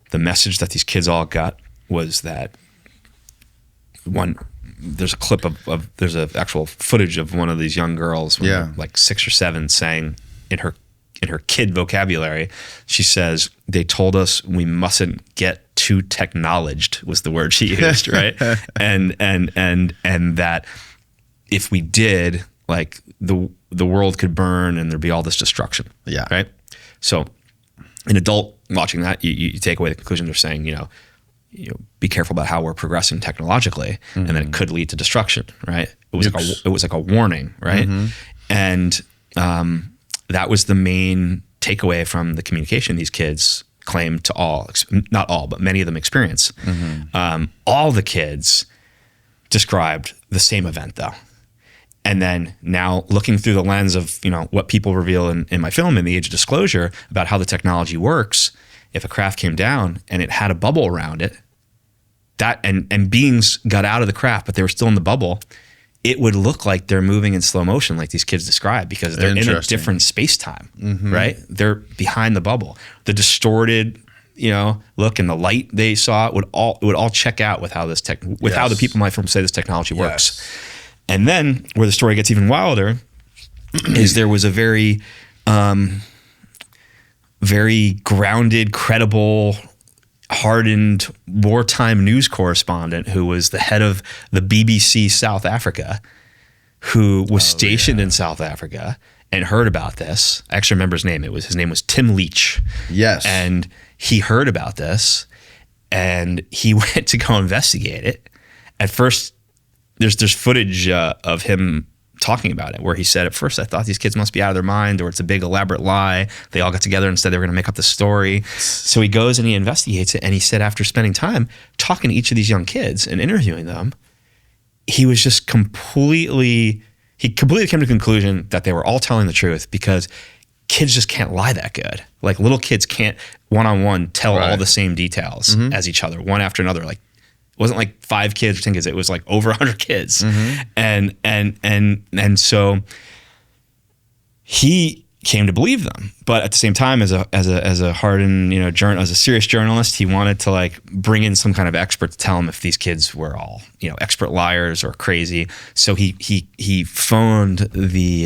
The message that these kids all got was that there's a clip there's an actual footage of one of these young girls, like 6 or 7, saying in her kid vocabulary, she says, they told us we mustn't get too technologed, was the word she used, right? and that if we did, like the world could burn and there'd be all this destruction. Yeah. Right. So an adult watching that, you take away the conclusion they're saying, you know, be careful about how we're progressing technologically, and then it could lead to destruction. Right. It was like a warning. Right. And that was the main takeaway from the communication these kids claimed to not all, but many of them experience. All the kids described the same event though. And then now looking through the lens of, what people reveal in my film, in The Age of Disclosure, about how the technology works, if a craft came down and it had a bubble around it, that and beings got out of the craft, but they were still in the bubble, it would look like they're moving in slow motion, like these kids describe, because they're in a different space-time, right? They're behind the bubble. The distorted, look and the light they saw, it would all check out with how how the people in my film say this technology works. And then where the story gets even wilder is there was a very, very grounded, credible, hardened wartime news correspondent who was the head of the BBC South Africa, who was stationed in South Africa and heard about this. I actually remember his name. His name was Tim Leach. Yes. And he heard about this and he went to go investigate it. At first, there's footage of him talking about it where he said, at first I thought these kids must be out of their mind, or it's a big elaborate lie. They all got together and said they were going to make up the story. So he goes and he investigates it, and he said after spending time talking to each of these young kids and interviewing them, he was just completely came to the conclusion that they were all telling the truth, because kids just can't lie that good. Like little kids can't one-on-one tell all the same details as each other, one after another. Like, it wasn't like 5 kids or 10 kids. It was like over 100 kids. And so he came to believe them. But at the same time, as a hardened, as a serious journalist, he wanted to like bring in some kind of expert to tell him if these kids were all, expert liars or crazy. So he phoned the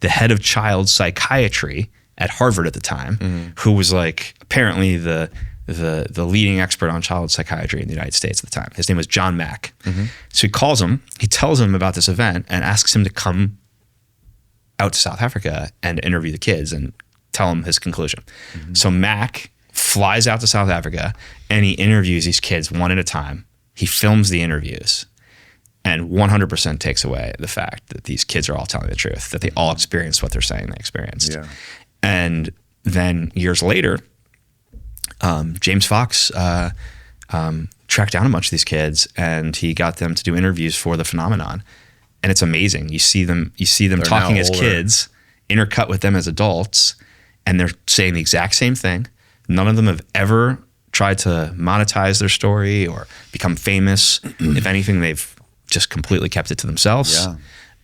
head of child psychiatry at Harvard at the time, who was like apparently the leading expert on child psychiatry in the United States at the time. His name was John Mack. So he calls him, he tells him about this event and asks him to come out to South Africa and interview the kids and tell him his conclusion. So Mack flies out to South Africa and he interviews these kids one at a time. He films the interviews and 100% takes away the fact that these kids are all telling the truth, that they all experienced what they're saying they experienced. Yeah. And then years later, James Fox tracked down a bunch of these kids and he got them to do interviews for the phenomenon. And it's amazing. You see them they're talking as kids, intercut with them as adults, and they're saying the exact same thing. None of them have ever tried to monetize their story or become famous. If anything, they've just completely kept it to themselves.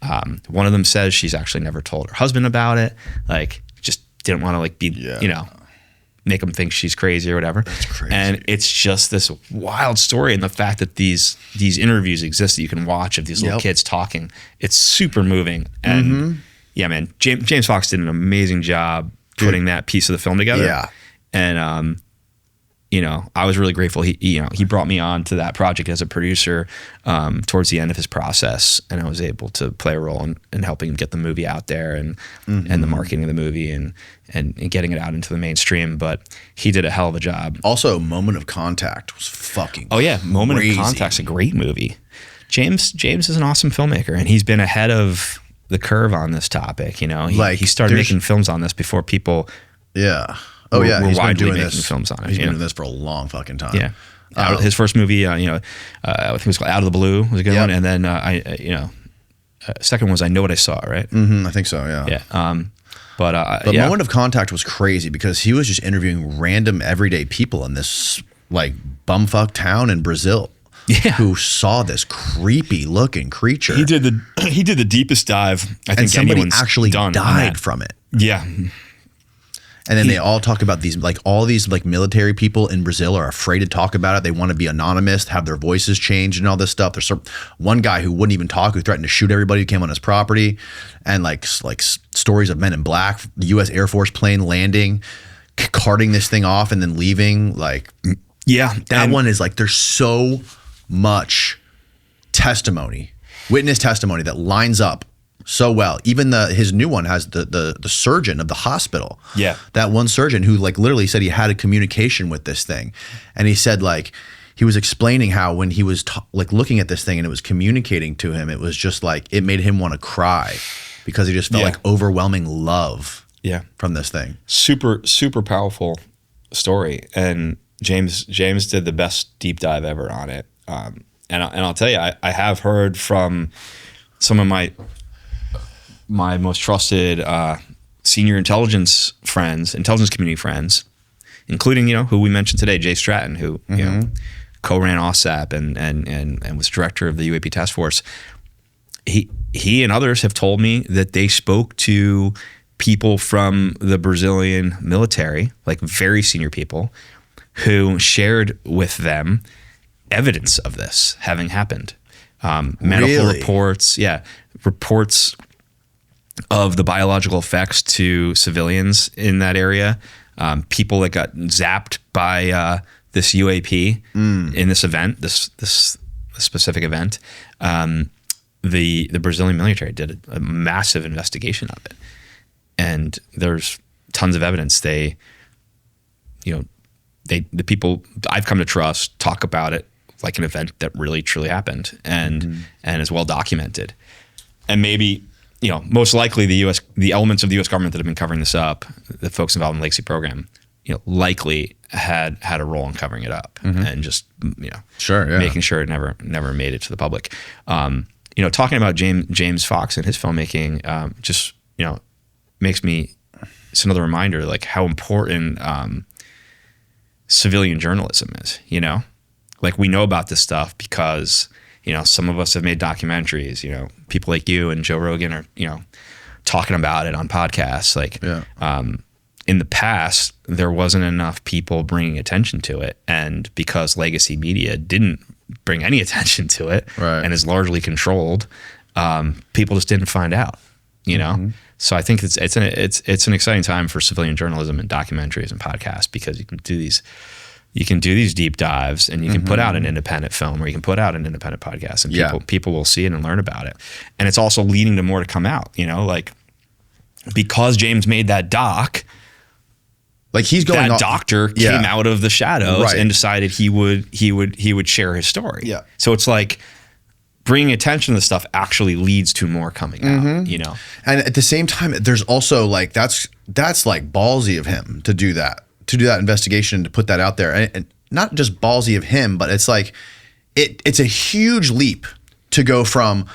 Yeah. One of them says she's actually never told her husband about it. Like, just didn't want to like be, make them think she's crazy or whatever. That's crazy. And it's just this wild story. And the fact that these interviews exist that you can watch of these little kids talking, it's super moving. And yeah, man, James Fox did an amazing job putting that piece of the film together. Yeah. And, I was really grateful. He brought me on to that project as a producer towards the end of his process, and I was able to play a role in helping him get the movie out there and the marketing of the movie and getting it out into the mainstream. But he did a hell of a job. Also, Moment of Contact was fucking Moment crazy. of Contact's a great movie. James is an awesome filmmaker, and he's been ahead of the curve on this topic. He started making films on this before people. Yeah. Oh yeah, he's been doing films on it. He's been doing this for a long fucking time. Yeah, his first movie, I think it was called Out of the Blue, was a good one, and then second was I Know What I Saw, right? I think so. Yeah. Yeah. But Moment of Contact was crazy because he was just interviewing random everyday people in this like bumfuck town in Brazil. Yeah. Who saw this creepy looking creature? He did the deepest dive I think somebody anyone's actually done died from it. Yeah. And then they all talk about these, like all these like military people in Brazil are afraid to talk about it. They want to be anonymous, have their voices changed and all this stuff. There's one guy who wouldn't even talk, who threatened to shoot everybody who came on his property. And like stories of Men in Black, the U.S. Air Force plane landing, carting this thing off and then leaving. Like, yeah, that one is like, there's so much testimony, witness testimony that lines up so well. Even his new one has the surgeon of the hospital. Yeah. That one surgeon who like literally said he had a communication with this thing. And he said like, he was explaining how when he was like looking at this thing and it was communicating to him, it was just like, it made him want to cry because he just felt like overwhelming love from this thing. Super, super powerful story. And James did the best deep dive ever on it. And I'll tell you, I have heard from some of my most trusted senior intelligence community friends, including who we mentioned today, Jay Stratton, who co-ran OSAP and was director of the UAP task force. He and others have told me that they spoke to people from the Brazilian military, like very senior people, who shared with them evidence of this having happened. Medical reports, reports of the biological effects to civilians in that area. People that got zapped by this UAP in this event, this specific event. The Brazilian military did a massive investigation of it, and there's tons of evidence. The people I've come to trust talk about it like an event that really truly happened and is well documented. And maybe, most likely the elements of the U.S. government that have been covering this up, the folks involved in the Lake City program, likely had a role in covering it up and just, making sure it never made it to the public. Talking about James Fox and his filmmaking, it's another reminder like how important civilian journalism is. Like we know about this stuff because some of us have made documentaries. People like you and Joe Rogan are talking about it on podcasts. Like in the past, there wasn't enough people bringing attention to it, and because legacy media didn't bring any attention to it and is largely controlled, people just didn't find out. So I think it's an exciting time for civilian journalism and documentaries and podcasts, because you can do these deep dives, and you can put out an independent film, or you can put out an independent podcast, and people will see it and learn about it. And it's also leading to more to come out, like because James made that doc, like doctor came out of the shadows and decided he would share his story. Yeah. So it's like bringing attention to this stuff actually leads to more coming out, And at the same time, there's also like, that's like ballsy of him to do that investigation, to put that out there. And not just ballsy of him, but it's like, it's a huge leap to go from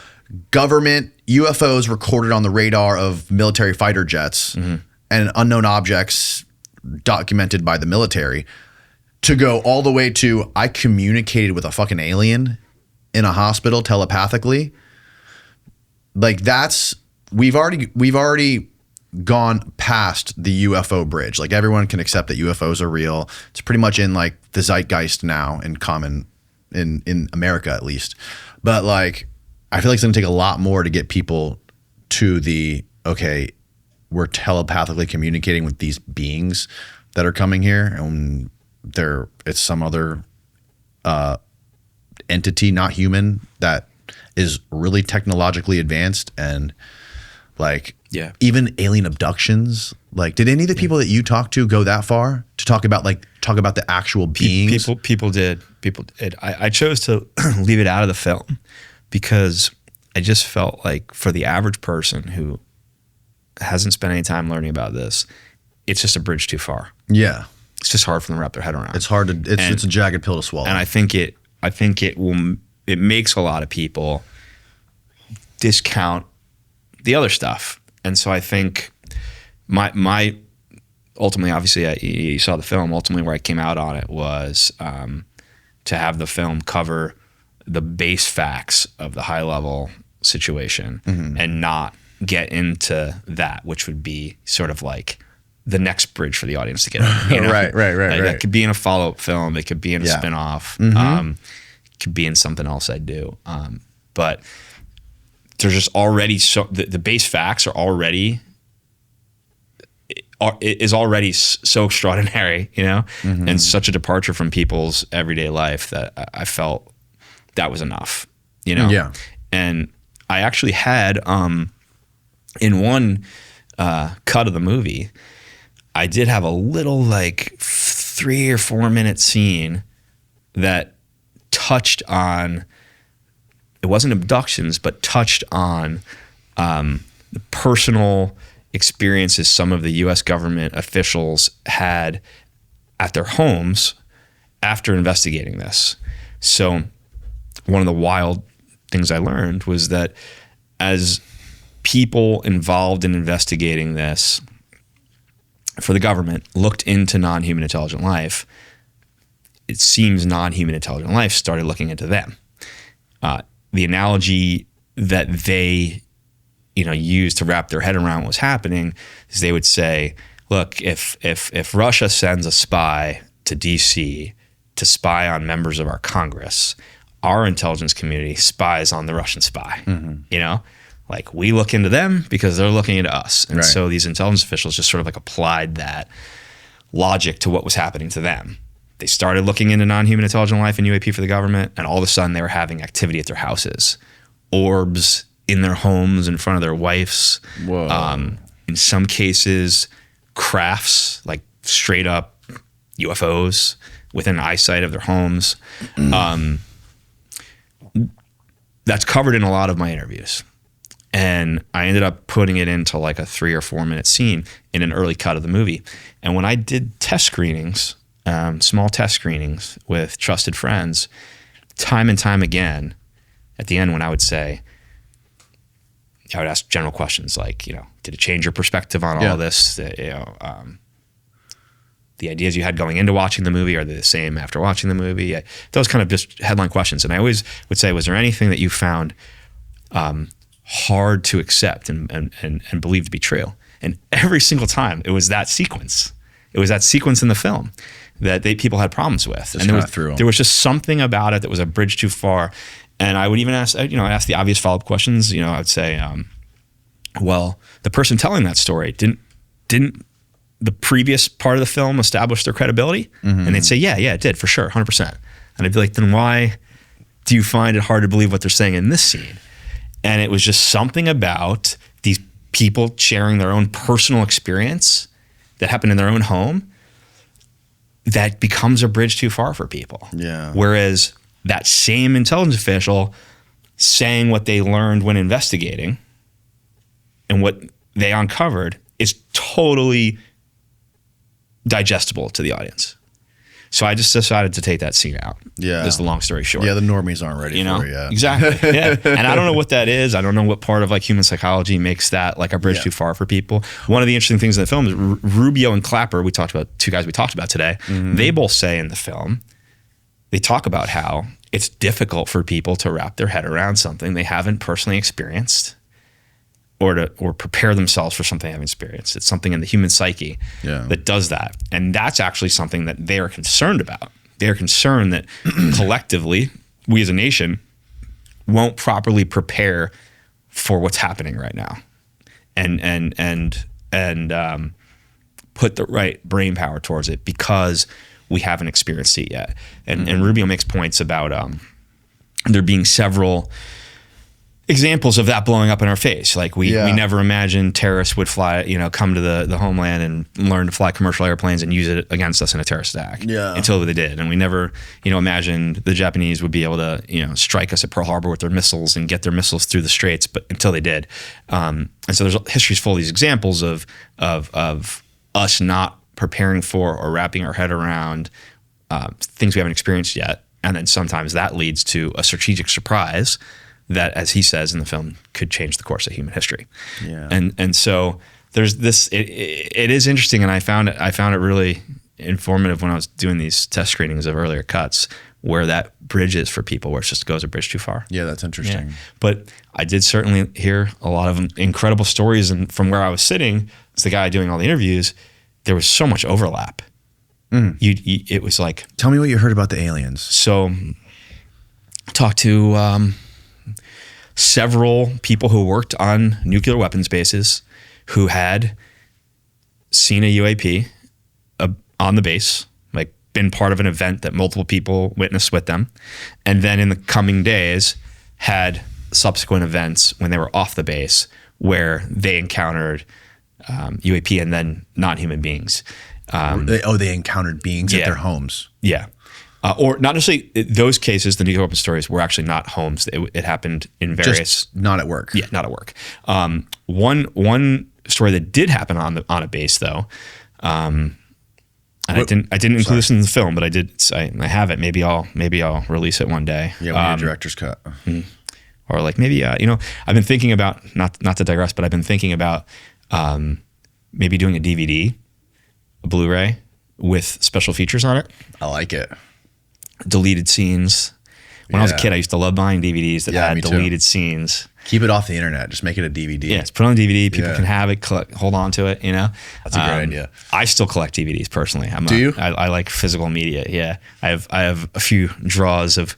government UFOs recorded on the radar of military fighter jets and unknown objects documented by the military, to go all the way to, I communicated with a fucking alien in a hospital telepathically. Like we've already gone past the UFO bridge. Like everyone can accept that UFOs are real. It's pretty much in like the zeitgeist now, in common in America at least. But like, I feel like it's gonna take a lot more to get people to we're telepathically communicating with these beings that are coming here, and it's some other entity, not human, that is really technologically advanced. And like, even alien abductions. Like, did any of the people that you talked to go that far to talk about the actual beings? People did. I chose to leave it out of the film because I just felt like for the average person who hasn't spent any time learning about this, it's just a bridge too far. Yeah. It's just hard for them to wrap their head around. It's hard to, it's a jagged pill to swallow. And I think it makes a lot of people discount the other stuff. And so I think my ultimately, obviously you saw the film, ultimately where I came out on it was to have the film cover the base facts of the high level situation and not get into that, which would be sort of like the next bridge for the audience to get over. Right. It could be in a follow-up film. It could be in a spin-off. It could be in something else I do. But there's just already the base facts are already so extraordinary, and such a departure from people's everyday life that I felt that was enough, Yeah. And I actually had in one cut of the movie, I did have a little like 3 or 4 minute scene that touched on, it wasn't abductions, but touched on the personal experiences some of the U.S. government officials had at their homes after investigating this. So one of the wild things I learned was that as people involved in investigating this for the government looked into non-human intelligent life, it seems non-human intelligent life started looking into them. The analogy that they, use to wrap their head around what was happening is they would say, look, if Russia sends a spy to DC to spy on members of our Congress, our intelligence community spies on the Russian spy. Like we look into them because they're looking into us. And so these intelligence officials just sort of like applied that logic to what was happening to them. They started looking into non-human intelligent life and UAP for the government, and all of a sudden they were having activity at their houses, orbs in their homes in front of their wives. Whoa. In some cases, crafts, like straight up UFOs within eyesight of their homes. That's covered in a lot of my interviews. And I ended up putting it into like a 3 or 4 minute scene in an early cut of the movie. And when I did test screenings, small test screenings with trusted friends, time and time again, at the end when I would say, I would ask general questions like, did it change your perspective on all of this? The ideas you had going into watching the movie, are they the same after watching the movie? Those kind of just headline questions. And I always would say, was there anything that you found hard to accept and believe to be true? And every single time it was that sequence. It was that sequence in the film that people had problems with. Just and there was just something about it that was a bridge too far. And I would even ask, I ask the obvious follow-up questions. I would say, well, the person telling that story, didn't the previous part of the film establish their credibility? And they'd say, yeah, it did, for sure, 100%. And I'd be like, then why do you find it hard to believe what they're saying in this scene? And it was just something about these people sharing their own personal experience that happened in their own home that becomes a bridge too far for people. Yeah. Whereas that same intelligence official saying what they learned when investigating and what they uncovered is totally digestible to the audience. So I just decided to take that scene out. Yeah. Is the long story short. Yeah, the normies aren't ready for it yet. Exactly. Yeah. And I don't know what that is. I don't know what part of like human psychology makes that like a bridge too far for people. One of the interesting things in the film is Rubio and Clapper, two guys we talked about today, they both say in the film, they talk about how it's difficult for people to wrap their head around something they haven't personally experienced or prepare themselves for something they haven't experienced. It's something in the human psyche that does that. And that's actually something that they are concerned about. They are concerned that collectively, we as a nation won't properly prepare for what's happening right now and put the right brain power towards it because we haven't experienced it yet. And Rubio makes points about there being several examples of that blowing up in our face. Like we never imagined terrorists would fly, come to the homeland and learn to fly commercial airplanes and use it against us in a terrorist attack until they did. And we never, imagined the Japanese would be able to, strike us at Pearl Harbor with their missiles and get their missiles through the straits, but until they did. And so there's history's full of these examples of us not preparing for or wrapping our head around things we haven't experienced yet. And then sometimes that leads to a strategic surprise that, as he says in the film, could change the course of human history. Yeah. And so there's this. It is interesting, and I found it really informative when I was doing these test screenings of earlier cuts, where that bridge is for people, where it just goes a bridge too far. Yeah, that's interesting. Yeah. But I did certainly hear a lot of incredible stories, and from where I was sitting, as the guy doing all the interviews, there was so much overlap. It was like, tell me what you heard about the aliens. So, I talked to several people who worked on nuclear weapons bases who had seen a UAP on the base, like been part of an event that multiple people witnessed with them. And then in the coming days had subsequent events when they were off the base where they encountered UAP and then non-human beings. They encountered beings at their homes. Yeah. Or not necessarily those cases, the nuclear weapon stories were actually not homes. It happened in various... Just not at work. Yeah, not at work. One story that did happen on a base though, and I didn't include this in the film, but I have it. Maybe I'll release it one day. Yeah, when your director's cut. Or like maybe I've been thinking about, not to digress, but I've been thinking about maybe doing a DVD, a Blu-ray with special features on it. I like it. deleted scenes. When I was a Yeah. kid, I used to love buying DVDs that had me too. deleted scenes. Keep it off the internet. Just make it a DVD. Yeah, it's put on DVD. People Yeah. can have it, hold on to it. You know, That's a great idea. I still collect DVDs personally. Do you? I like physical media. Yeah, I have a few drawers of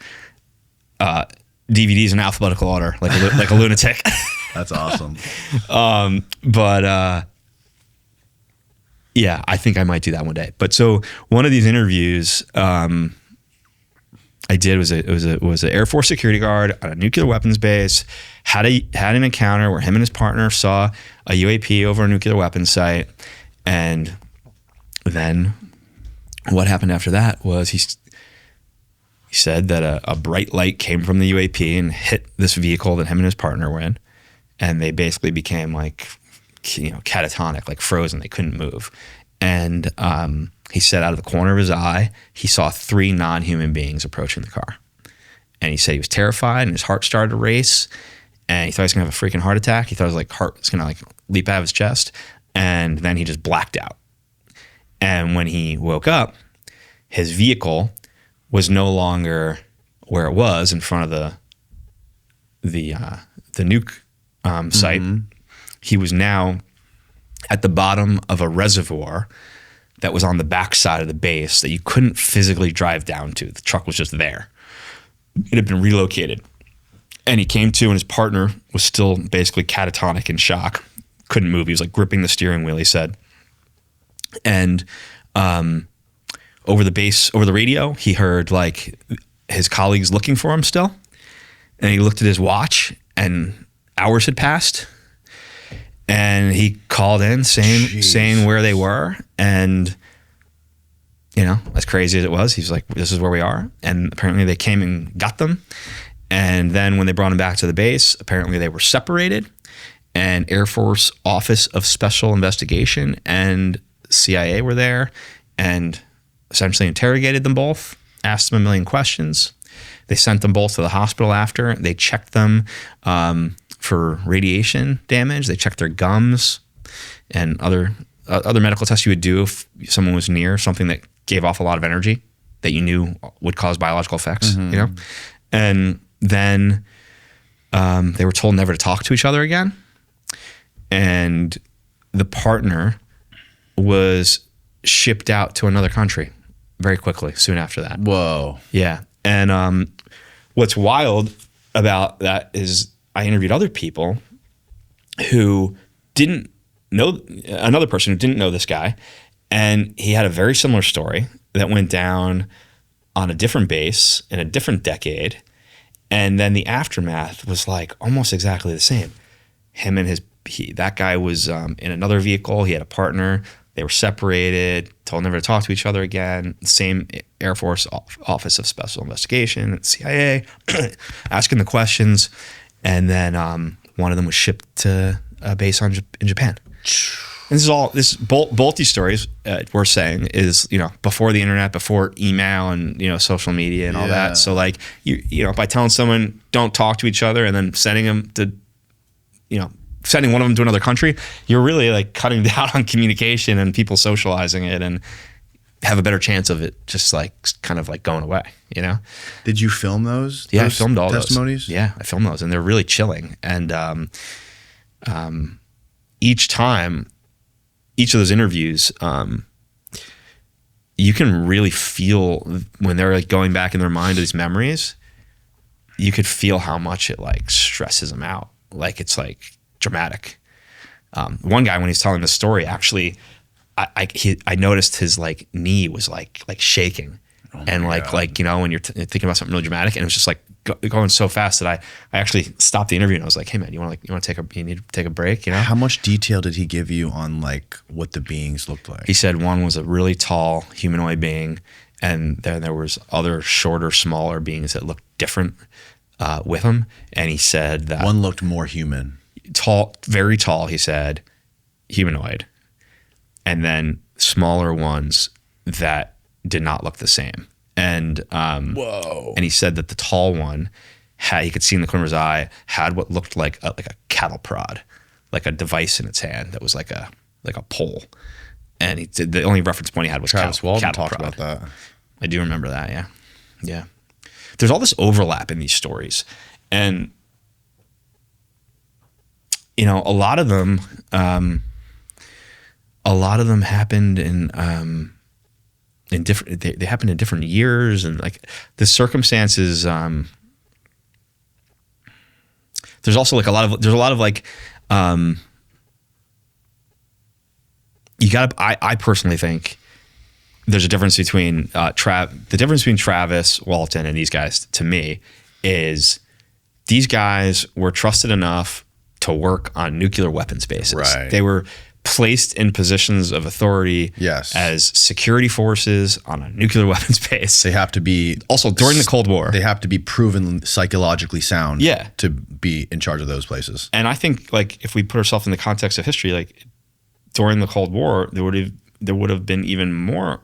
DVDs in alphabetical order, like a lunatic. That's awesome. But yeah, I think I might do that one day. But so one of these interviews I did was an Air Force security guard on a nuclear weapons base. Had an encounter where him and his partner saw a UAP over a nuclear weapons site, and then what happened after that was he said that a bright light came from the UAP and hit this vehicle that him and his partner were in, and they basically became like, catatonic, like frozen. They couldn't move. And he said out of the corner of his eye, he saw 3 non-human beings approaching the car. And he said he was terrified and his heart started to race, and he thought he was gonna have a freaking heart attack. He thought his heart was gonna leap out of his chest, and then he just blacked out. And when he woke up, his vehicle was no longer where it was in front of the nuke site. He was now at the bottom of a reservoir that was on the backside of the base that you couldn't physically drive down to. The truck was just there. It had been relocated. And he came to, and his partner was still basically catatonic in shock. Couldn't move. He was gripping the steering wheel, he said. And over the radio, he heard his colleagues looking for him still. And he looked at his watch, and hours had passed. And he called in saying where they were. And, as crazy as it was, he's like, this is where we are. And apparently they came and got them. And then when they brought him back to the base, apparently they were separated. And Air Force Office of Special Investigation and CIA were there and essentially interrogated them both, asked them a million questions. They sent them both to the hospital after. They checked them for radiation damage. They checked their gums and other medical tests you would do if someone was near something that gave off a lot of energy that you knew would cause biological effects, And then they were told never to talk to each other again. And the partner was shipped out to another country very quickly, soon after that. Whoa. Yeah. And what's wild about that is I interviewed other people who didn't know, another person who didn't know this guy, and he had a very similar story that went down on a different base in a different decade. And then the aftermath was almost exactly the same. Him and that guy was in another vehicle. He had a partner. They were separated, told never to talk to each other again. Same Air Force Office of Special Investigation, CIA, asking the questions. And then one of them was shipped to a base in Japan. And both these stories we're saying is, before the internet, before email and, social media and all that. So by telling someone don't talk to each other and then sending them to, sending one of them to another country, you're really cutting down on communication and people socializing it and have a better chance of it just kind of going away, Did you film those? Yeah, I filmed all testimonies? those. Yeah, I filmed those, and they're really chilling. And each of those interviews, you can really feel when they're going back in their mind to these memories, you could feel how much it stresses them out. It's dramatic. One guy, when he's telling the story, actually, I noticed his knee was shaking, and when you're thinking about something really dramatic, and it was just going so fast that I actually stopped the interview and I was like, hey man, you need to take a break, How much detail did he give you on what the beings looked like? He said one was a really tall humanoid being, and then there was other shorter, smaller beings that looked different with him. And he said that one looked more human. Tall, very tall, he said, humanoid, and then smaller ones that did not look the same. And whoa! And he said that the tall one he could see in the corner of his eye, had what looked like a cattle prod, like a device in its hand that was like a pole. And he said the only reference point he had was Travis Walton cattle talked prod. about that. I do remember that, yeah. Yeah. There's all this overlap in these stories. And, you know, a lot of them happened in different, they happened in different years, and like the circumstances, there's also like a lot of like, I personally think there's a difference between the difference between Travis Walton and these guys, to me, is these guys were trusted enough to work on nuclear weapons bases. Right. They were placed in positions of authority as security forces on a nuclear weapons base. They have to be also during the Cold War. They have to be proven psychologically sound to be in charge of those places. And I think, like, if we put ourselves in the context of history, like during the Cold War, there would have been even more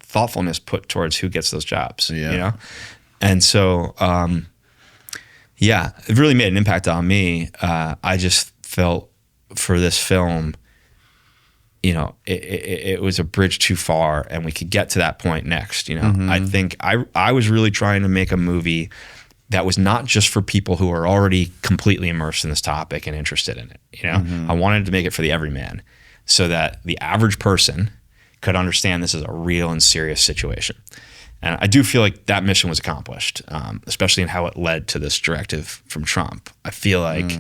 thoughtfulness put towards who gets those jobs. You know, and so it really made an impact on me. I just felt for this film, you know, it was a bridge too far, and we could get to that point next. You know, I think I was really trying to make a movie that was not just for people who are already completely immersed in this topic and interested in it. You know, I wanted to make it for the everyman, so that the average person could understand this is a real and serious situation. And I do feel like that mission was accomplished, especially in how it led to this directive from Trump. I feel like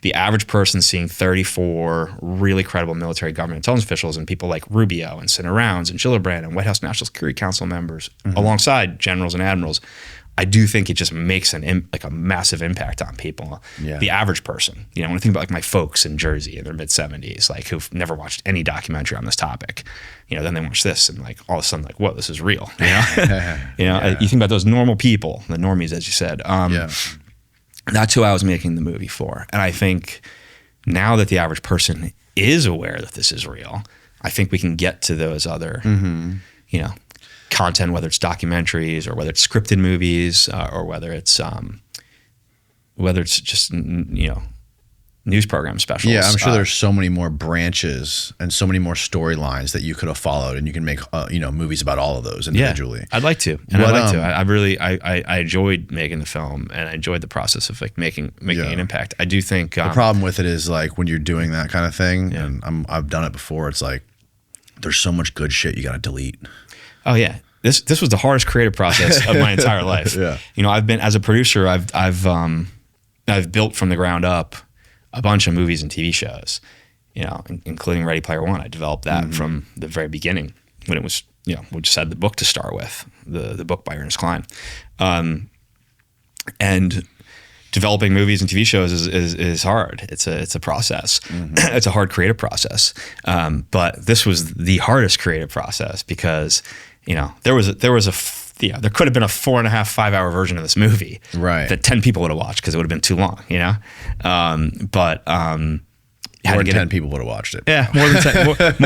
the average person seeing 34 really credible military government intelligence officials and people like Rubio and Senator Rounds and Gillibrand and White House National Security Council members alongside generals and admirals, I do think it just makes a massive impact on people. Yeah. The average person, you know, when I think about like my folks in Jersey in their mid 70s, like who've never watched any documentary on this topic, you know, then they watch this and like all of a sudden like, whoa, this is real. You know, you think about those normal people, the normies, as you said. That's who I was making the movie for. And I think now that the average person is aware that this is real, I think we can get to those other, you know, content, whether it's documentaries or whether it's scripted movies or whether it's just, you know, news program specials. Yeah, I'm sure there's so many more branches and so many more storylines that you could have followed, and you can make you know, movies about all of those individually. Yeah, I'd like to, and I'd like to. I really enjoyed making the film, and I enjoyed the process of like making an impact. I do think the problem with it is like when you're doing that kind of thing, and I've done it before. It's like there's so much good shit you got to delete. Oh yeah. This was the hardest creative process of my entire life. You know, I've been, as a producer, I've built from the ground up a bunch of movies and TV shows, you know, including Ready Player One. I developed that from the very beginning when it was, you know, we just had the book to start with, the book by Ernest Cline. And developing movies and TV shows is hard. It's a process. It's a hard creative process. But this was the hardest creative process because, you know, there could have been a 4.5, 5 hour version of this movie that 10 people would have watched because it would have been too long, you know? More than 10 people would have watched it. Yeah, more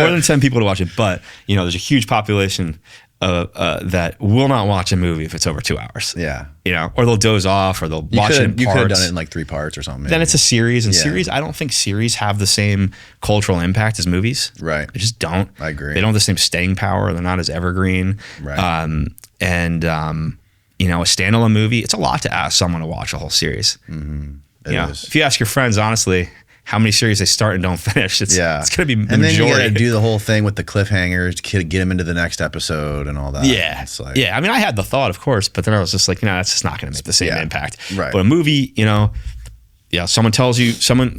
than 10 people would have watched it. But, you know, there's a huge population that will not watch a movie if it's over 2 hours. Yeah. You know, or they'll doze off or they'll watch it in parts. You could have done it in like 3 parts or something. Maybe. Then it's a series. And series, I don't think series have the same cultural impact as movies. Right. They just don't. I agree. They don't have the same staying power. They're not as evergreen. Right. You know, a standalone movie, it's a lot to ask someone to watch a whole series. It is. If you ask your friends, honestly, how many series they start and don't finish, it's going to be the and majority. then you got to do the whole thing with the cliffhangers, get them into the next episode and all that. Yeah. It's like, I mean, I had the thought, of course, but then I was just like, that's just not going to make the same impact. Right. But a movie, you know, someone tells you,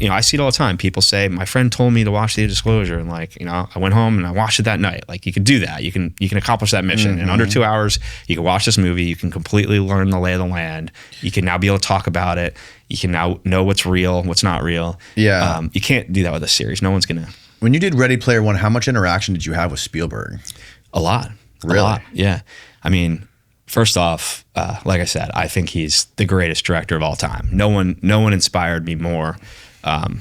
you know, I see it all the time. People say, my friend told me to watch the Disclosure, and like, you know, I went home and I watched it that night. Like, you could do that. You can accomplish that mission in under 2 hours. You can watch this movie. You can completely learn the lay of the land. You can now be able to talk about it. You can now know what's real, what's not real. Yeah. You can't do that with a series. No one's gonna. When you did Ready Player One, how much interaction did you have with Spielberg? A lot. Really? A lot. Yeah. I mean, first off, like I said, I think he's the greatest director of all time. No one inspired me more, not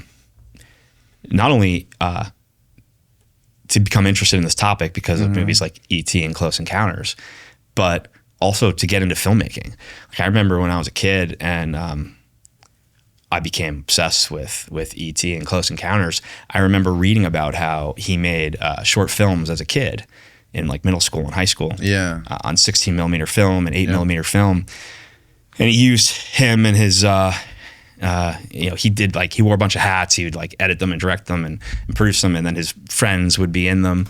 only to become interested in this topic because of movies like E.T. and Close Encounters, but also to get into filmmaking. Like, I remember when I was a kid and I became obsessed with E.T. and Close Encounters. I remember reading about how he made short films as a kid in like middle school and high school. Yeah. On 16 millimeter film and 8 millimeter film. And he used him and his, he wore a bunch of hats. He would like edit them and direct them and produce them. And then his friends would be in them.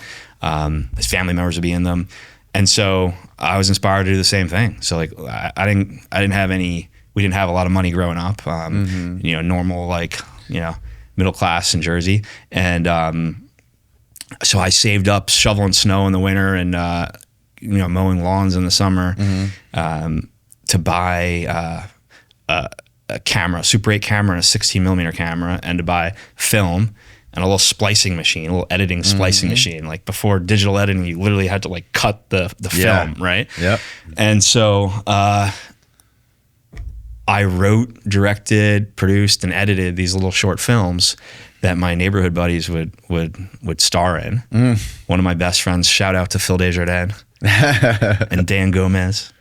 His family members would be in them. And so I was inspired to do the same thing. So like, we didn't have a lot of money growing up, normal, like, middle class in Jersey. And, so I saved up shoveling snow in the winter and, mowing lawns in the summer, to buy, a camera, Super 8 camera and a 16 millimeter camera, and to buy film and a little splicing machine, a little editing splicing machine. Like before digital editing, you literally had to like cut the film, right? Yep. And so I wrote, directed, produced, and edited these little short films that my neighborhood buddies would star in. One of my best friends, shout out to Phil Desjardins and Dan Gomez.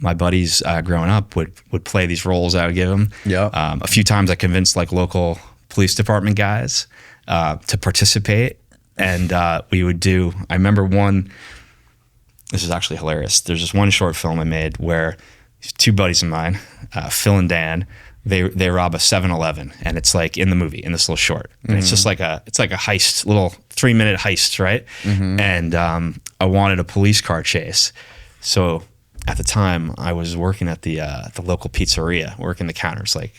My buddies growing up would play these roles I would give them. Yeah. A few times I convinced like local police department guys to participate, and we would do. I remember one. This is actually hilarious. There's this one short film I made where two buddies of mine, Phil and Dan, they rob a 7-Eleven, and it's like in the movie in this little short. And it's just like a heist, little 3-minute heist, right? And I wanted a police car chase, so. At the time, I was working at the local pizzeria, working the counters. Like,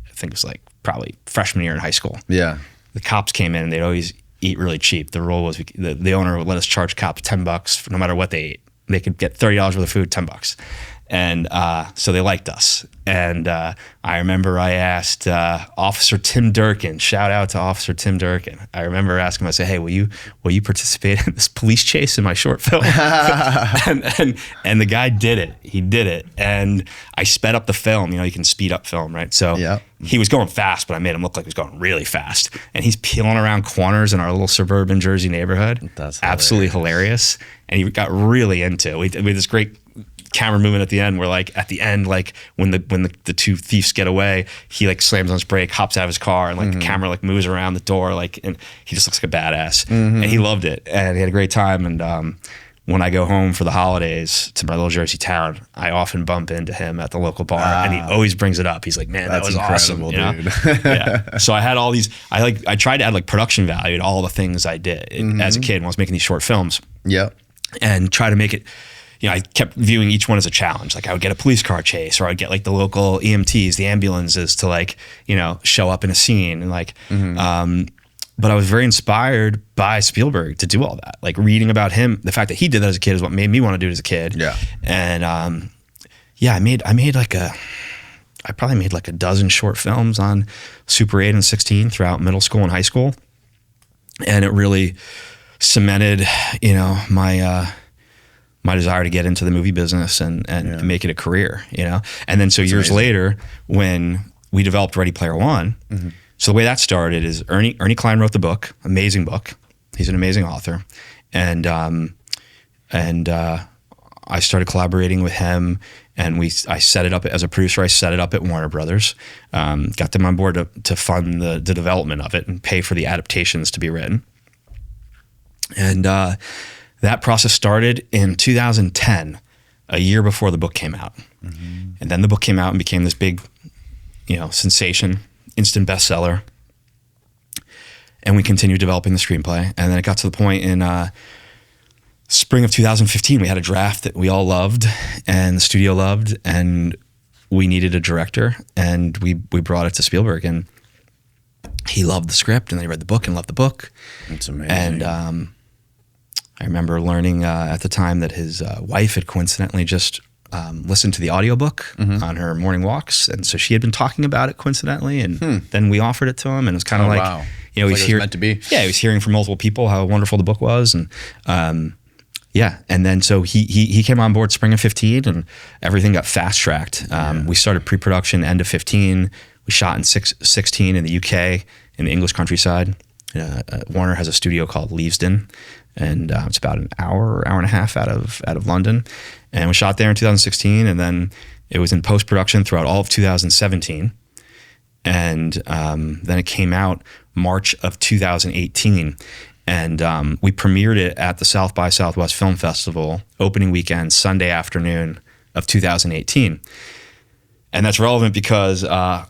I think it was like probably freshman year in high school. Yeah. The cops came in, and they'd always eat really cheap. The rule was the owner would let us charge cops $10 for no matter what they ate. They could get $30 worth of food, $10. And so they liked us. And I remember I asked Officer Tim Durkin, shout out to Officer Tim Durkin. I remember asking him, I said, hey, will you participate in this police chase in my short film? and the guy did it. He did it. And I sped up the film. You can speed up film, right? So he was going fast, but I made him look like he was going really fast. And he's peeling around corners in our little suburban Jersey neighborhood. That's absolutely hilarious. And he got really into it. We had this great camera movement at the end where like at the end, like when the two thieves get away, he like slams on his brake, hops out of his car, and like the camera like moves around the door, like, and he just looks like a badass. And he loved it, and he had a great time. And when I go home for the holidays to my little Jersey town, I often bump into him at the local bar, and he always brings it up. He's like, man, that was awesome, dude. Yeah. So I had all these, I tried to add like production value to all the things I did as a kid when I was making these short films. Yeah. And try to make it, I kept viewing each one as a challenge. Like I would get a police car chase, or I'd get like the local EMTs, the ambulances to like, show up in a scene. And like, but I was very inspired by Spielberg to do all that. Like reading about him, the fact that he did that as a kid is what made me want to do it as a kid. Yeah. And I probably made like a dozen short films on Super 8 and 16 throughout middle school and high school. And it really cemented, my desire to get into the movie business and make it a career, And then so years later, when we developed Ready Player One, so the way that started is Ernie Klein wrote the book, amazing book. He's an amazing author. And I started collaborating with him, and I set it up as a producer. I set it up at Warner Brothers, got them on board to fund the development of it and pay for the adaptations to be written. And that process started in 2010, a year before the book came out. And then the book came out and became this big, sensation, instant bestseller. And we continued developing the screenplay. And then it got to the point in spring of 2015, we had a draft that we all loved and the studio loved, and we needed a director, and we brought it to Spielberg, and he loved the script, and then he read the book and loved the book. That's amazing. And I remember learning at the time that his wife had coincidentally just listened to the audiobook on her morning walks. And so she had been talking about it coincidentally. And then we offered it to him, and it was kind of like, he was meant to be. Yeah, he was hearing from multiple people how wonderful the book was. And and then so he came on board spring of 15, and everything got fast tracked. We started pre-production end of 15. We shot in 16 in the UK, in the English countryside. Warner has a studio called Leavesden, and it's about an hour and a half out of London. And we shot there in 2016, and then it was in post-production throughout all of 2017. And then it came out March of 2018. And we premiered it at the South by Southwest Film Festival, opening weekend, Sunday afternoon of 2018. And that's relevant because a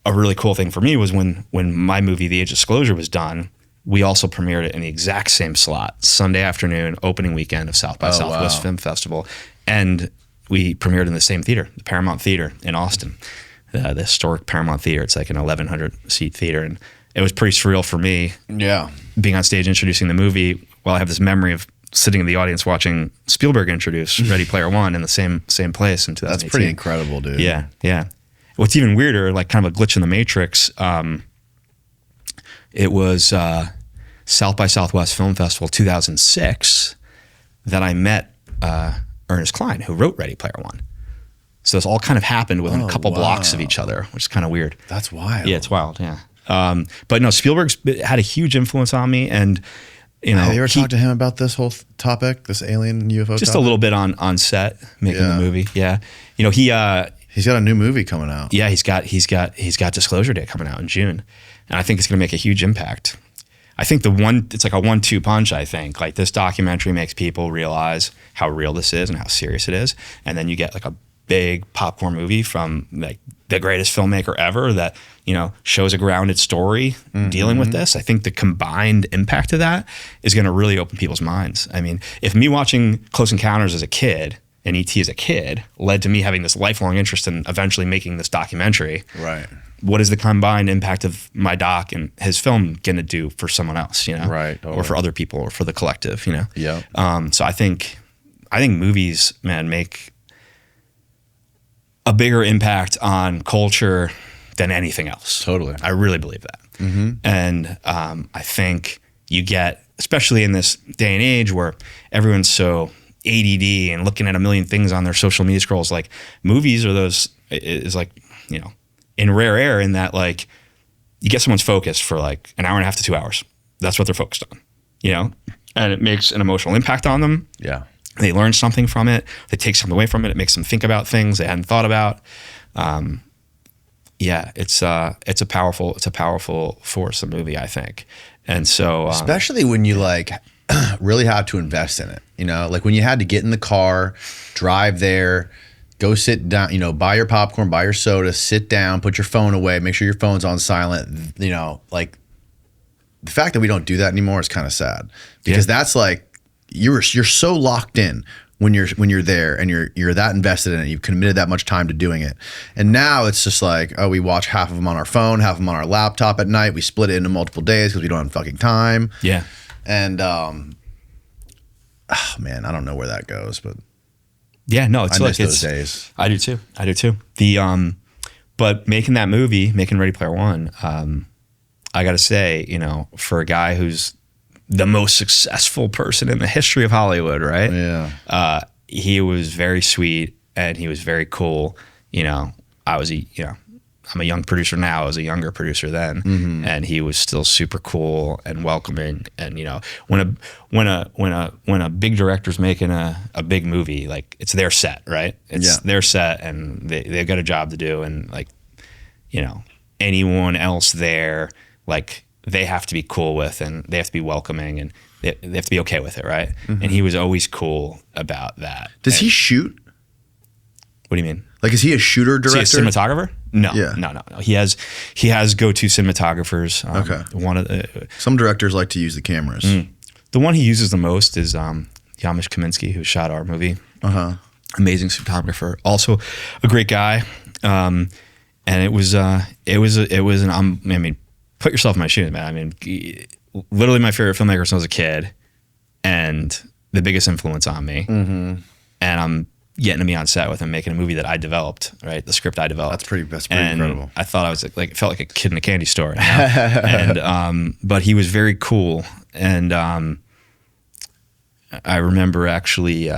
really cool thing for me was when my movie, The Age of Disclosure, was done, we also premiered it in the exact same slot, Sunday afternoon, opening weekend of South by Southwest Film Festival. And we premiered in the same theater, the Paramount Theater in Austin, the historic Paramount Theater. It's like an 1,100-seat theater. And it was pretty surreal for me being on stage introducing the movie while I have this memory of sitting in the audience watching Spielberg introduce Ready Player One in the same place in 2018. That's pretty incredible, dude. Yeah, yeah. What's even weirder, like kind of a glitch in the Matrix, it was South by Southwest Film Festival 2006 that I met Ernest Cline, who wrote Ready Player One. So this all kind of happened within a couple blocks of each other, which is kind of weird. That's wild. Yeah, it's wild, yeah. But no, Spielberg's had a huge influence on me, and have you ever talked to him about this whole topic, this alien UFO just topic? a little bit on set making the movie. Yeah, he he's got a new movie coming out. Yeah, he's got Disclosure Day coming out in June, and I think it's going to make a huge impact. I think it's like a 1-2 punch. I think like this documentary makes people realize how real this is and how serious it is, and then you get like a big popcorn movie from like the greatest filmmaker ever that shows a grounded story dealing with this. I think the combined impact of that is going to really open people's minds. I mean, if me watching Close Encounters as a kid and ET as a kid led to me having this lifelong interest in eventually making this documentary, right? What is the combined impact of my doc and his film going to do for someone else, right? Totally. Or for other people or for the collective, Yeah. So I think movies, man, make a bigger impact on culture than anything else. Totally. I really believe that. Mm-hmm. And I think you get, especially in this day and age where everyone's so ADD and looking at a million things on their social media scrolls, like movies are is like, in rare air in that like you get someone's focus for like an hour and a half to 2 hours. That's what they're focused on, and it makes an emotional impact on them. Yeah. They learn something from it. They take something away from it. It makes them think about things they hadn't thought about. It's a powerful force, a movie, I think. And so, especially when you like really have to invest in it, like when you had to get in the car, drive there, go sit down, buy your popcorn, buy your soda, sit down, put your phone away, make sure your phone's on silent, like the fact that we don't do that anymore is kind of sad because that's like, you're so locked in when you're there and you're that invested in it. You've committed that much time to doing it. And now it's just like, we watch half of them on our phone, half of them on our laptop at night. We split it into multiple days because we don't have fucking time. Yeah. And man, I don't know where that goes, but yeah, no, it's I like miss those days. I do too. But making that movie, making Ready Player One, I got to say, for a guy who's the most successful person in the history of Hollywood, right? Yeah. He was very sweet and he was very cool. I'm a young producer now. I was a younger producer then, and he was still super cool and welcoming. And when a big director's making a big movie, like it's their set, right? It's their set, and they've got a job to do. And like, anyone else there, like, they have to be cool with, and they have to be welcoming, and they have to be okay with it, right? And he was always cool about that. Does he shoot? What do you mean? Like, is he a shooter director? Is he a cinematographer? No, Yeah. no. He has go-to cinematographers. Okay. One of the Some directors like to use the cameras. The one he uses the most is Yamish Kaminsky, who shot our movie. Amazing cinematographer, also a great guy. And it was put yourself in my shoes, man. I mean, literally my favorite filmmaker since I was a kid, and the biggest influence on me. And I'm getting to be on set with him, making a movie that I developed, right? The script I developed. That's pretty and incredible. I thought I was like, it felt like a kid in a candy store. And but he was very cool. And I remember actually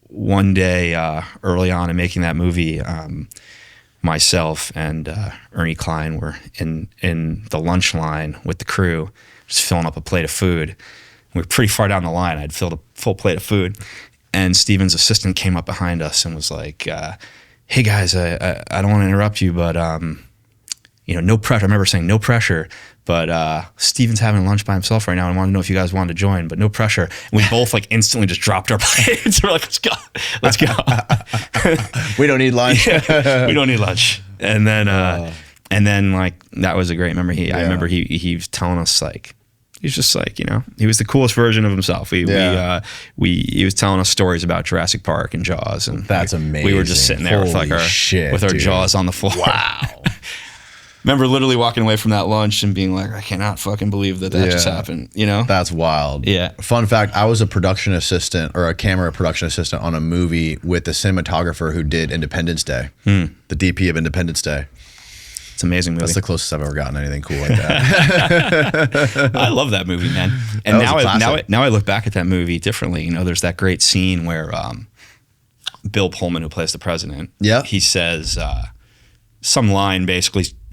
one day early on in making that movie, myself and Ernie Klein were in the lunch line with the crew, just filling up a plate of food. We were pretty far down the line. I'd filled a full plate of food, and Steven's assistant came up behind us and was like, "Hey guys, I don't want to interrupt you, but no pressure. I remember saying no pressure, but Steven's having lunch by himself right now and wanted to know if you guys wanted to join, but no pressure. And we both like instantly just dropped our plates. We're like, let's go. We don't need lunch. We don't need lunch. And then like that was a great memory. I remember he was telling us like, he's just like, he was the coolest version of himself. He was telling us stories about Jurassic Park and Jaws, and that's amazing. We were just sitting there with like our jaws on the floor. Wow. Remember literally walking away from that lunch and being like, I cannot fucking believe that just happened. That's wild. Yeah. Fun fact: I was a production assistant or a camera production assistant on a movie with the cinematographer who did Independence Day, the DP of Independence Day. It's an amazing movie. That's the closest I've ever gotten anything cool like that. I love that movie, man. And now I look back at that movie differently. There's that great scene where Bill Pullman, who plays the president, he says some line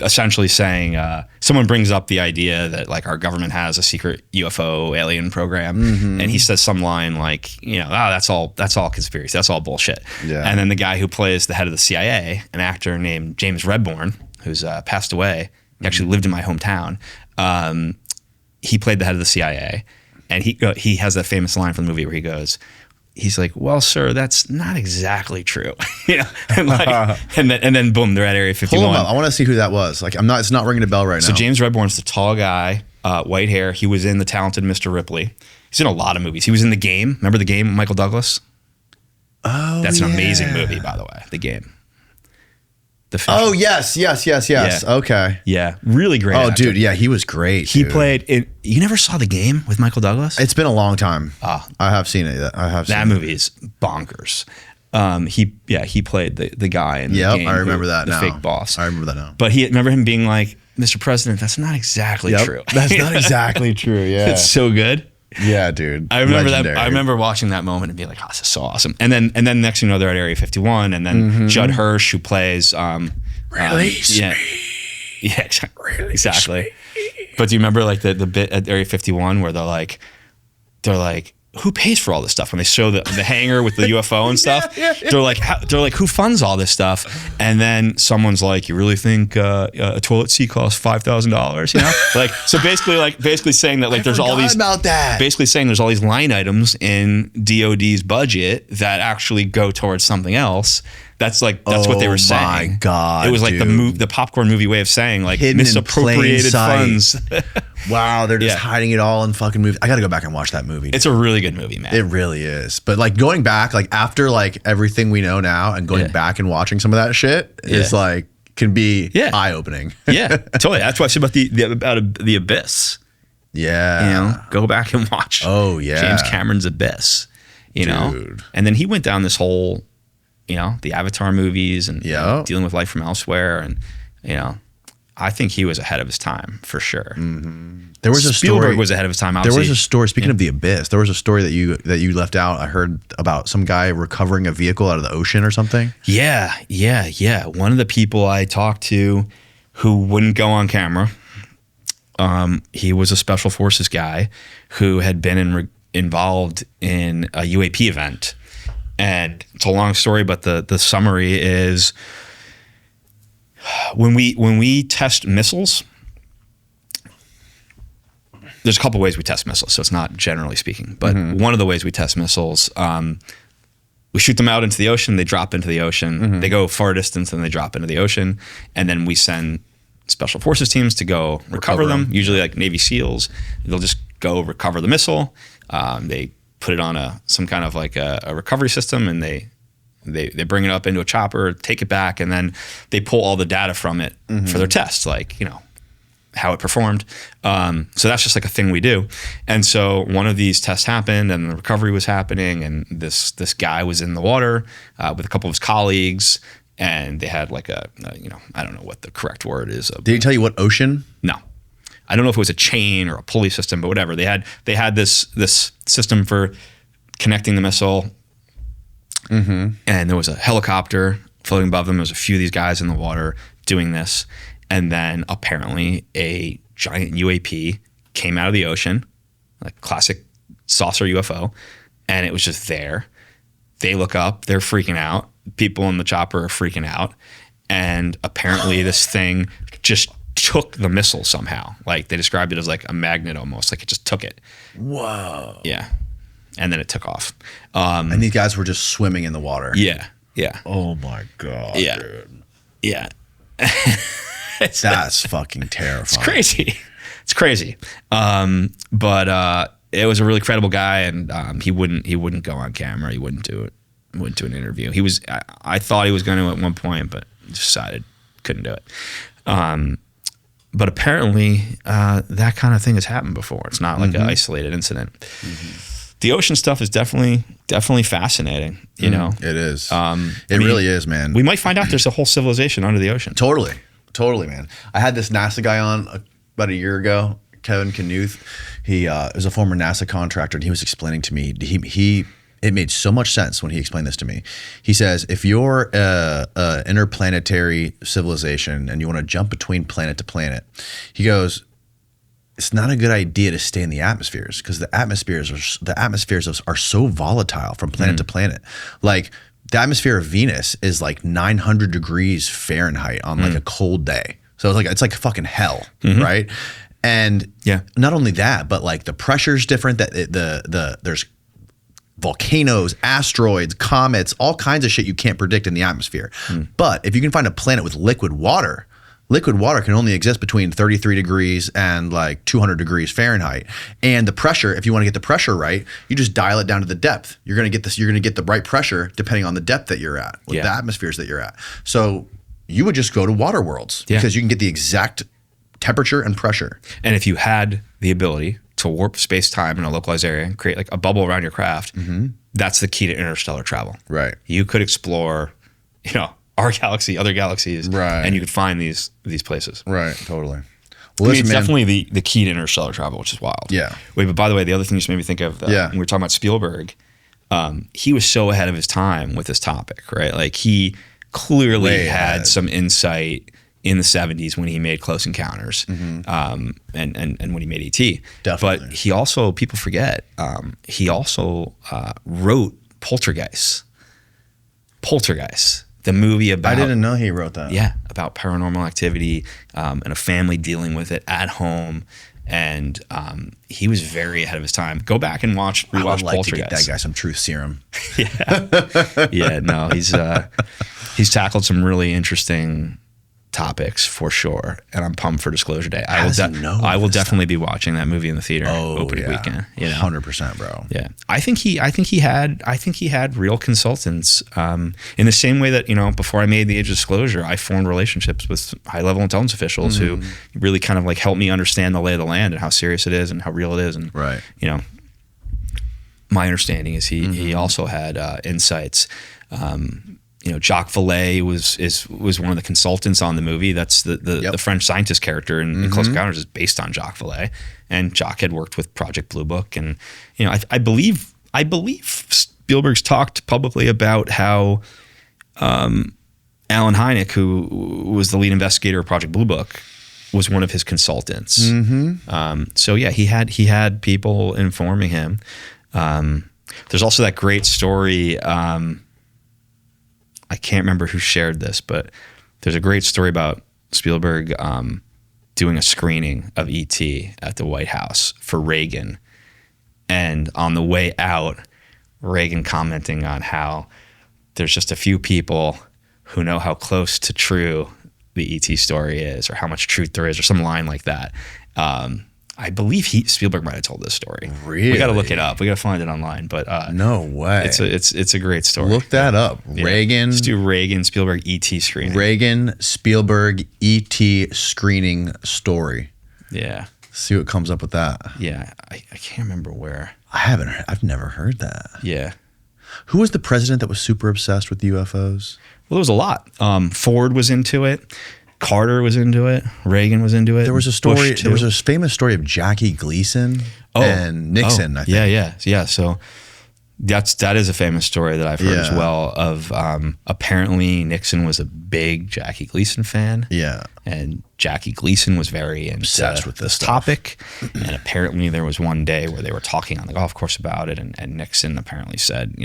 essentially saying, someone brings up the idea that like our government has a secret UFO alien program, and he says some line like, that's all conspiracy, that's all bullshit. Yeah. And then the guy who plays the head of the CIA, an actor named James Redbourne, who's passed away. He actually lived in my hometown. He played the head of the CIA, and he has that famous line from the movie where he's like, "Well, sir, that's not exactly true," and then boom, they're at Area 51. Hold on, I want to see who that was. Like, it's not ringing a bell right now. So James Redbourne's the tall guy, white hair. He was in The Talented Mr. Ripley. He's in a lot of movies. He was in The Game. Remember The Game, Michael Douglas? Oh, that's an amazing movie, by the way. The Game. Oh, yes. Yeah. Okay. Yeah, really great. Oh, actor. dude, yeah, he was great. He played it. You never saw The Game with Michael Douglas? It's been a long time. I have seen it. That movie is bonkers. He played the guy in The Game. I remember that now. The fake boss. I remember that now. But remember him being like, Mr. President, that's not exactly true. That's not exactly true, yeah. It's so good. Yeah, dude. I remember that. I remember watching that moment and being like, "Oh, this is so awesome." And then next thing you know, they're at Area 51, and then Judd Hirsch, who plays Release me. Yeah, exactly. But do you remember like the bit at Area 51 where they're like, who pays for all this stuff? When they show the hangar with the UFO and stuff, they're like, who funds all this stuff? And then someone's like, you really think a toilet seat costs $5,000? Like, so basically saying that like there's all these about that. Basically saying there's all these line items in DOD's budget that actually go towards something else. That's what they were saying. Oh my God, it was like the popcorn movie way of saying like hidden misappropriated funds. Wow, they're just hiding it all in fucking movie. I got to go back and watch that movie. It's a really good movie, man. It really is. But like going back, like after like everything we know now and going back and watching some of that shit is like can be eye opening. Yeah, totally. That's what I said about the Abyss. Yeah, go back and watch. Oh yeah, James Cameron's Abyss. Dude. And then he went down this whole. The Avatar movies and dealing with life from elsewhere. And, I think he was ahead of his time for sure. Mm-hmm. There was Spielberg was ahead of his time. Obviously. There was a story, speaking of the Abyss, there was a story that you left out. I heard about some guy recovering a vehicle out of the ocean or something. Yeah. One of the people I talked to who wouldn't go on camera, he was a special forces guy who had been involved in a UAP event. And it's a long story, but the summary is when we test missiles, there's a couple ways we test missiles, so it's not generally speaking, but one of the ways we test missiles, we shoot them out into the ocean, they drop into the ocean, they go far distance and they drop into the ocean, and then we send special forces teams to go recover them, usually like Navy SEALs. They'll just go recover the missile. They put it on some kind of like a recovery system, and they bring it up into a chopper, take it back, and then they pull all the data from it for their tests, like how it performed. So that's just like a thing we do. And so one of these tests happened, and the recovery was happening, and this guy was in the water with a couple of his colleagues, and they had like I don't know what the correct word is. Did he tell you what ocean? No. I don't know if it was a chain or a pulley system, but whatever. They had this system for connecting the missile, and there was a helicopter floating above them. There was a few of these guys in the water doing this, and then apparently a giant UAP came out of the ocean, like classic saucer UFO, and it was just there. They look up, they're freaking out. People in the chopper are freaking out, and apparently this thing just took the missile somehow. Like they described it as like a magnet almost, like it just took it. Whoa. Yeah. And then it took off. And these guys were just swimming in the water. Yeah. Yeah. Oh my God. Yeah. Dude. Yeah. That's fucking terrifying. It's crazy. It's crazy. But it was a really credible guy, and he wouldn't go on camera. He wouldn't do it. Wouldn't do an interview. He was. I thought he was going to at one point, but decided couldn't do it. But apparently, that kind of thing has happened before. It's not like an isolated incident. The ocean stuff is definitely fascinating. You know, it is. It really is, man. We might find out there's a whole civilization under the ocean. Totally, man. I had this NASA guy on about a year ago, Kevin Knuth. He is a former NASA contractor, and he was explaining to me. It made so much sense when he explained this to me. He says, if you're a interplanetary civilization and you want to jump between planet to planet, he goes, it's not a good idea to stay in the atmospheres because the atmospheres are so volatile from planet to planet. Like the atmosphere of Venus is like 900 degrees Fahrenheit on like a cold day. So it's like fucking hell, right? And not only that, but like the pressure's different. That there's volcanoes, asteroids, comets, all kinds of shit you can't predict in the atmosphere. But if you can find a planet with liquid water can only exist between 33 degrees and like 200 degrees Fahrenheit. And the pressure, if you want to get the pressure right, you just dial it down to the depth. You're going to get the right pressure depending on the depth that you're at, with the atmospheres that you're at. So you would just go to water worlds because you can get the exact temperature and pressure. And if you had the ability to warp space-time in a localized area and create like a bubble around your craft, that's the key to interstellar travel. Right. You could explore, our galaxy, other galaxies, and you could find these places. Right, totally. Well, it's definitely the key to interstellar travel, which is wild. Yeah. Wait, but by the way, the other thing you just made me think of, when we were talking about Spielberg, he was so ahead of his time with this topic, right? Like he clearly had some insight in the 70s when he made Close Encounters, and when he made E.T. Definitely. But he also, people forget, he also wrote Poltergeist, the movie about... I didn't know he wrote that. Yeah, about paranormal activity and a family dealing with it at home. And he was very ahead of his time. Go back and rewatch I would like Poltergeist. to get that guy some truth serum. He's tackled some really interesting topics for sure, and I'm pumped for Disclosure Day. I will definitely be watching that movie in the theater opening weekend. 100%, bro. Yeah, I think he had real consultants in the same way that before I made the Age of Disclosure, I formed relationships with high level intelligence officials who really kind of like helped me understand the lay of the land and how serious it is and how real it is. And my understanding is he also had insights. Jacques Vallée was one of the consultants on the movie. That's the French scientist character in Close Encounters is based on Jacques Vallée, and Jacques had worked with Project Blue Book, and I believe Spielberg's talked publicly about how Alan Hynek, who was the lead investigator of Project Blue Book, was one of his consultants. So yeah, he had people informing him. There's also that great story. I can't remember who shared this, but there's a great story about Spielberg doing a screening of E.T. at the White House for Reagan. And on the way out, Reagan commenting on how there's just a few people who know how close to true the E.T. story is, or how much truth there is, or some line like that. I believe Spielberg might have told this story. Really? We got to look it up. We got to find it online. But no way. It's a great story. Look that up. Yeah. Reagan. Just do Reagan Spielberg E.T. screening. Reagan Spielberg E.T. screening story. Yeah. See what comes up with that. Yeah. I can't remember where. I've never heard that. Yeah. Who was the president that was super obsessed with UFOs? Well, there was a lot. Ford was into it. Carter was into it. Reagan was into it. There was a story. There was a famous story of Jackie Gleason and Nixon. I think. Yeah. So that is a famous story that I've heard as well. Of apparently Nixon was a big Jackie Gleason fan. Yeah, and Jackie Gleason was very obsessed with this topic. And apparently there was one day where they were talking on the golf course about it, and Nixon apparently said,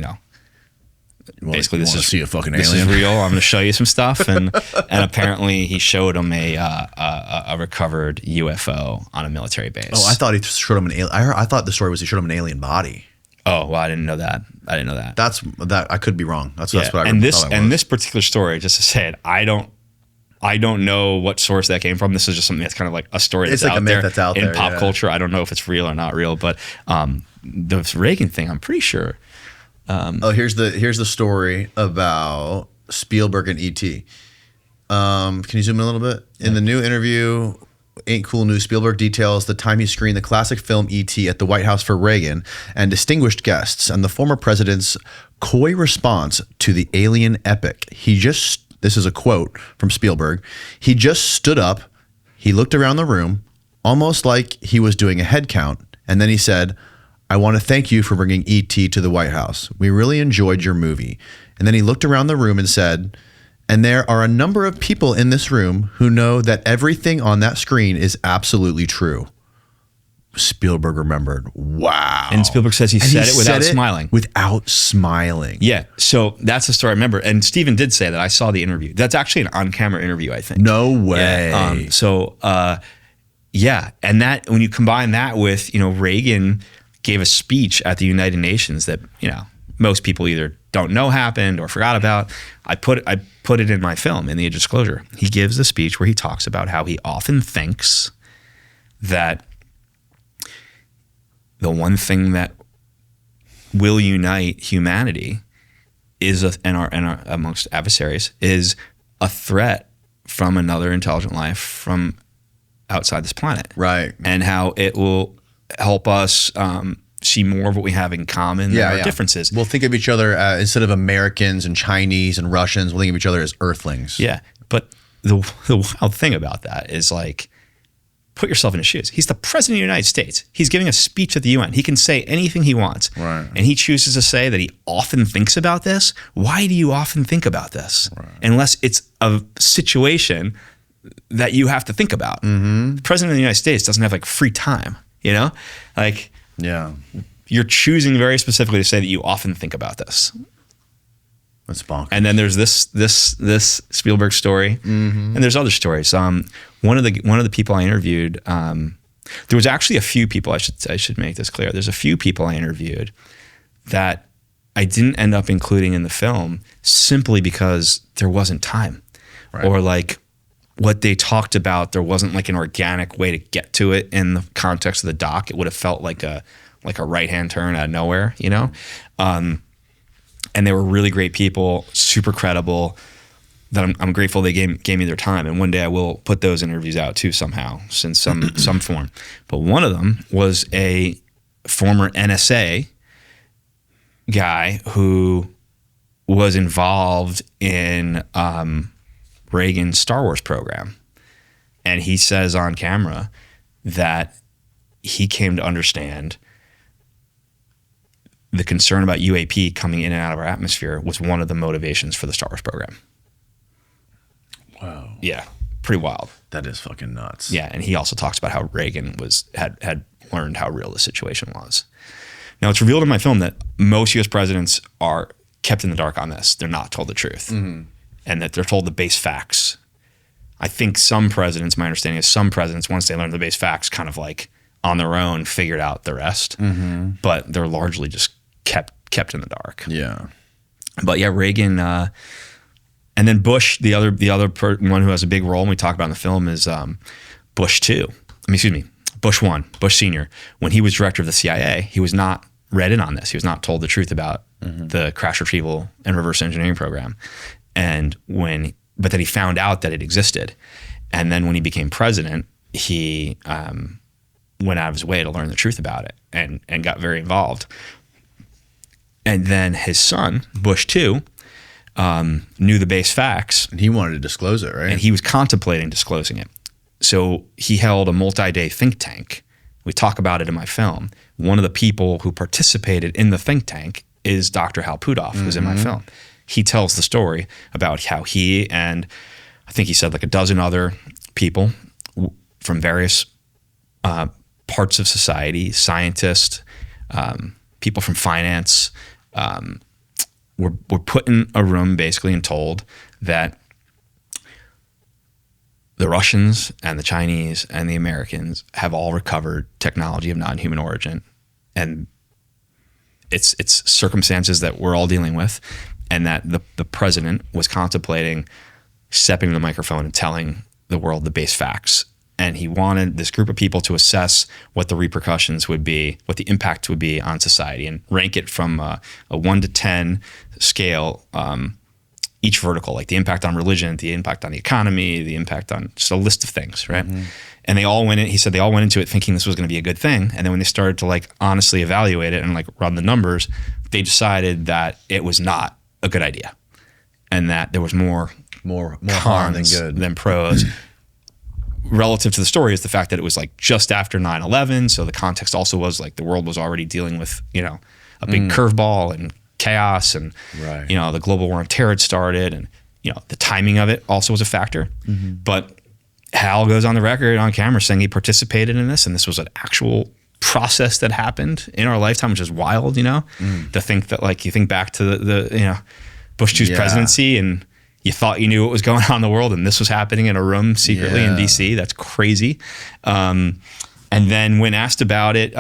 basically, you this wanna is see a fucking this alien? is real. I'm going to show you some stuff, and apparently he showed him a recovered UFO on a military base. Oh, I thought he showed him an alien. I thought the story was he showed him an alien body. Oh, well, I didn't know that. That's I could be wrong. That's what I and thought it was. and this particular story, just to say it, I don't know what source that came from. This is just something that's kind of like a story that's like out a myth there that's out in there, pop yeah. culture. I don't know if it's real or not real, but the Reagan thing, I'm pretty sure. Here's the story about Spielberg and E.T. Can you zoom in a little bit? In the new interview, Ain't Cool News, Spielberg details the time he screened the classic film E.T. at the White House for Reagan and distinguished guests and the former president's coy response to the alien epic. This is a quote from Spielberg. He just stood up, he looked around the room, almost like he was doing a head count, and then he said, "I want to thank you for bringing E.T. to the White House. We really enjoyed your movie." And then he looked around the room and said, "And there are a number of people in this room who know that everything on that screen is absolutely true." Spielberg remembered. Wow. And Spielberg says he said it without smiling. Without smiling. Yeah. So that's the story I remember. And Stephen did say that. I saw the interview. That's actually an on-camera interview, I think. No way. Yeah. And that, when you combine that with, Reagan gave a speech at the United Nations that, most people either don't know happened or forgot about. I put it in my film, in the Disclosure. He gives a speech where he talks about how he often thinks that the one thing that will unite humanity is amongst adversaries is a threat from another intelligent life from outside this planet. Right. And how it will help us see more of what we have in common than our differences. We'll think of each other instead of Americans and Chinese and Russians, we'll think of each other as Earthlings. Yeah. But the wild thing about that is, like, put yourself in his shoes. He's the president of the United States. He's giving a speech at the UN. He can say anything he wants. Right. And he chooses to say that he often thinks about this. Why do you often think about this? Right. Unless it's a situation that you have to think about. Mm-hmm. The president of the United States doesn't have, like, free time, Like, yeah, you're choosing very specifically to say that you often think about this. That's bonkers. And then there's this Spielberg story, and there's other stories. One of the people I interviewed, there was actually a few people. I should make this clear. There's a few people I interviewed that I didn't end up including in the film simply because there wasn't time, right. Or like what they talked about, there wasn't like an organic way to get to it in the context of the doc. It would have felt like a right-hand turn out of nowhere, And they were really great people, super credible, that I'm grateful they gave me their time. And one day I will put those interviews out too somehow, in some form. But one of them was a former NSA guy who was involved in Reagan's Star Wars program. And he says on camera that he came to understand the concern about UAP coming in and out of our atmosphere was one of the motivations for the Star Wars program. Wow. Yeah, pretty wild. That is fucking nuts. Yeah, and he also talks about how Reagan had learned how real the situation was. Now, it's revealed in my film that most U.S. presidents are kept in the dark on this. They're not told the truth. Mm-hmm. And that they're told the base facts. I think some presidents, my understanding is some presidents, once they learn the base facts, kind of like on their own figured out the rest. Mm-hmm. But they're largely just kept in the dark. Yeah. But yeah, Reagan, and then Bush, the other one who has a big role, and we talk about in the film, is Bush 2. Bush 1, Bush Sr. When he was director of the CIA, he was not read in on this. He was not told the truth about the crash retrieval and reverse engineering program. But then he found out that it existed. And then when he became president, he went out of his way to learn the truth about it and got very involved. And then his son, Bush 2, knew the base facts. And he wanted to disclose it, right? And he was contemplating disclosing it. So he held a multi-day think tank. We talk about it in my film. One of the people who participated in the think tank is Dr. Hal Puthoff, who's in my film. He tells the story about how he and I think he said like a dozen other people from various parts of society, scientists, people from finance, we're put in a room basically and told that the Russians and the Chinese and the Americans have all recovered technology of non-human origin, and it's circumstances that we're all dealing with, and that the president was contemplating stepping to the microphone and telling the world the base facts. And he wanted this group of people to assess what the repercussions would be, what the impact would be on society, and rank it from a 1 to 10 scale, each vertical, like the impact on religion, the impact on the economy, the impact on just a list of things, right? Mm-hmm. And they all went in, he said they all went into it thinking this was going to be a good thing. And then when they started to like honestly evaluate it and like run the numbers, they decided that it was not a good idea, and that there was more harm than good than pros. Relative to the story is the fact that it was like just after 9/11. So the context also was like the world was already dealing with, you know, a big curveball and chaos, and, you know, the global war on terror had started, and, you know, the timing of it also was a factor. Mm-hmm. But Hal goes on the record on camera saying he participated in this, and this was an actual process that happened in our lifetime, which is wild, you know, to think that, like, you think back to the you know, Bush 2's presidency, and you thought you knew what was going on in the world, and this was happening in a room secretly in DC. That's crazy. And then when asked about it,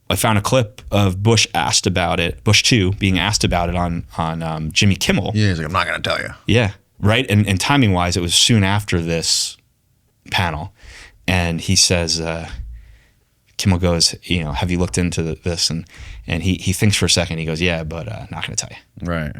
I found a clip of Bush asked about it, Bush 2 being asked about it on Jimmy Kimmel. Yeah, he's like, I'm not going to tell you. Yeah, right. And timing wise, it was soon after this panel, and he says, Kimmel goes, you know, have you looked into this? And he thinks for a second. He goes, yeah, but not going to tell you. Right.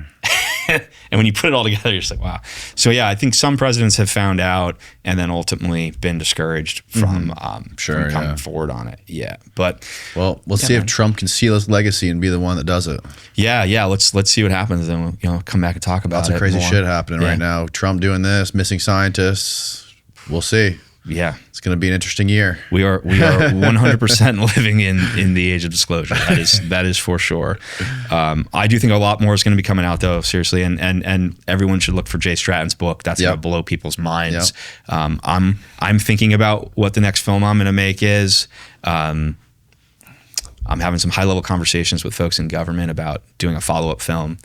And when you put it all together, you're just like, wow. So yeah, I think some presidents have found out and then ultimately been discouraged from coming forward on it. Yeah, but well, we'll see if Trump can seal his legacy and be the one that does it. Yeah. Let's see what happens, and we'll, you know, come back and talk about it. Lots of crazy shit happening right now. Trump doing this, missing scientists. We'll see. Yeah, it's going to be an interesting year. We are 100% living in the age of disclosure. That is for sure. I do think a lot more is going to be coming out, though. Seriously, and everyone should look for Jay Stratton's book. That's going to blow people's minds. Yep. I'm thinking about what the next film I'm going to make is. I'm having some high level conversations with folks in government about doing a follow up film.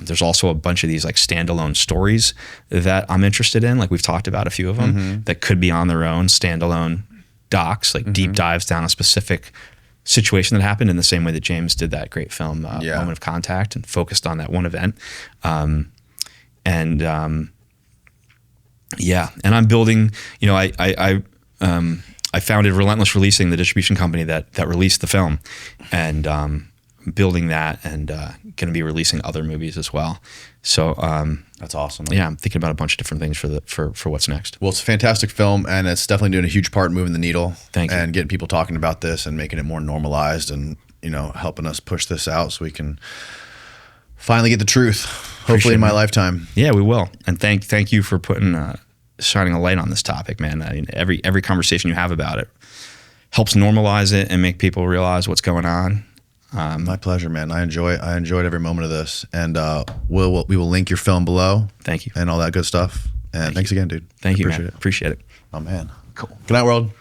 There's also a bunch of these like standalone stories that I'm interested in. Like we've talked about a few of them that could be on their own standalone docs, like deep dives down a specific situation that happened, in the same way that James did that great film, Moment of Contact, and focused on that one event. And I'm building, you know, I founded Relentless Releasing, the distribution company that released the film, and building that, and going to be releasing other movies as well. So that's awesome. Yeah, I'm thinking about a bunch of different things for what's next. Well, it's a fantastic film, and it's definitely doing a huge part in moving the needle. Thank you. And getting people talking about this and making it more normalized, and, you know, helping us push this out so we can finally get the truth. Hopefully in my lifetime. Yeah, we will. And thank you for shining a light on this topic, man. I mean, every conversation you have about it helps normalize it and make people realize what's going on. My pleasure, man. I enjoyed every moment of this, and we will link your film below. Thank you, and all that good stuff. And thanks again, dude. Thank you, man. Appreciate it. Oh man, cool. Good night, world.